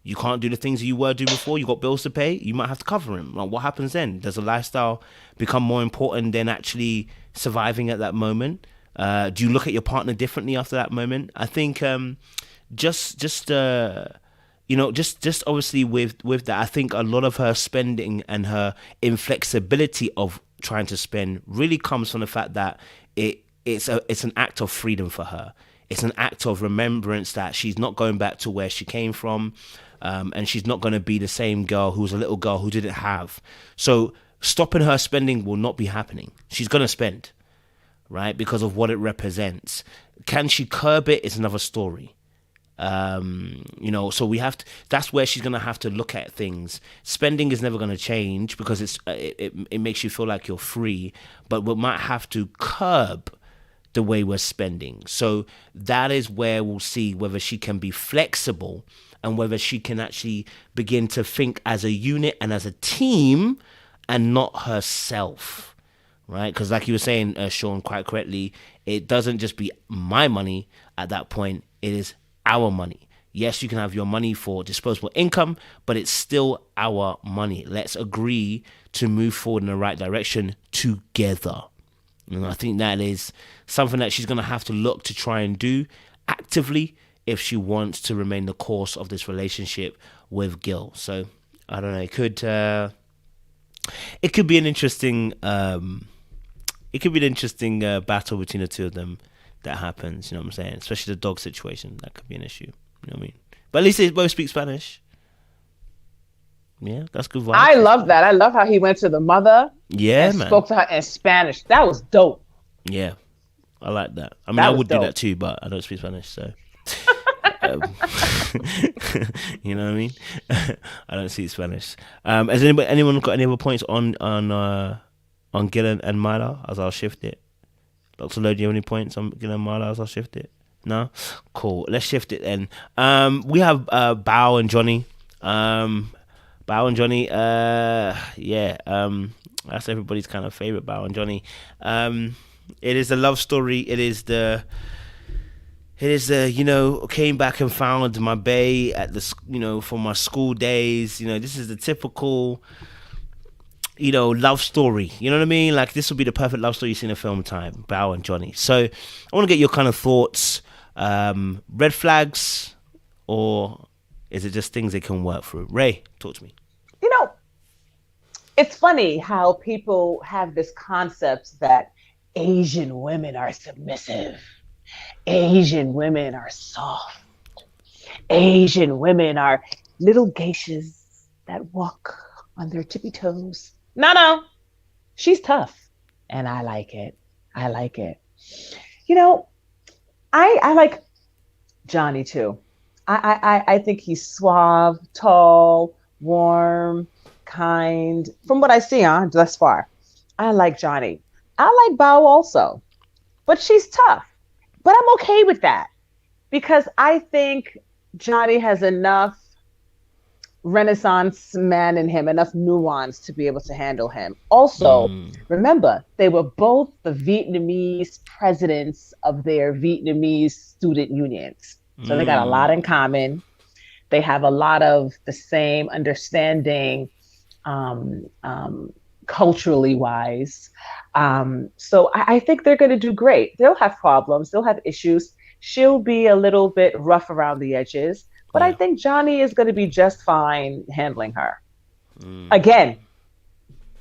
You can't do the things that you were doing before. You got bills to pay. You might have to cover him. Like, what happens then? Does the lifestyle become more important than actually surviving at that moment? Do you look at your partner differently after that moment? I think just obviously with that, I think a lot of her spending and her inflexibility of trying to spend really comes from the fact that it's an act of freedom for her. It's an act of remembrance that she's not going back to where she came from, and she's not going to be the same girl who was a little girl who didn't have. So stopping her spending will not be happening. She's going to spend, right, because of what it represents. Can she curb it? It's another story. So we have to, that's where she's going to have to look at things. Spending is never going to change because it makes you feel like you're free, but we might have to curb the way we're spending. So that is where we'll see whether she can be flexible and whether she can actually begin to think as a unit and as a team and not herself, right? Because like you were saying, Sean, quite correctly, it doesn't just be my money at that point. It is our money. Yes, you can have your money for disposable income, but it's still our money. Let's agree to move forward in the right direction together. And I think that is something that she's going to have to look to try and do actively if she wants to remain the course of this relationship with Gil. So I don't know. It could be an interesting battle between the two of them that happens. You know what I'm saying? Especially the dog situation. That could be an issue. You know what I mean? But at least they both speak Spanish. Yeah, that's good vibes. I love that. I love how he went to the mother. Yeah, and man. Spoke to her in Spanish. That was dope. Yeah, I like that. I mean, I would do that too, but I don't speak Spanish, so you know what I mean. I don't speak Spanish. Has anyone got any other points on Gil and Milo? As I'll shift it. Dr. Lo, do you have any points on Gil and Milo as I'll shift it? No, cool. Let's shift it then. We have Bao and Johnny. That's everybody's kind of favorite, Bao and Johnny. It is a love story. It is the came back and found my bae at the for my school days. This is the typical love story. You know what I mean? Like, this would be the perfect love story you see in a film time. Bao and Johnny. So I want to get your kind of thoughts. Red flags, or is it just things they can work through? Ray, talk to me. It's funny how people have this concept that Asian women are submissive. Asian women are soft. Asian women are little geishas that walk on their tippy toes. No. She's tough. And I like it. I like Johnny too. I think he's suave, tall, warm, kind. From what I see thus far, I like Johnny. I like Bao also, but she's tough. But I'm okay with that because I think Johnny has enough Renaissance man in him, enough nuance to be able to handle him. Also, remember, they were both the Vietnamese presidents of their Vietnamese student unions. So they got a lot in common. They have a lot of the same understanding culturally wise. So I think they're going to do great. They'll have problems. They'll have issues. She'll be a little bit rough around the edges, but I think Johnny is going to be just fine handling her. Again,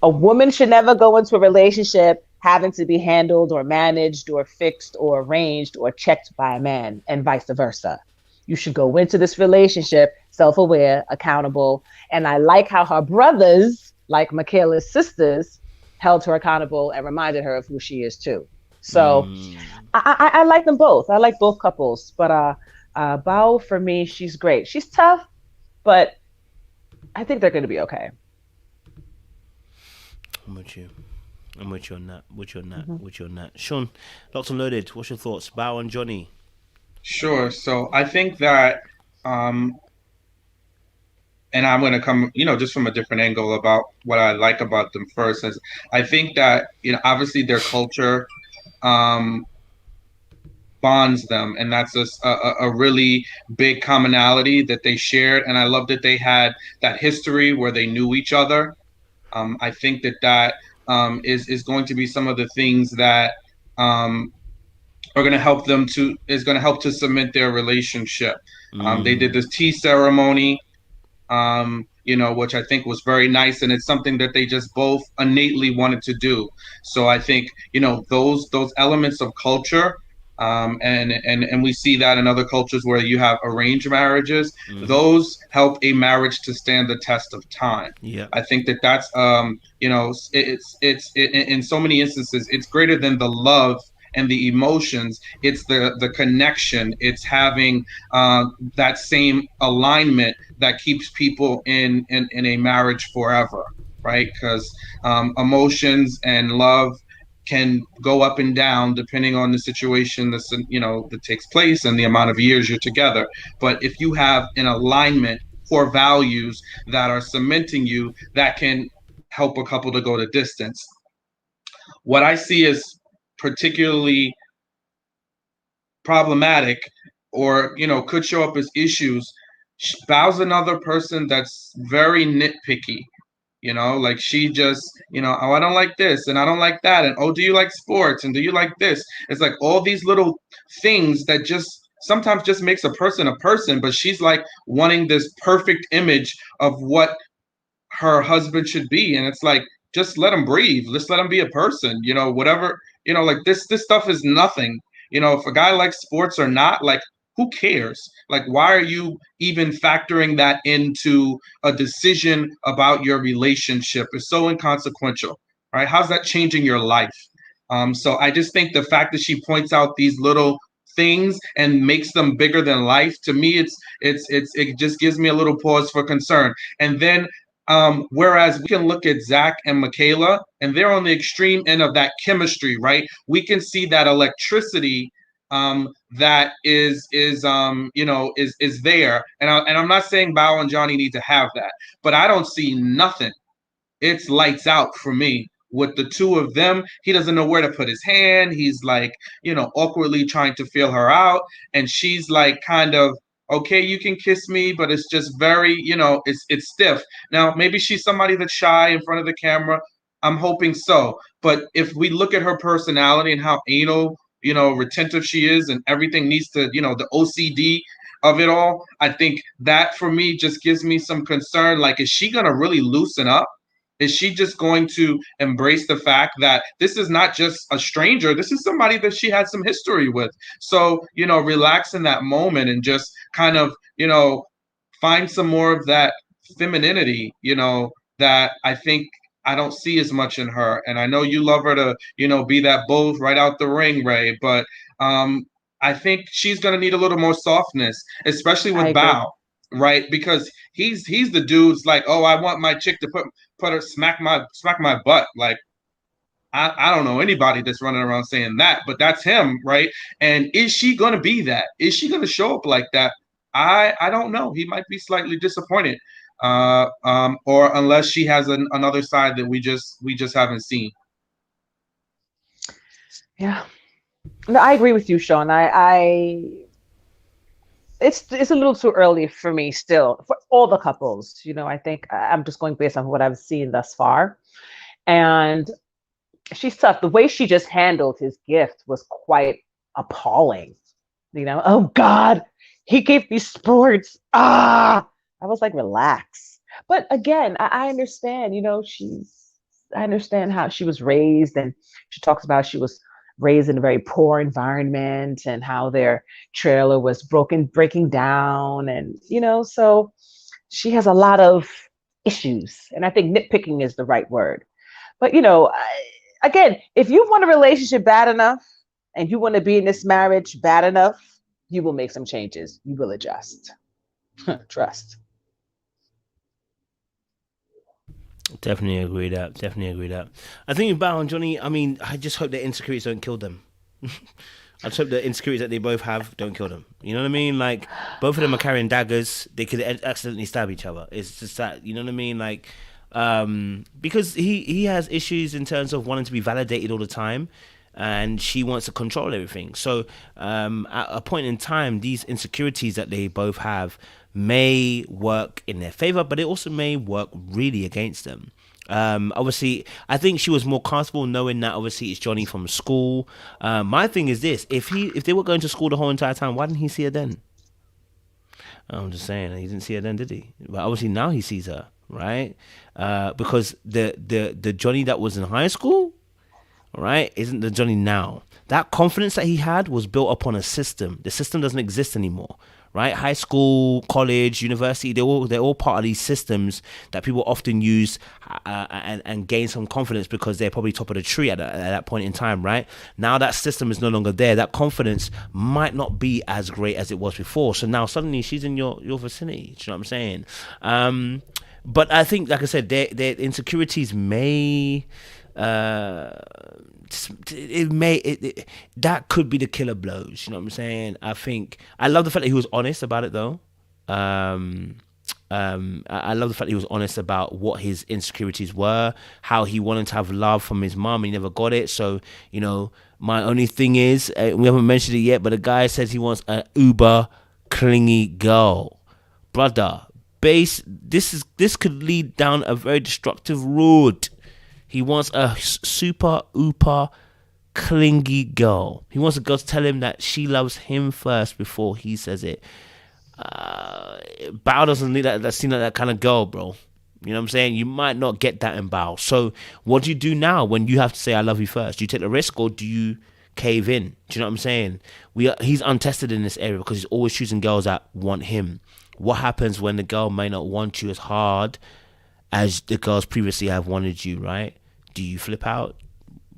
a woman should never go into a relationship having to be handled or managed or fixed or arranged or checked by a man, and vice versa. You should go into this relationship self-aware, accountable. And I like how her brothers, like Michaela's sisters, held her accountable and reminded her of who she is too. So I like them both. I like both couples. But Bao, for me, she's great. She's tough, but I think they're going to be okay. I'm with you. I'm with you on that. With you on that. Sean, lots unloaded. What's your thoughts? Bao and Johnny. Sure. So I think that, um, and I'm going to come, just from a different angle about what I like about them first. Is I think that, obviously their culture um, bonds them, and that's a really big commonality that they shared. And I love that they had that history where they knew each other. I think that is going to be some of the things that um, are going to help them to is going to help to cement their relationship. They did this tea ceremony, which I think was very nice, and it's something that they just both innately wanted to do. So I think those elements of culture, and we see that in other cultures where you have arranged marriages. Those help a marriage to stand the test of time. Yeah. I think that's in so many instances it's greater than the love and the emotions. It's the connection. It's having that same alignment that keeps people in a marriage forever, right? Because emotions and love can go up and down depending on the situation that takes place and the amount of years you're together. But if you have an alignment, core values that are cementing you, that can help a couple to go the distance. What I see is particularly problematic, or could show up as issues. Bao's another person that's very nitpicky. Like she just, oh, I don't like this and I don't like that, and oh, do you like sports and do you like this? It's like all these little things that just sometimes just makes a person, but she's like wanting this perfect image of what her husband should be, and it's like, just let him breathe, just let him be a person, whatever. Like this stuff is nothing. If a guy likes sports or not, like, who cares? Like, why are you even factoring that into a decision about your relationship? It's so inconsequential, right? How's that changing your life? So I just think the fact that she points out these little things and makes them bigger than life, to me, it just gives me a little pause for concern. And then whereas we can look at Zack and Michaela, and they're on the extreme end of that chemistry, right? We can see that electricity that is there, and I'm not saying Bao and Johnny need to have that, but I don't see nothing. It's lights out for me with the two of them. He doesn't know where to put his hand. He's like, awkwardly trying to feel her out, and she's like, kind of, okay, you can kiss me, but it's just very, it's stiff. Now, maybe she's somebody that's shy in front of the camera. I'm hoping so. But if we look at her personality and how anal, retentive she is, and everything needs to, the OCD of it all, I think that for me just gives me some concern. Like, is she going to really loosen up? Is she just going to embrace the fact that this is not just a stranger? This is somebody that she had some history with. So, relax in that moment and just kind of, find some more of that femininity, that I think I don't see as much in her. And I know you love her to, be that bold right out the ring, Ray. But I think she's going to need a little more softness, especially with Bao, right? Because he's the dude's like, oh, I want my chick to put her smack my butt. Like, I don't know anybody that's running around saying that, but that's him, right? And is she gonna be that? Is she gonna show up like that? I don't know. He might be slightly disappointed, or unless she has another side that we just haven't seen. Yeah, no, I agree with you, Sean. It's a little too early for me still for all the couples. I think I'm just going based on what I've seen thus far, and she's tough. The way she just handled his gift was quite appalling. Oh God, he gave me sports. I was like, relax. But again, I understand. She's I understand how she was raised, and she talks about she was raised in a very poor environment and how their trailer was breaking down, and so she has a lot of issues, and I think nitpicking is the right word. But again, if you want a relationship bad enough and you want to be in this marriage bad enough, you will make some changes. You will adjust. Trust. Definitely agree that. Definitely agree that. I think about on Johnny. I mean, I just hope that insecurities don't kill them. I just hope the insecurities that they both have don't kill them. You know what I mean? Like both of them are carrying daggers. They could accidentally stab each other. It's just that. You know what I mean? Like because he has issues in terms of wanting to be validated all the time, and she wants to control everything. So at a point in time, these insecurities that they both have may work in their favor, but it also may work really against them. Obviously, I think she was more comfortable knowing that obviously it's Johnny from school. My thing is this: if they were going to school the whole entire time, why didn't he see her then? I'm just saying, he didn't see her then, did he? But obviously now he sees her, right? Because the Johnny that was in high school, right, isn't the Johnny now. That confidence that he had was built upon a system. The system doesn't exist anymore, right? High school, college, university, they're all part of these systems that people often use and gain some confidence because they're probably top of the tree at that point in time, right? Now that system is no longer there. That confidence might not be as great as it was before. So now suddenly she's in your vicinity. Do you know what I'm saying? But I think, like I said, their insecurities may... that could be the killer blows. You know what I'm saying? I love the fact that he was honest about it, though. I love the fact that he was honest about what his insecurities were, how he wanted to have love from his mom and he never got it. So my only thing is, we haven't mentioned it yet, but the guy says he wants an uber clingy girl. Brother, this could lead down a very destructive road. He wants a super uber clingy girl. He wants a girl to tell him that she loves him first before he says it. Bao doesn't need that seem like that kind of girl, bro. You know what I'm saying? You might not get that in Bao. So what do you do now when you have to say I love you first? Do you take the risk or do you cave in? Do you know what I'm saying? He's untested in this area because he's always choosing girls that want him. What happens when the girl may not want you as hard as the girls previously have wanted you, right? Do you flip out?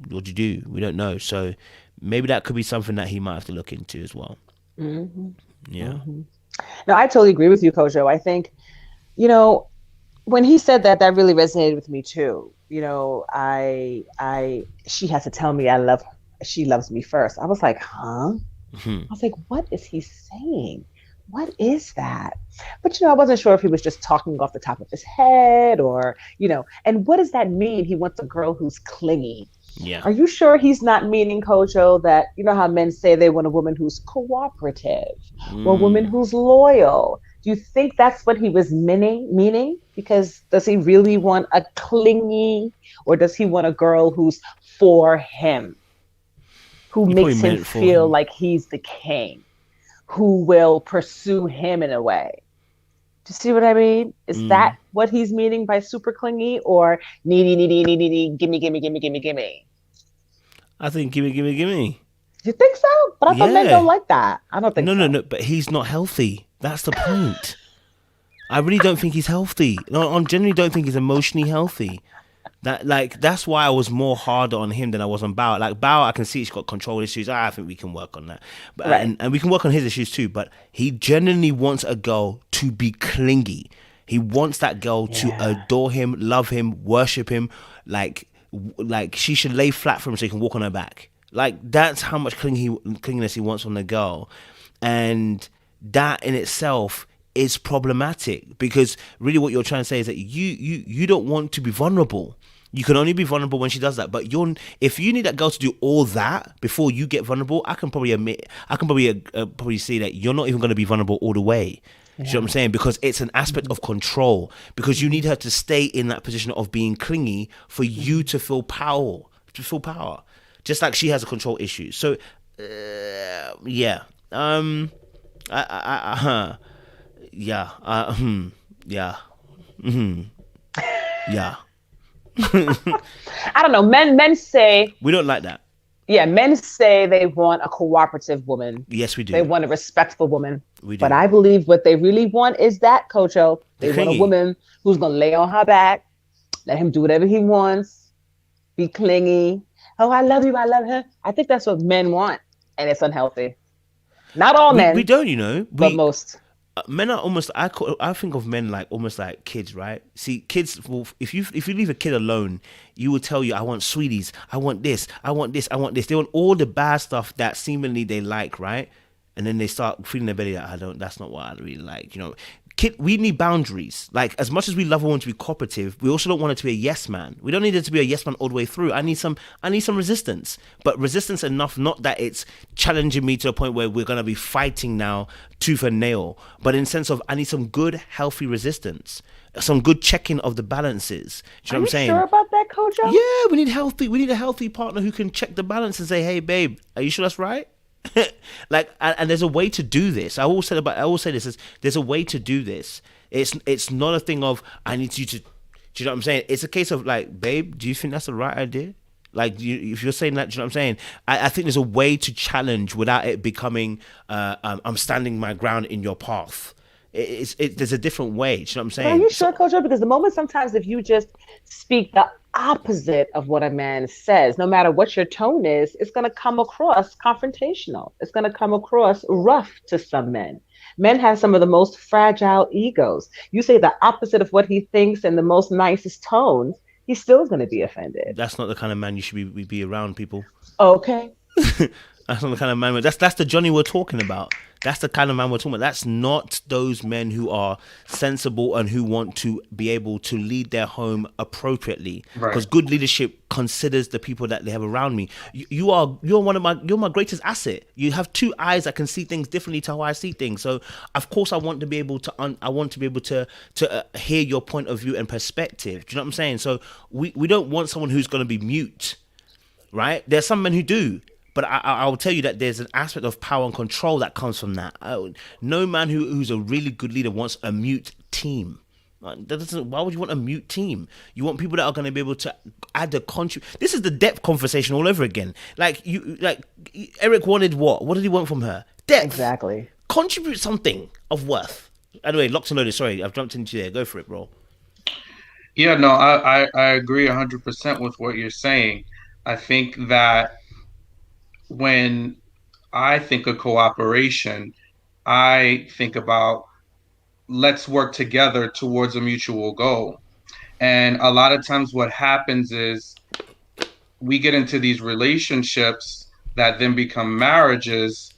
What do you do? We don't know. So maybe that could be something that he might have to look into as well. Mm-hmm. Yeah. Mm-hmm. No, I totally agree with you, Kojo. I think, when he said that, that really resonated with me too. She has to tell me she loves me first. I was like, huh? Mm-hmm. I was like, what is he saying? What is that? But, I wasn't sure if he was just talking off the top of his head or, and what does that mean? He wants a girl who's clingy. Yeah. Are you sure he's not meaning, Kojo, that, how men say they want a woman who's cooperative or a woman who's loyal? Do you think that's what he was meaning? Because does he really want a clingy, or does he want a girl who's for him, who makes him feel like he's the king? Who will pursue him in a way? Do you see what I mean? Is that what he's meaning by super clingy, or needy, gimme? I think gimme. You think so? But I thought men don't like that. I don't think so. No. But he's not healthy. That's the point. I really don't think he's healthy. No, I genuinely don't think he's emotionally healthy. That's why I was more harder on him than I was on Bao. Like Bao, I can see he's got control issues. I think we can work on that, but right. and we can work on his issues too. But he genuinely wants a girl to be clingy. He wants that girl to adore him, love him, worship him. Like she should lay flat for him so he can walk on her back. Like that's how much clinginess he wants from the girl, and that in itself is problematic because really what you're trying to say is that you don't want to be vulnerable. You can only be vulnerable when she does that. But if you need that girl to do all that before you get vulnerable, I can probably see that you're not even going to be vulnerable all the way. Yeah. You know what I'm saying? Because it's an aspect of control. Because you need her to stay in that position of being clingy for you to feel power. Just like she has a control issue. So, yeah. Yeah. I don't know. Men say, We don't like that. yeah, men say they want a cooperative woman. Yes, we They do. want a respectful woman. We But do. I believe what they really want is that, Coach O. The They want a clingy. woman who's going to lay on her back, let him do whatever he wants, be clingy. Oh, I love you. I love her. I think that's what men want. And it's unhealthy. Not all We men, don't, you know. but most. Men are almost. I think of men like almost like kids, right? See, kids. Will, if you leave a kid alone, you will tell you, "I want sweeties. I want this. I want this. I want this." They want all the bad stuff that seemingly they like, right? And then they start feeling their belly like, I don't. That's not what I really like. You know, we need boundaries. Like, as much as we love a woman to be cooperative, we also don't want it to be a yes man. We don't need it to be a yes man all the way through. I need some resistance, but resistance enough, not that it's challenging me to a point where we're gonna be fighting now tooth and nail, but in the sense of I need some good, healthy resistance, some good checking of the balances. Do you know what I'm saying? Sure about that, Coach O? Yeah, we need healthy. We need a healthy partner who can check the balance and say, "Hey, babe, are you sure that's right?" Like, and there's a way to do this. I always say this is there's a way to do this. It's not a thing of I need you to. Do you know what I'm saying? It's a case of like, babe, do you think that's the right idea? Like, if you're saying that, do you know what I'm saying? I think there's a way to challenge without it becoming I'm standing my ground in your path. There's a different way. Do you know what I'm saying? Are you sure, Coach O? Because the moment sometimes if you just speak the opposite of what a man says, no matter what your tone is, it's going to come across confrontational. It's going to come across rough to some men. Men have some of the most fragile egos. You say the opposite of what he thinks in the most nicest tones, he's still going to be offended. That's not the kind of man you should be around, people. Okay. That's not the kind of man. That's the Johnny we're talking about. That's the kind of man we're talking about. That's not those men who are sensible and who want to be able to lead their home appropriately. Because Right. good leadership considers the people that they have around me. You're my greatest asset. You have two eyes that can see things differently to how I see things. So of course I want to be able to hear your point of view and perspective. Do you know what I'm saying? So we don't want someone who's going to be mute, right? There's some men who do. But I will tell you that there's an aspect of power and control that comes from that. No man who's a really good leader wants a mute team. Why would you want a mute team? You want people that are going to be able to add a contribute. This is the depth conversation all over again. Like Eric wanted what? What did he want from her? Depth. Exactly. Contribute something of worth. Anyway, locked and loaded. Sorry, I've jumped into there. Go for it, bro. Yeah, no, I agree 100% with what you're saying. I think that when I think of cooperation, I think about let's work together towards a mutual goal. And a lot of times, what happens is we get into these relationships that then become marriages,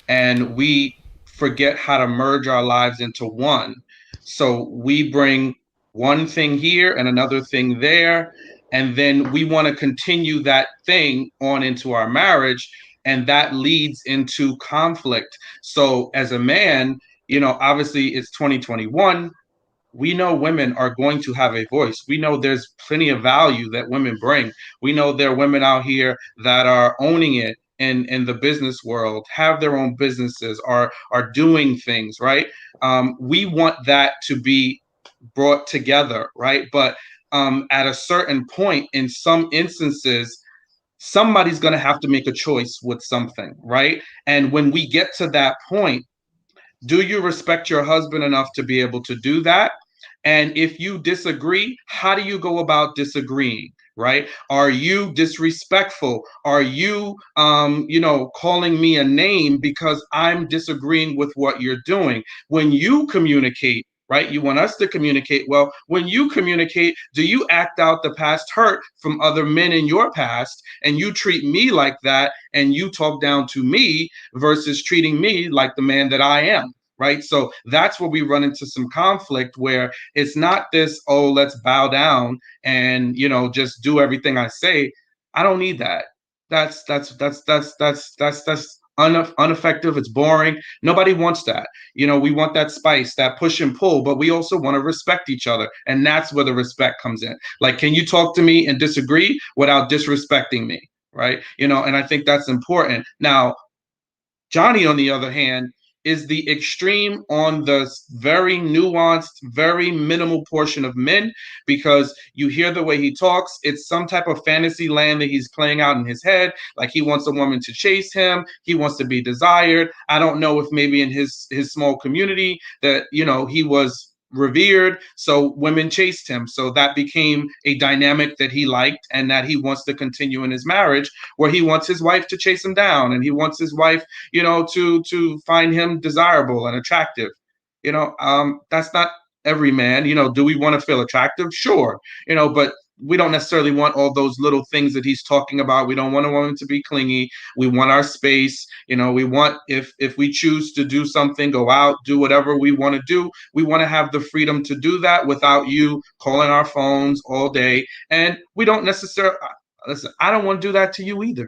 and we forget how to merge our lives into one. So we bring one thing here and another thing there, and then we want to continue that thing on into our marriage, and that leads into conflict. So as a man, obviously it's 2021. We know women are going to have a voice. We know there's plenty of value that women bring. We know there are women out here that are owning it in the business world, have their own businesses, are doing things, right? We want that to be brought together, right? But at a certain point, in some instances, somebody's going to have to make a choice with something, right? And when we get to that point, do you respect your husband enough to be able to do that? And if you disagree, how do you go about disagreeing? Right? Are you disrespectful? Are you, calling me a name because I'm disagreeing with what you're doing? When you communicate, right? You want us to communicate. Well, when you communicate, do you act out the past hurt from other men in your past and you treat me like that and you talk down to me versus treating me like the man that I am? Right. So that's where we run into some conflict where it's not this, oh, let's bow down and, just do everything I say. I don't need that. That's ineffective. It's boring. Nobody wants that. We want that spice, that push and pull, but we also want to respect each other. And that's where the respect comes in. Like, can you talk to me and disagree without disrespecting me? Right. And I think that's important. Now, Johnny, on the other hand, is the extreme on the very nuanced, very minimal portion of men, because you hear the way he talks. It's some type of fantasy land that he's playing out in his head. Like he wants a woman to chase him. He wants to be desired. I don't know if maybe in his small community that, he was revered, so women chased him, so that became a dynamic that he liked and that he wants to continue in his marriage, where he wants his wife to chase him down and he wants his wife to find him desirable and attractive. That's not every man. Do we want to feel attractive? Sure. But we don't necessarily want all those little things that he's talking about. We don't want a woman to be clingy. We want our space. We want, if we choose to do something, go out, do whatever we want to do, we want to have the freedom to do that without you calling our phones all day. And we don't necessarily, listen, I don't want to do that to you either.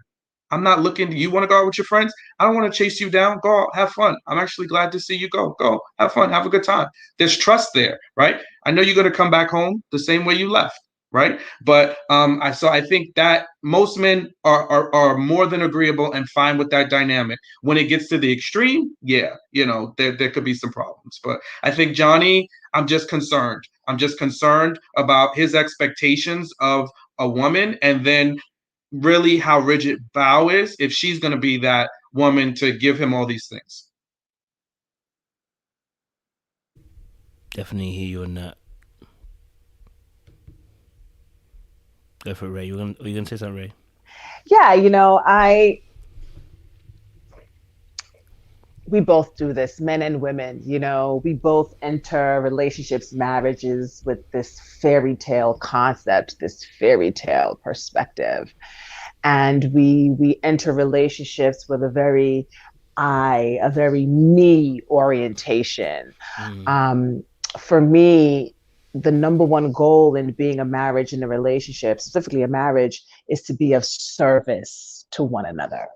I'm not looking, you want to go out with your friends? I don't want to chase you down. Go out, have fun. I'm actually glad to see you go. Go, have fun, have a good time. There's trust there, right? I know you're going to come back home the same way you left, right? But I think that most men are more than agreeable and fine with that dynamic. When it gets to the extreme, yeah, there could be some problems. But I think Johnny, I'm just concerned. I'm just concerned about his expectations of a woman, and then really how rigid Bao is, if she's going to be that woman to give him all these things. Definitely hear you on that. Go for it, Ray. Are you gonna say something, Ray? Yeah, we both do this, men and women. We both enter relationships, marriages with this fairy tale concept, this fairy tale perspective. And we enter relationships with a very me orientation. For me, the number one goal in being a marriage and a relationship, specifically a marriage, is to be of service to one another.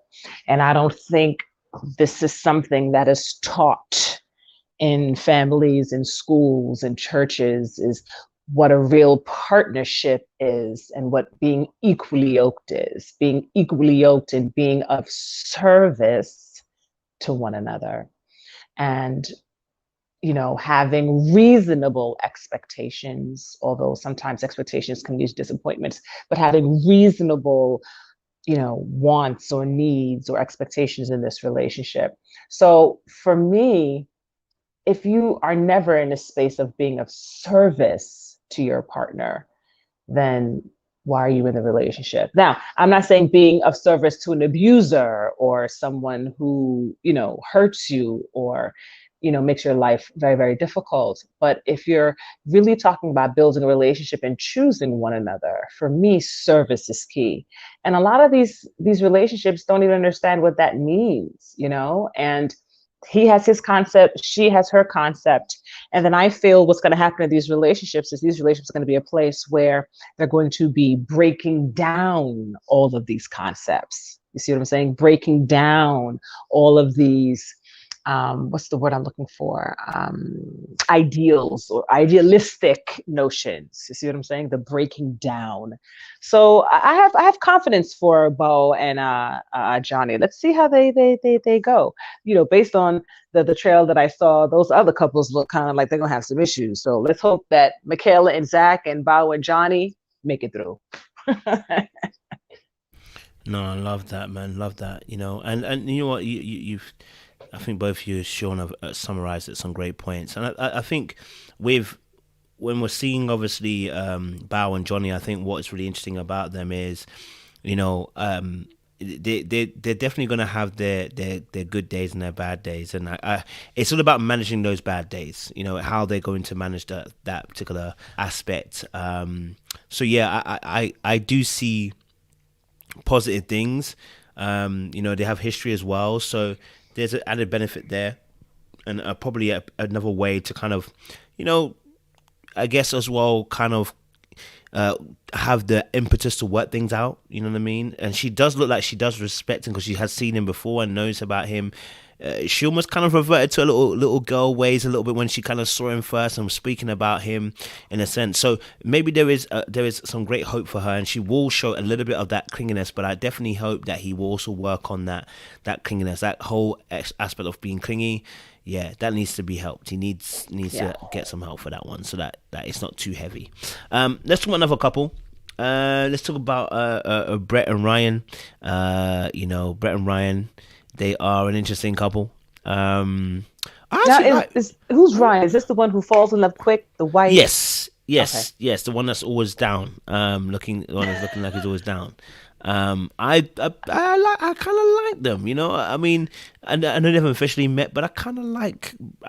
And I don't think this is something that is taught in families and schools and churches, is what a real partnership is and what being equally yoked is. Being equally yoked and being of service to one another. And having reasonable expectations, although sometimes expectations can lead to disappointments, but having reasonable, wants or needs or expectations in this relationship. So for me, if you are never in a space of being of service to your partner, then why are you in the relationship? Now, I'm not saying being of service to an abuser or someone who, hurts you or makes your life very, very difficult. But if you're really talking about building a relationship and choosing one another, for me, service is key. And a lot of these relationships don't even understand what that means, and he has his concept, she has her concept. And then I feel what's going to happen in these relationships is these relationships are going to be a place where they're going to be breaking down all of these concepts. You see what I'm saying? Breaking down all of these what's the word I'm looking for? Ideals or idealistic notions. You see what I'm saying? The breaking down. So I have confidence for Bo and Johnny. Let's see how they go. Based on the trail that I saw, those other couples look kind of like they're gonna have some issues. So let's hope that Michaela and Zack and Bo and Johnny make it through. No, I love that, man. Love that. And you know what? You've I think both of you, Sean, have summarized at some great points. And I think when we're seeing, obviously, Bao and Johnny, I think what's really interesting about them is, they're definitely going to have their good days and their bad days. And it's all about managing those bad days, how they're going to manage that particular aspect. So, yeah, I do see positive things. They have history as well. So there's an added benefit there, and probably another way to kind of, I guess as well, kind of have the impetus to work things out. You know what I mean? And she does look like she does respect him because she has seen him before and knows about him she almost kind of reverted to a little girl ways a little bit when she kind of saw him first and was speaking about him in a sense. So maybe there is some great hope for her, and she will show a little bit of that clinginess. But I definitely hope that he will also work on that clinginess, that whole aspect of being clingy. Yeah, that needs to be helped. He needs to get some help for that one, so that it's not too heavy. Let's talk about another couple. Let's talk about Brett and Ryan. Brett and Ryan, they are an interesting couple. Who's Ryan? Is this the one who falls in love quick? The white? Yes. Okay. Yes. The one that's always down. The one that's looking like he's always down. I kind of like them, I mean, I know they haven't officially met, but I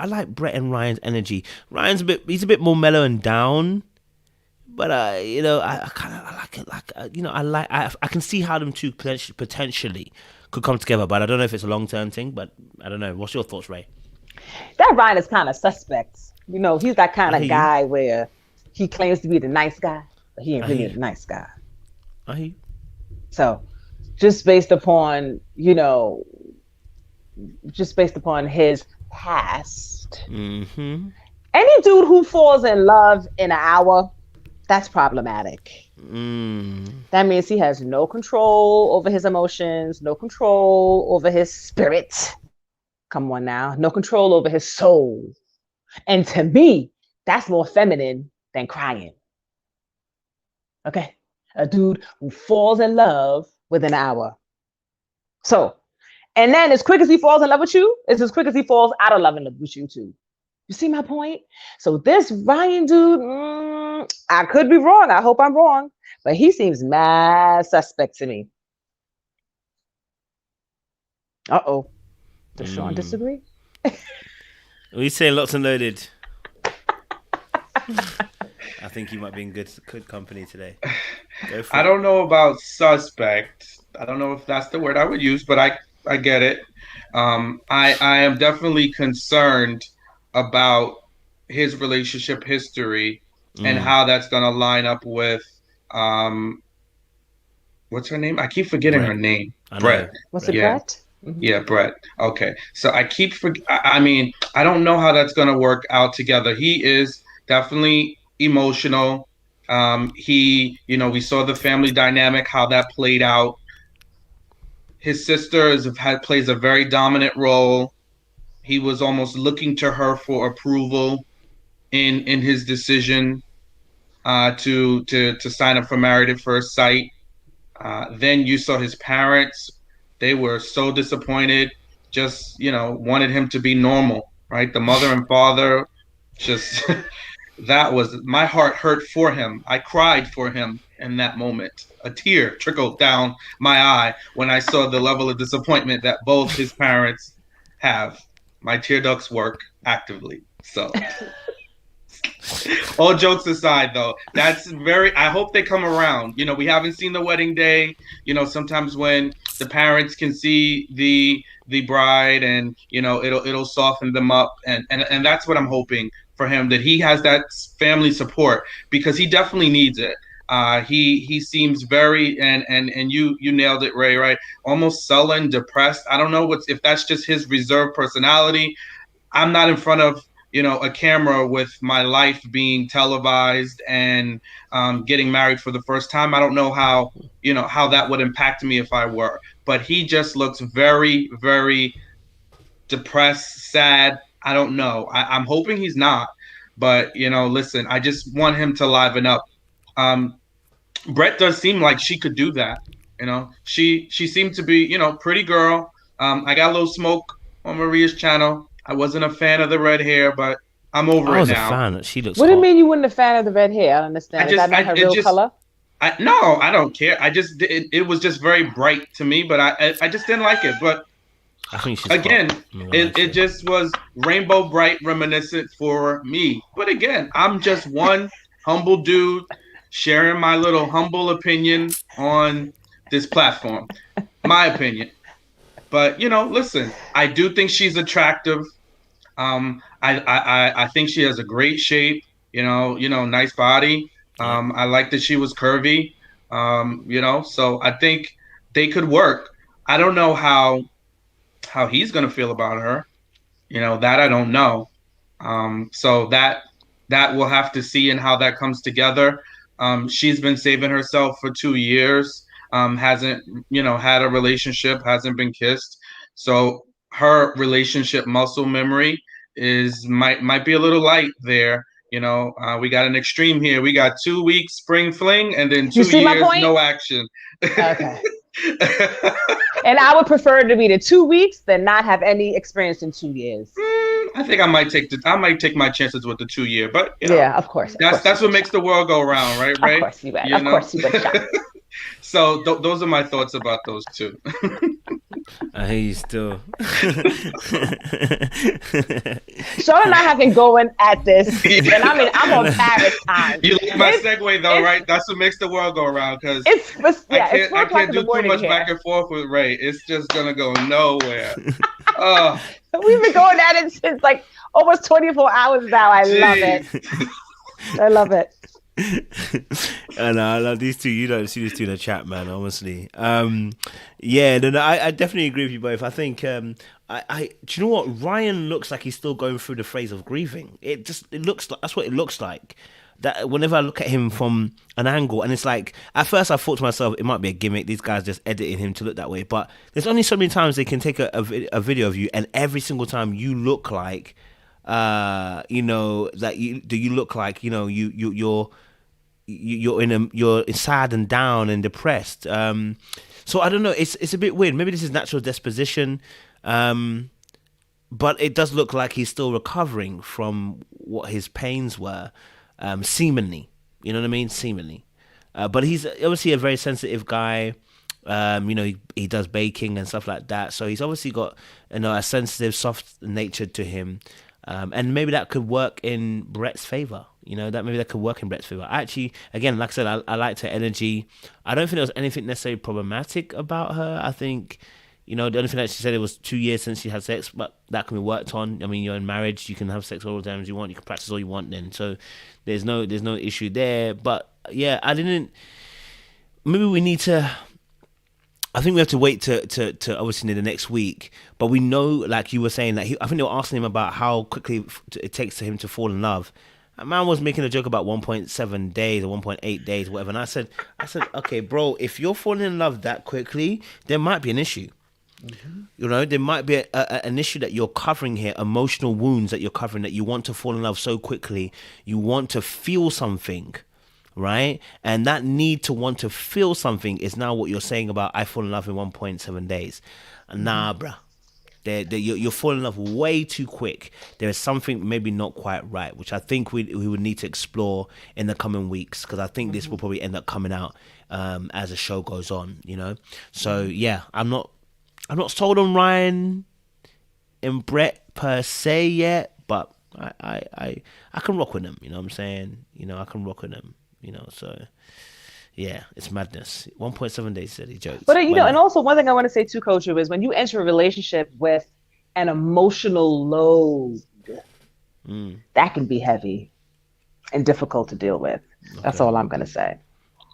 like Brett and Ryan's energy. He's a bit more mellow and down, but I like it. I can see how them two potentially could come together, but I don't know if it's a long-term thing. But I don't know. What's your thoughts, Ray? That Ryan is kind of suspect. He's that kind of guy where he claims to be the nice guy, but he ain't really a nice guy. I hear you. So, just based upon his past, any dude who falls in love in an hour, that's problematic. That means he has no control over his emotions, no control over his spirit. Come on now, no control over his soul. And to me, that's more feminine than crying. Okay? A dude who falls in love within an hour. So, and then as quick as he falls in love with you, it's as quick as he falls out of love with you too. You see my point? So this Ryan dude, I could be wrong. I hope I'm wrong. But he seems mad suspect to me. Uh-oh. Does Sean disagree? We say lots and loaded. I think you might be in good company today. I don't know about suspect. I don't know if that's the word I would use, but I get it. I am definitely concerned about his relationship history and how that's going to line up with what's her name? I keep forgetting her name. Brett. What's it, Brett? Mm-hmm. Yeah, Brett. Okay. So I mean, I don't know how that's going to work out together. He is definitely emotional. We saw the family dynamic, how that played out. His sister plays a very dominant role. He was almost looking to her for approval in his decision to sign up for Married at First Sight. Then you saw his parents. They were so disappointed, just, wanted him to be normal, right? The mother and father, just, my heart hurt for him. I cried for him in that moment. A tear trickled down my eye when I saw the level of disappointment that both his parents have. My tear ducts work actively. So, all jokes aside, though, I hope they come around. We haven't seen the wedding day. Sometimes when the parents can see the bride and, it'll soften them up. And that's what I'm hoping for him, that he has that family support, because he definitely needs it. He seems very, and you nailed it, Ray, right? Almost sullen, depressed. I don't know if that's just his reserved personality. I'm not in front of a camera with my life being televised and getting married for the first time. I don't know how that would impact me if I were, but he just looks very, very depressed, sad. I don't know. I'm hoping he's not, but listen, I just want him to liven up. Brett does seem like she could do that. She seemed to be, pretty girl. I got a little smoke on Maria's channel. I wasn't a fan of the red hair, but I'm over it now. I was a fan. She looks What hot. Do you mean you weren't a fan of the red hair? I don't understand. Is that not her real color? No, I don't care. It was just very bright to me, but I just didn't like it. But I think she's again, it just was rainbow bright reminiscent for me. But again, I'm just one humble dude sharing my little humble opinion on this platform. My opinion. But listen, I do think she's attractive. I think she has a great shape. Nice body. I like that she was curvy. So I think they could work. I don't know how how he's going to feel about her. That I don't know. So that we'll have to see and how that comes together. She's been saving herself for 2 years. Hasn't had a relationship, hasn't been kissed. So her relationship muscle memory might be a little light there. We got an extreme here. We got 2 weeks spring fling, and then You two see my years point? no action. Okay. And I would prefer it to be the 2 weeks than not have any experience in 2 years. I think I might take my chances with the 2 year, but yeah, of course. That's what makes the world go round, right? Of course you would. Of course you would. So those are my thoughts about those two. I hear you still. Sean and I have been going at this, and I'm on Paris time. You like my segue though, right? That's what makes the world go around, because I can't do too much back and forth with Ray. It's just gonna go nowhere. We've been going at it since like almost 24 hours now. I love it. I love it. And I love these two. You don't see these two in the chat, man. Honestly, yeah. No, I definitely agree with you both. I think, do you know what? Ryan looks like he's still going through the phase of grieving. It looks like that's what it looks like. That whenever I look at him from an angle, and it's like at first I thought to myself it might be a gimmick. These guys just editing him to look that way. But there's only so many times they can take a video of you, and every single time you look like, that you look like you're sad and down and depressed. So I don't know. It's a bit weird. Maybe this is natural disposition, but it does look like he's still recovering from what his pains were, seemingly. You know what I mean? Seemingly. But he's obviously a very sensitive guy. He does baking and stuff like that. So he's obviously got a sensitive, soft nature to him. And maybe that could work in Brett's favor. That could work in Brett's favor. Actually, again, like I said, I liked her energy. I don't think there was anything necessarily problematic about her. I think, the only thing that she said, it was 2 years since she had sex, but that can be worked on. I mean, you're in marriage, you can have sex all the time as you want, you can practice all you want then. So there's no issue there. But yeah, maybe we need to, I think we have to wait to obviously the next week. But we know, like you were saying, that I think they were asking him about how quickly it takes for him to fall in love. A man was making a joke about 1.7 days or 1.8 days, whatever. And I said, okay, bro, if you're falling in love that quickly, there might be an issue. Mm-hmm. There might be an issue that you're covering here, emotional wounds that you're covering, that you want to fall in love so quickly. You want to feel something, right? And that need to want to feel something is now what you're saying about I fall in love in 1.7 days. Nah, bruh. You're falling in love way too quick. There is something maybe not quite right, which I think we would need to explore in the coming weeks, because I think this will probably end up coming out as the show goes on. So yeah, I'm not sold on Ryan and Brett per se yet, but I can rock with them. You know what I'm saying? I can rock with them. So. Yeah, it's madness. 1.7 days, said he jokes. But and also one thing I want to say too, Coach, is when you enter a relationship with an emotional load, that can be heavy and difficult to deal with. Okay. That's all I'm going to say.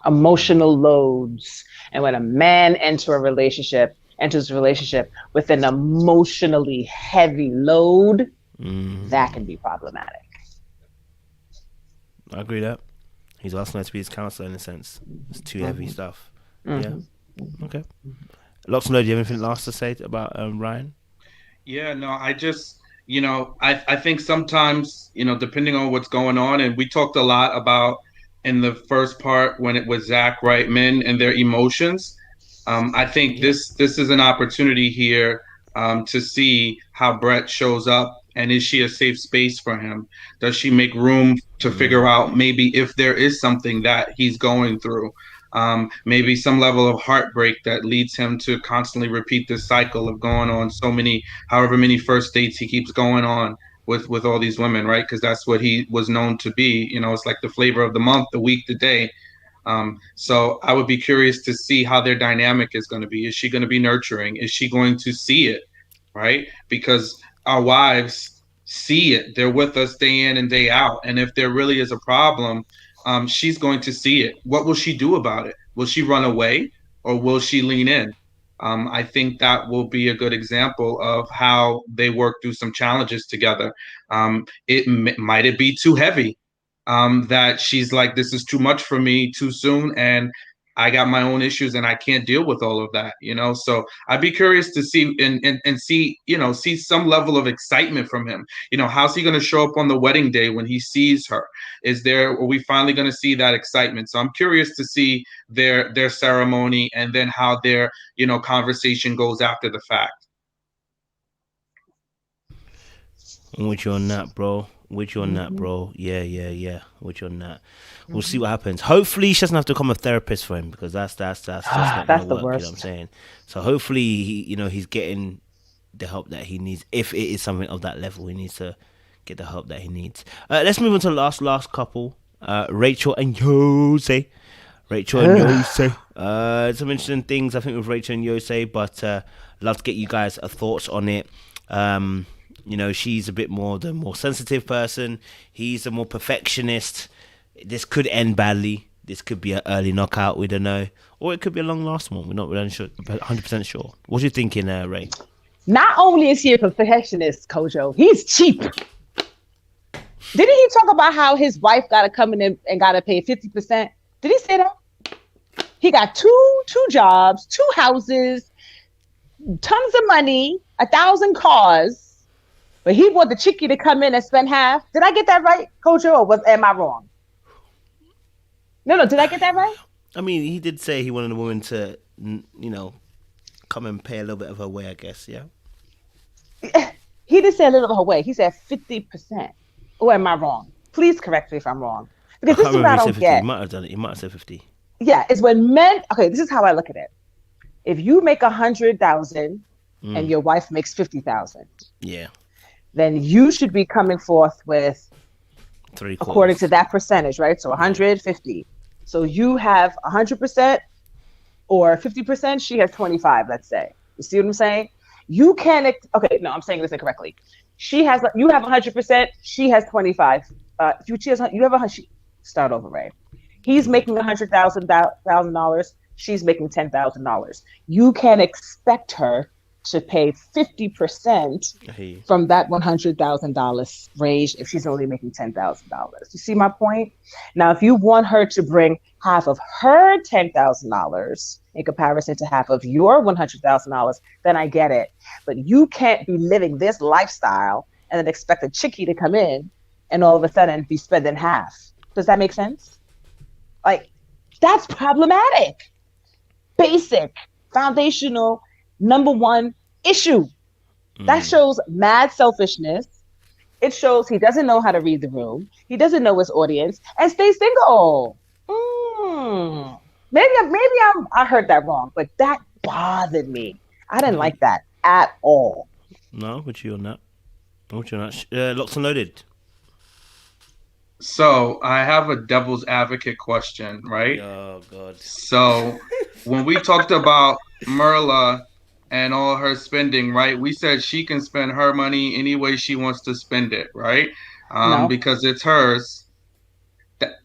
Emotional loads. And when a man enters a relationship with an emotionally heavy load, that can be problematic. I agree with that. He's asking her to be his counselor in a sense. It's too heavy stuff. Yeah. Okay. Lots of do you have anything last to say about Ryan? Yeah, no, I just, I think sometimes, depending on what's going on, and we talked a lot about in the first part when it was Zack, right, men and their emotions. I think this is an opportunity here to see how Brett shows up. And is she a safe space for him? Does she make room to figure out maybe if there is something that he's going through? Maybe some level of heartbreak that leads him to constantly repeat this cycle of going on however many first dates he keeps going on with all these women, right? Because that's what he was known to be. It's like the flavor of the month, the week, the day. So I would be curious to see how their dynamic is going to be. Is she going to be nurturing? Is she going to see it, right? Because our wives see it. They're with us day in and day out. And if there really is a problem, she's going to see it. What will she do about it? Will she run away or will she lean in? I think that will be a good example of how they work through some challenges together. Might it be too heavy? That she's like, this is too much for me too soon, and I got my own issues and I can't deal with all of that, So I'd be curious to see and see, see some level of excitement from him. How's he going to show up on the wedding day when he sees her? Are we finally going to see that excitement? So I'm curious to see their ceremony and then how their, conversation goes after the fact. I'm with you on that, bro. With you on that, bro. Yeah. With you on that. We'll see what happens. Hopefully, she doesn't have to become a therapist for him, because that's just not gonna the work. worst. You know what I'm saying? So hopefully, he's getting the help that he needs. If it is something of that level, he needs to get the help that he needs. Let's move on to the last couple. Rachel and Yose. Some interesting things I think with Rachel and Yose, but love to get you guys' thoughts on it. She's a bit more the more sensitive person. He's a more perfectionist. This could end badly. This could be an early knockout. We don't know, or it could be a long lasting one. We're not really sure, 100% sure. What are you thinking, Ray? Not only is he a perfectionist, Kojo, he's cheap. Didn't he talk about how his wife got to come in and got to pay 50%? Did he say that? He got two jobs, 2 houses, tons of money, 1,000 cars, but he want the chickie to come in and spend half. Did I get that right, Kojo, or am I wrong? No, did I get that right? I mean, he did say he wanted a woman to, come and pay a little bit of her way, I guess, yeah? He did say a little bit of her way. He said 50%. Or am I wrong? Please correct me if I'm wrong. Because this is what I don't get. He might have done it. He might have said 50. Yeah, it's when men, okay, this is how I look at it. If you make 100,000 and your wife makes 50,000, yeah, then you should be coming forth with 3/4 according to that percentage, right? So 150. So you have 100% or 50%. She has 25. Let's say. You see what I'm saying? You can't. Okay, no, I'm saying this incorrectly. You have 100%. She has 25. You have 100. Start over, Ray. He's making $100,000. She's making $10,000. You can't expect her to pay 50% from that $100,000 range if she's only making $10,000. You see my point? Now, if you want her to bring half of her $10,000 in comparison to half of your $100,000, then I get it. But you can't be living this lifestyle and then expect a chickie to come in and all of a sudden be spending half. Does that make sense? Like, that's problematic. Basic, foundational, number one issue. That shows mad selfishness. It shows he doesn't know how to read the room. He doesn't know his audience and stay single. Maybe I heard that wrong, but that bothered me. I didn't like that at all. No, with you on that. Locked and loaded. So I have a devil's advocate question, right? Oh God. So when we talked about Merla and all her spending, right? We said she can spend her money any way she wants to spend it, right? No. Because it's hers.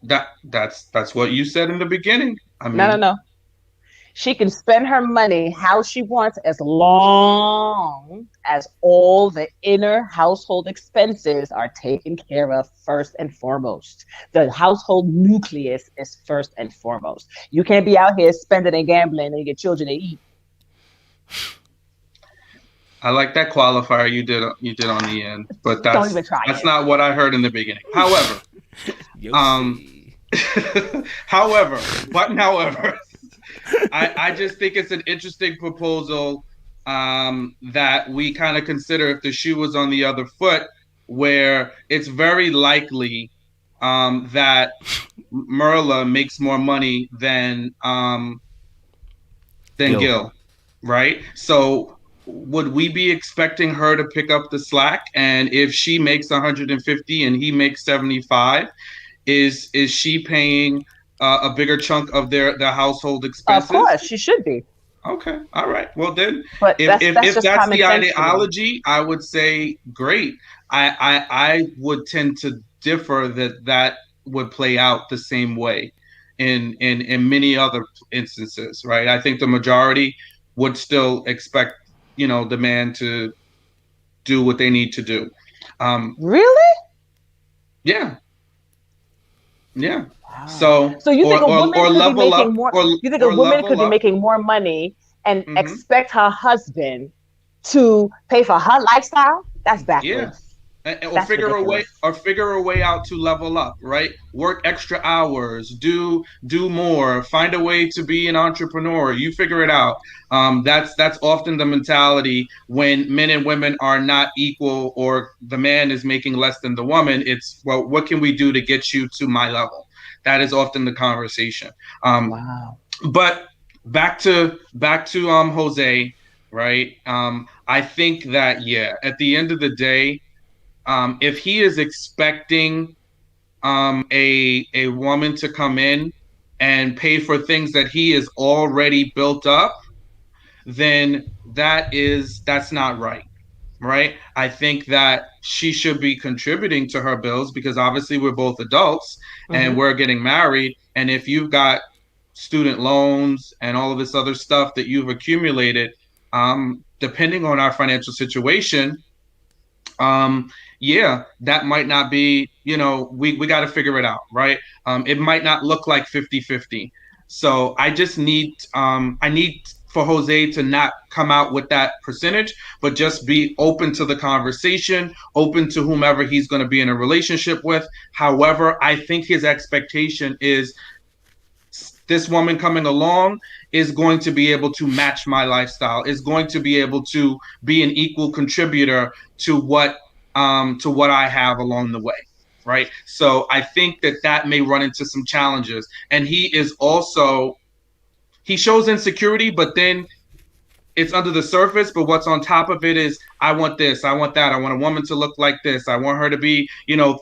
That's what you said in the beginning. I mean, No. She can spend her money how she wants as long as all the inner household expenses are taken care of first and foremost. The household nucleus is first and foremost. You can't be out here spending and gambling and get children to eat. I like that qualifier you did on the end, but Don't even try that's it. not what I heard in the beginning. However, however, I just think it's an interesting proposal that we kind of consider if the shoe was on the other foot, where it's very likely that Merla makes more money than Gil, right? So would we be expecting her to pick up the slack? And if she makes 150 and he makes 75, is she paying a bigger chunk of their household expenses? Of course, she should be. Okay, all right. Well then, but if that's the ideology, I would say great. I would tend to differ that would play out the same way in many other instances, right? I think the majority would still expect, the man to do what they need to do. Really? Yeah. Yeah. Wow. So, So you think a woman or could be level up, making more? or You think a or woman could level be up. making more money and Hmm. expect her husband to pay for her lifestyle? That's Yeah. backwards. Or That's figure a way, ridiculous. out to level up, right? Work extra hours, do more, find a way to be an entrepreneur. You figure it out. That's often the mentality when men and women are not equal, or the man is making less than the woman. It's, well, what can we do to get you to my level? That is often the conversation. Wow. But back to Jose, right? I think that, yeah, at the end of the day, if he is expecting a woman to come in and pay for things that he is already built up, then that's not right. Right? I think that she should be contributing to her bills, because obviously we're both adults and Mm-hmm. we're getting married. And if you've got student loans and all of this other stuff that you've accumulated, depending on our financial situation, yeah, that might not be, we got to figure it out, right? It might not look like 50-50. So I need for Jose to not come out with that percentage, but just be open to the conversation, open to whomever he's going to be in a relationship with. However, I think his expectation is this woman coming along is going to be able to match my lifestyle, is going to be able to be an equal contributor to what I have along the way. Right. So I think that may run into some challenges. And he shows insecurity, but then it's under the surface. But what's on top of it is, I want this, I want that, I want a woman to look like this, I want her to be,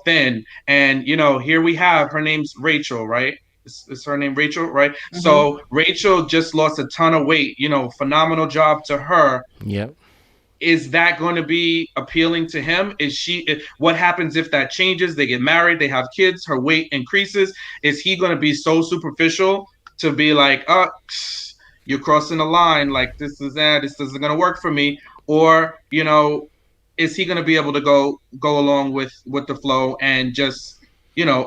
thin. And, here we have, her name's Rachel, right? Is her name Rachel, right? Mm-hmm. So Rachel just lost a ton of weight, phenomenal job to her. Yep. Is that going to be appealing to him? What happens if that changes? They get married, they have kids, her weight increases. Is he going to be so superficial to be like, you're crossing the line, like this isn't going to work for me? Or, is he going to be able to go along with the flow and just,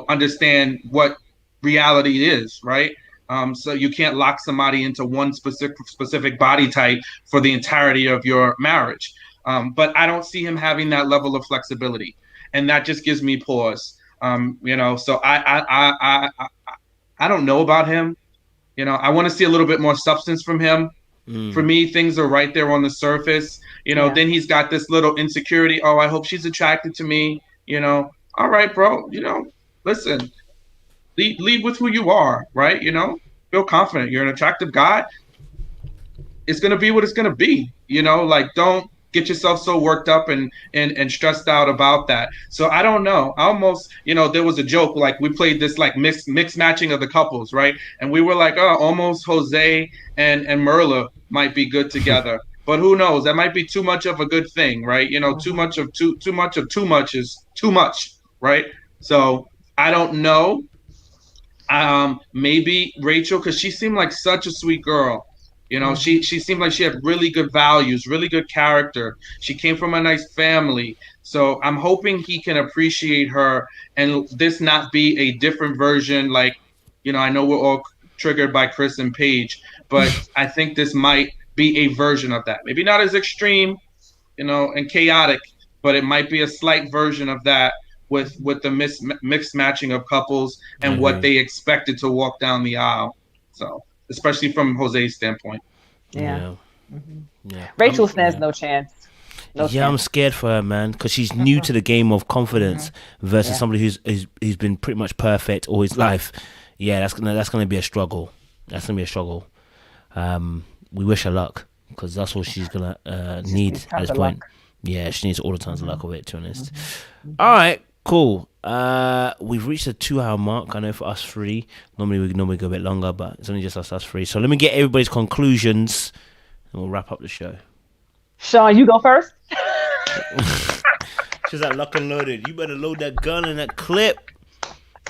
understand what reality is, right? So you can't lock somebody into one specific body type for the entirety of your marriage. But I don't see him having that level of flexibility, and that just gives me pause. So I don't know about him. I want to see a little bit more substance from him. For me, things are right there on the surface. Yeah. Then he's got this little insecurity. Oh, I hope she's attracted to me. All right, bro. Listen, lead with who you are, right? Feel confident. You're an attractive guy. It's gonna be what it's gonna be. Like, don't get yourself so worked up and stressed out about that. So I don't know. I almost, there was a joke, like we played this like mix matching of the couples, right? And we were like, oh, almost Jose and Merla might be good together. But who knows? That might be too much of a good thing, right? Too much of too much of too much is too much, right? So I don't know. Maybe Rachel, because she seemed like such a sweet girl. She seemed like she had really good values, really good character. She came from a nice family. So I'm hoping he can appreciate her, and this not be a different version. Like, I know we're all triggered by Chris and Paige, but I think this might be a version of that. Maybe not as extreme, and chaotic, but it might be a slight version of that, with the mixed matching of couples and what they expected to walk down the aisle. So, especially from Jose's standpoint. Yeah. Yeah. Mm-hmm. Yeah. Rachel stands no chance. No Yeah, I'm chance. scared for her, man, because she's new to the game of confidence versus Yeah. somebody who's been pretty much perfect all his life. Yeah, that's gonna be a struggle. That's gonna be a struggle. We wish her luck, because that's all she's gonna need needs at tons this of point. luck. Yeah, she needs all the tons of luck of it, to be honest. All right, cool. We've reached the 2-hour mark. I know for us three, normally we go a bit longer, but it's only just us three. So let me get everybody's conclusions, and we'll wrap up the show. Sean, you go first. She's like, lock and loaded. You better load that gun and that clip.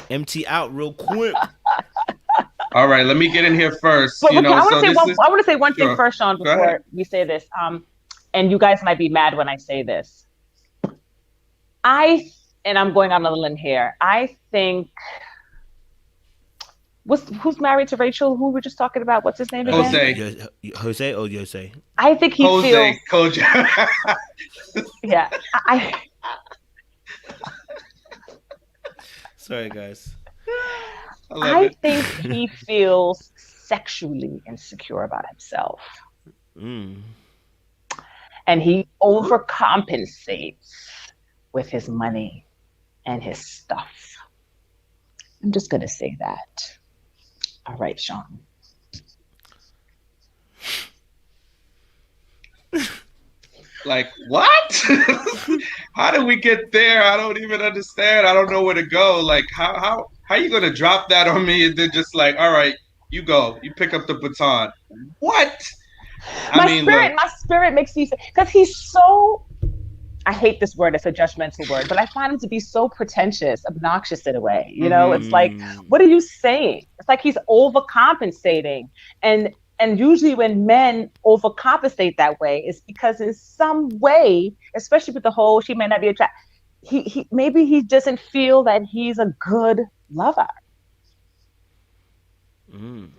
Empty out real quick. All right, let me get in here first. But You know, I want so to say this one. is I want to say one thing sure. first, Sean, Go ahead. before we say this. And you guys might be mad when I say this. And I'm going on a limb here. I think who's married to Rachel? Who we're just talking about? What's his name again? Jose. Jose or Jose? I think he feels. Jose. Koja. Yeah. Sorry, guys. I love I it. think he feels sexually insecure about himself. Mm. And he overcompensates with his money and his stuff. I'm just going to say that. All right, Sean. Like, what? How did we get there? I don't even understand. I don't know where to go. Like, how are you gonna drop that on me and then just like, all right, you go, you pick up the baton? What? I mean, look, My spirit makes me, because he's so, I hate this word, it's a judgmental word, but I find him to be so pretentious, obnoxious in a way. You know, it's like, what are you saying? It's like he's overcompensating. And usually when men overcompensate that way, it's because in some way, especially with the whole she may not be attracted, he maybe he doesn't feel that he's a good lover.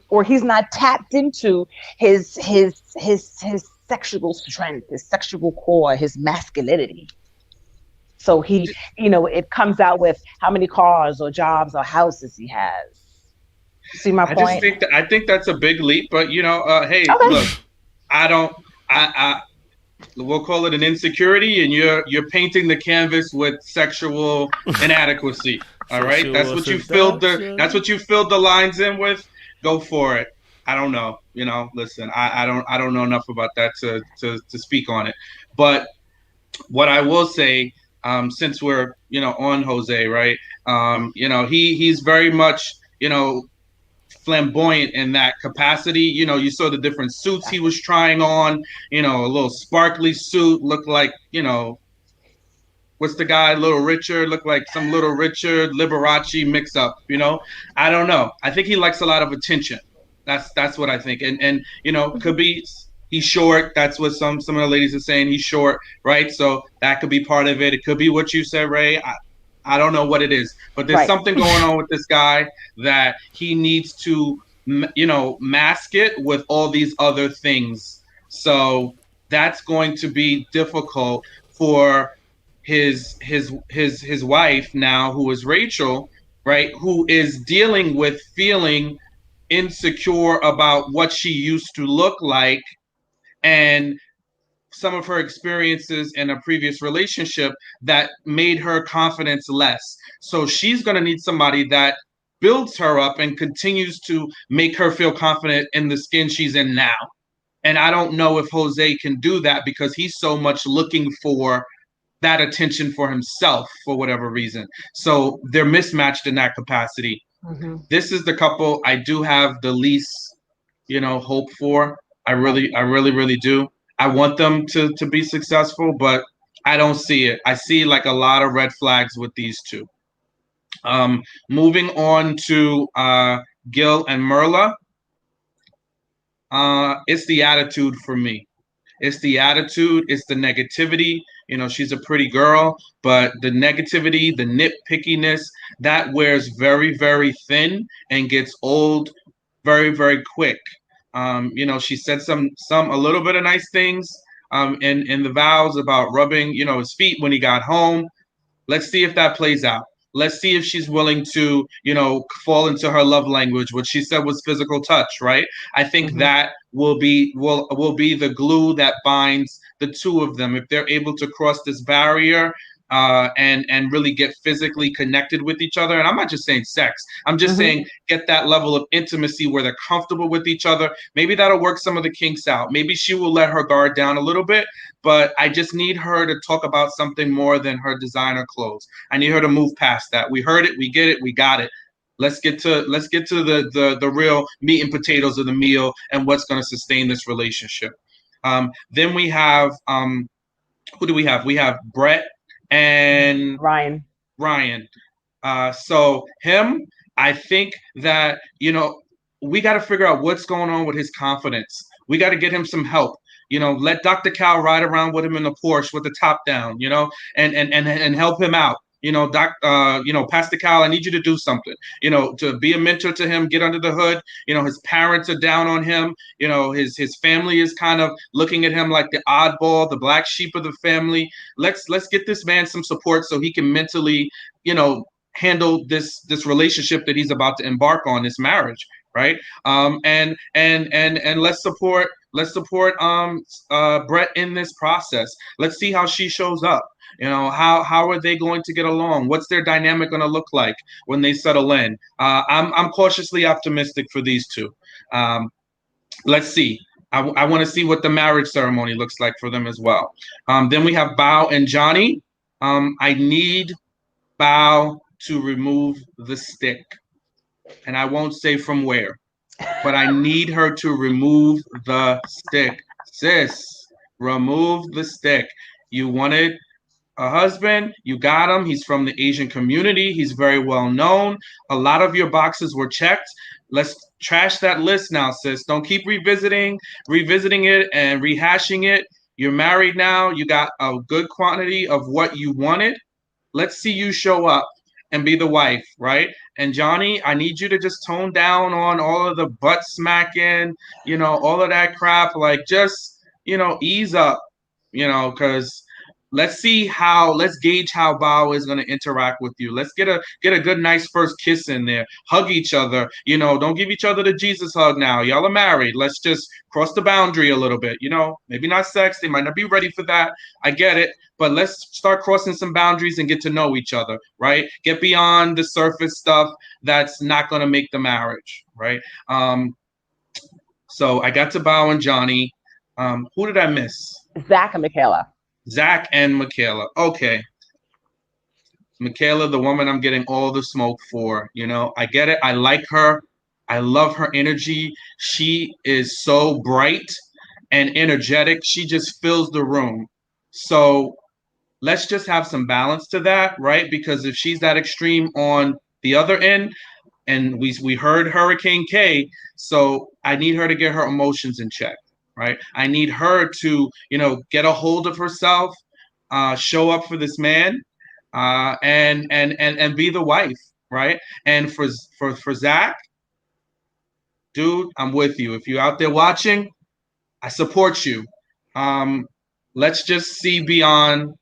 Or he's not tapped into his sexual strength, his sexual core, his masculinity. So he, it comes out with how many cars or jobs or houses he has. See my point? I think that's a big leap, but hey, Okay. look, I don't, I we'll call it an insecurity, and you're painting the canvas with sexual inadequacy. All right, that's what you filled the lines in with. Go for it. I don't know. Listen, I don't know enough about that to speak on it. But what I will say, since we're on Jose, right? He's very much flamboyant in that capacity. You saw the different suits he was trying on. A little sparkly suit looked like what's the guy, Little Richard, looked like some Little Richard Liberace mix up. I don't know. I think he likes a lot of attention. That's what I think. And could be he's short. That's what some of the ladies are saying. He's short, right? So that could be part of it. It could be what you said, Ray. I don't know what it is, but there's something going on with this guy that he needs to, mask it with all these other things. So that's going to be difficult for his wife now, who is Rachel, right? Who is dealing with feeling insecure about what she used to look like and some of her experiences in a previous relationship that made her confidence less. So she's going to need somebody that builds her up and continues to make her feel confident in the skin she's in now. And I don't know if Jose can do that because he's so much looking for that attention for himself for whatever reason. So they're mismatched in that capacity. Mm-hmm. This is the couple I do have the least, hope for. I really do. I want them to be successful, but I don't see it. I see like a lot of red flags with these two. Moving on to Gil and Merla. It's the attitude for me. It's the attitude. It's the negativity. She's a pretty girl, but the negativity, the nitpickiness, that wears very, very thin and gets old very, very quick. She said a little bit of nice things in the vows about rubbing, his feet when he got home. Let's see if that plays out. Let's see if she's willing to, fall into her love language, which she said was physical touch, right? I think that will be the glue that binds the two of them. If they're able to cross this barrier and really get physically connected with each other. And I'm not just saying sex. I'm just saying get that level of intimacy where they're comfortable with each other. Maybe that'll work some of the kinks out. Maybe she will let her guard down a little bit, but I just need her to talk about something more than her designer clothes. I need her to move past that. We heard it, we get it, we got it. Let's get to the real meat and potatoes of the meal and what's going to sustain this relationship. Then we have who do we have? We have Brett and Ryan. So him, I think that we got to figure out what's going on with his confidence. We got to get him some help. Let Dr. Cal ride around with him in the Porsche with the top down, and help him out. Pastor Cal, I need you to do something, to be a mentor to him, get under the hood. His parents are down on him. His family is kind of looking at him like the oddball, the black sheep of the family. Let's get this man some support so he can mentally, handle this relationship that he's about to embark on, this marriage, right? And let's support Brett in this process. Let's see how she shows up. How are they going to get along? What's their dynamic going to look like when they settle in? I'm cautiously optimistic for these two. Let's see. I want to see what the marriage ceremony looks like for them as well. Then we have Bao and Johnny. I need Bao to remove the stick, and I won't say from where, but I need her to remove the stick. Sis, remove the stick. You wanted a husband, you got him. He's from the Asian community. He's very well known. A lot of your boxes were checked. Let's trash that list now, sis. Don't keep revisiting it and rehashing it. You're married now. You got a good quantity of what you wanted. Let's see you show up and be the wife, right? And Johnny, I need you to just tone down on all of the butt smacking, all of that crap. Like, just, ease up, because let's gauge how Bao is going to interact with you. Let's get a good, nice first kiss in there. Hug each other. Don't give each other the Jesus hug now. Y'all are married. Let's just cross the boundary a little bit. Maybe not sex. They might not be ready for that. I get it. But let's start crossing some boundaries and get to know each other, right? Get beyond the surface stuff that's not going to make the marriage, right? So I got to Bao and Johnny. Who did I miss? Zack and Michaela. Zack and Michaela. Okay. Michaela, the woman I'm getting all the smoke for. I get it. I like her. I love her energy. She is so bright and energetic. She just fills the room. So let's just have some balance to that, right? Because if she's that extreme on the other end, and we heard Hurricane K, so I need her to get her emotions in check. Right. I need her to, get a hold of herself, show up for this man, and be the wife. Right. And for Zack, dude, I'm with you. If you're out there watching, I support you. Let's just see beyond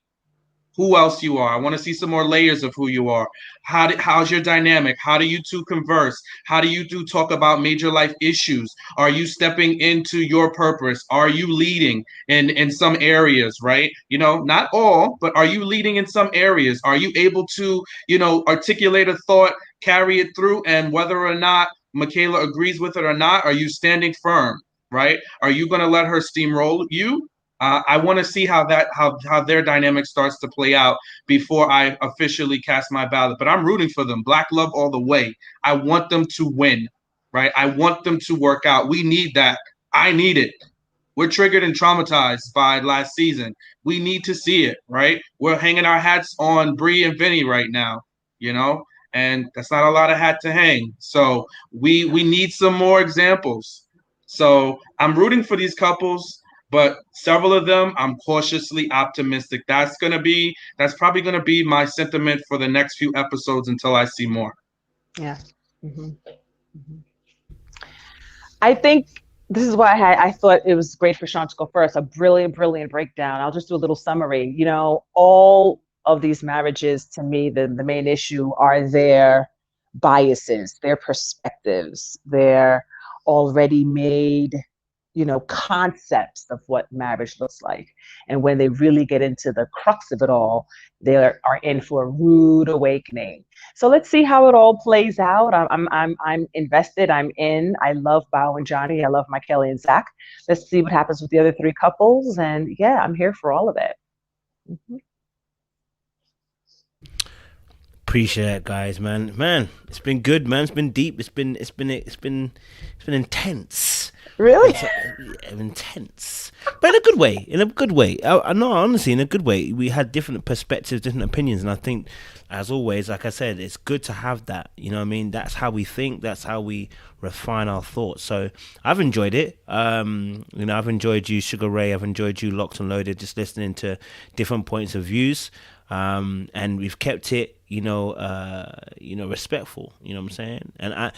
who else you are. I want to see some more layers of who you are. How's your dynamic? How do you two converse? How do you two talk about major life issues? Are you stepping into your purpose? Are you leading in some areas, right? Not all, but are you leading in some areas? Are you able to, articulate a thought, carry it through, and whether or not Michaela agrees with it or not, are you standing firm, right? Are you going to let her steamroll you? I want to see how their dynamic starts to play out before I officially cast my ballot. But I'm rooting for them. Black love all the way. I want them to win, right? I want them to work out. We need that. I need it. We're triggered and traumatized by last season. We need to see it, right? We're hanging our hats on Bree and Vinny right now, and that's not a lot of hat to hang. So we need some more examples. So I'm rooting for these couples. But several of them, I'm cautiously optimistic. That's probably going to be my sentiment for the next few episodes until I see more. Yeah. Mm-hmm. Mm-hmm. I think this is why I thought it was great for Sean to go first. A brilliant breakdown. I'll just do a little summary. All of these marriages, to me, the main issue are their biases, their perspectives, their already made concepts of what marriage looks like. And when they really get into the crux of it all, they are in for a rude awakening. So let's see how it all plays out. I'm invested. I'm in. I love Bao and Johnny. I love Michaela and Zack. Let's see what happens with the other three couples. And yeah, I'm here for all of it. Mm-hmm. Appreciate it, guys, man. It's been good, man. It's been deep. It's been intense. Really? Intense, but in a good way. No, honestly, in a good way. We had different perspectives, different opinions, and I think as always, like I said, it's good to have that. You know what I mean? That's how we think. That's how we refine our thoughts. So I've enjoyed it. I've enjoyed you, Sugar Ray. I've enjoyed you, Locked and Loaded, just listening to different points of views. And we've kept it, respectful. You know what I'm saying? And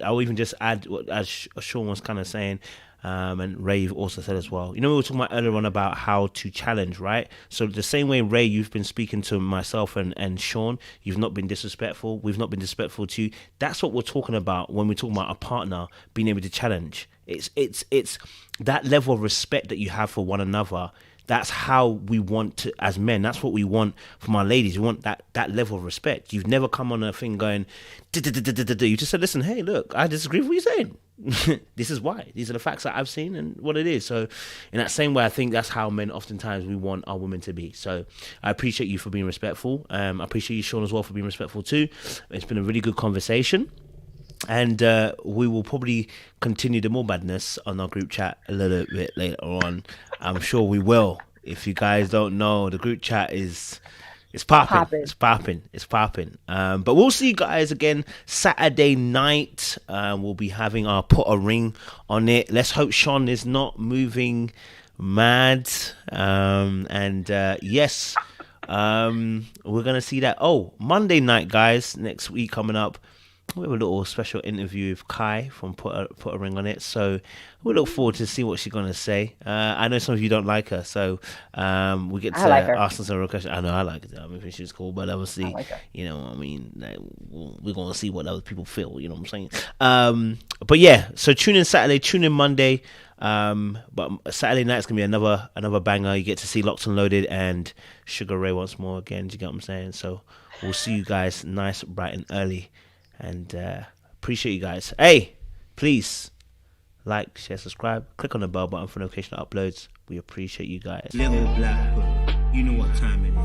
I'll even just add what as Sean was kind of saying. And Ray also said as well. We were talking about earlier on about how to challenge, right? So the same way, Ray, you've been speaking to myself and Sean, you've not been disrespectful. We've not been disrespectful to you. That's what we're talking about when we're talking about a partner being able to challenge. It's that level of respect that you have for one another. That's how we want to, as men, that's what we want from our ladies. We want that level of respect. You've never come on a thing going, you just said, listen, hey, look, I disagree with what you're saying. This is why. These are the facts that I've seen and what it is. So in that same way, I think that's how men oftentimes we want our women to be. So I appreciate you for being respectful. I appreciate you, Sean, as well, for being respectful too. It's been a really good conversation. And we will probably continue the more madness on our group chat a little bit later on. I'm sure we will. If you guys don't know, the group chat is popping. It's popping. But we'll see you guys again Saturday night. We'll be having our Put a Ring on it. Let's hope Sean is not moving mad. Yes, we're gonna see that. Oh, Monday night, guys. Next week coming up. We have a little special interview with Kai from Put a Ring on it, so we look forward to see what she's gonna say. I know some of you don't like her, so we get to ask her some real questions. I know I like her. I think she's cool, but obviously, we're gonna see what other people feel. You know what I'm saying? But yeah, so tune in Saturday, tune in Monday. But Saturday night's gonna be another banger. You get to see Locked and Loaded and Sugar Ray once more again. Do you get what I'm saying? So we'll see you guys nice, bright and early. And appreciate you guys. Hey, please like, share, subscribe, click on the bell button for notification uploads. We appreciate you guys. Little black girl, you know what time it is.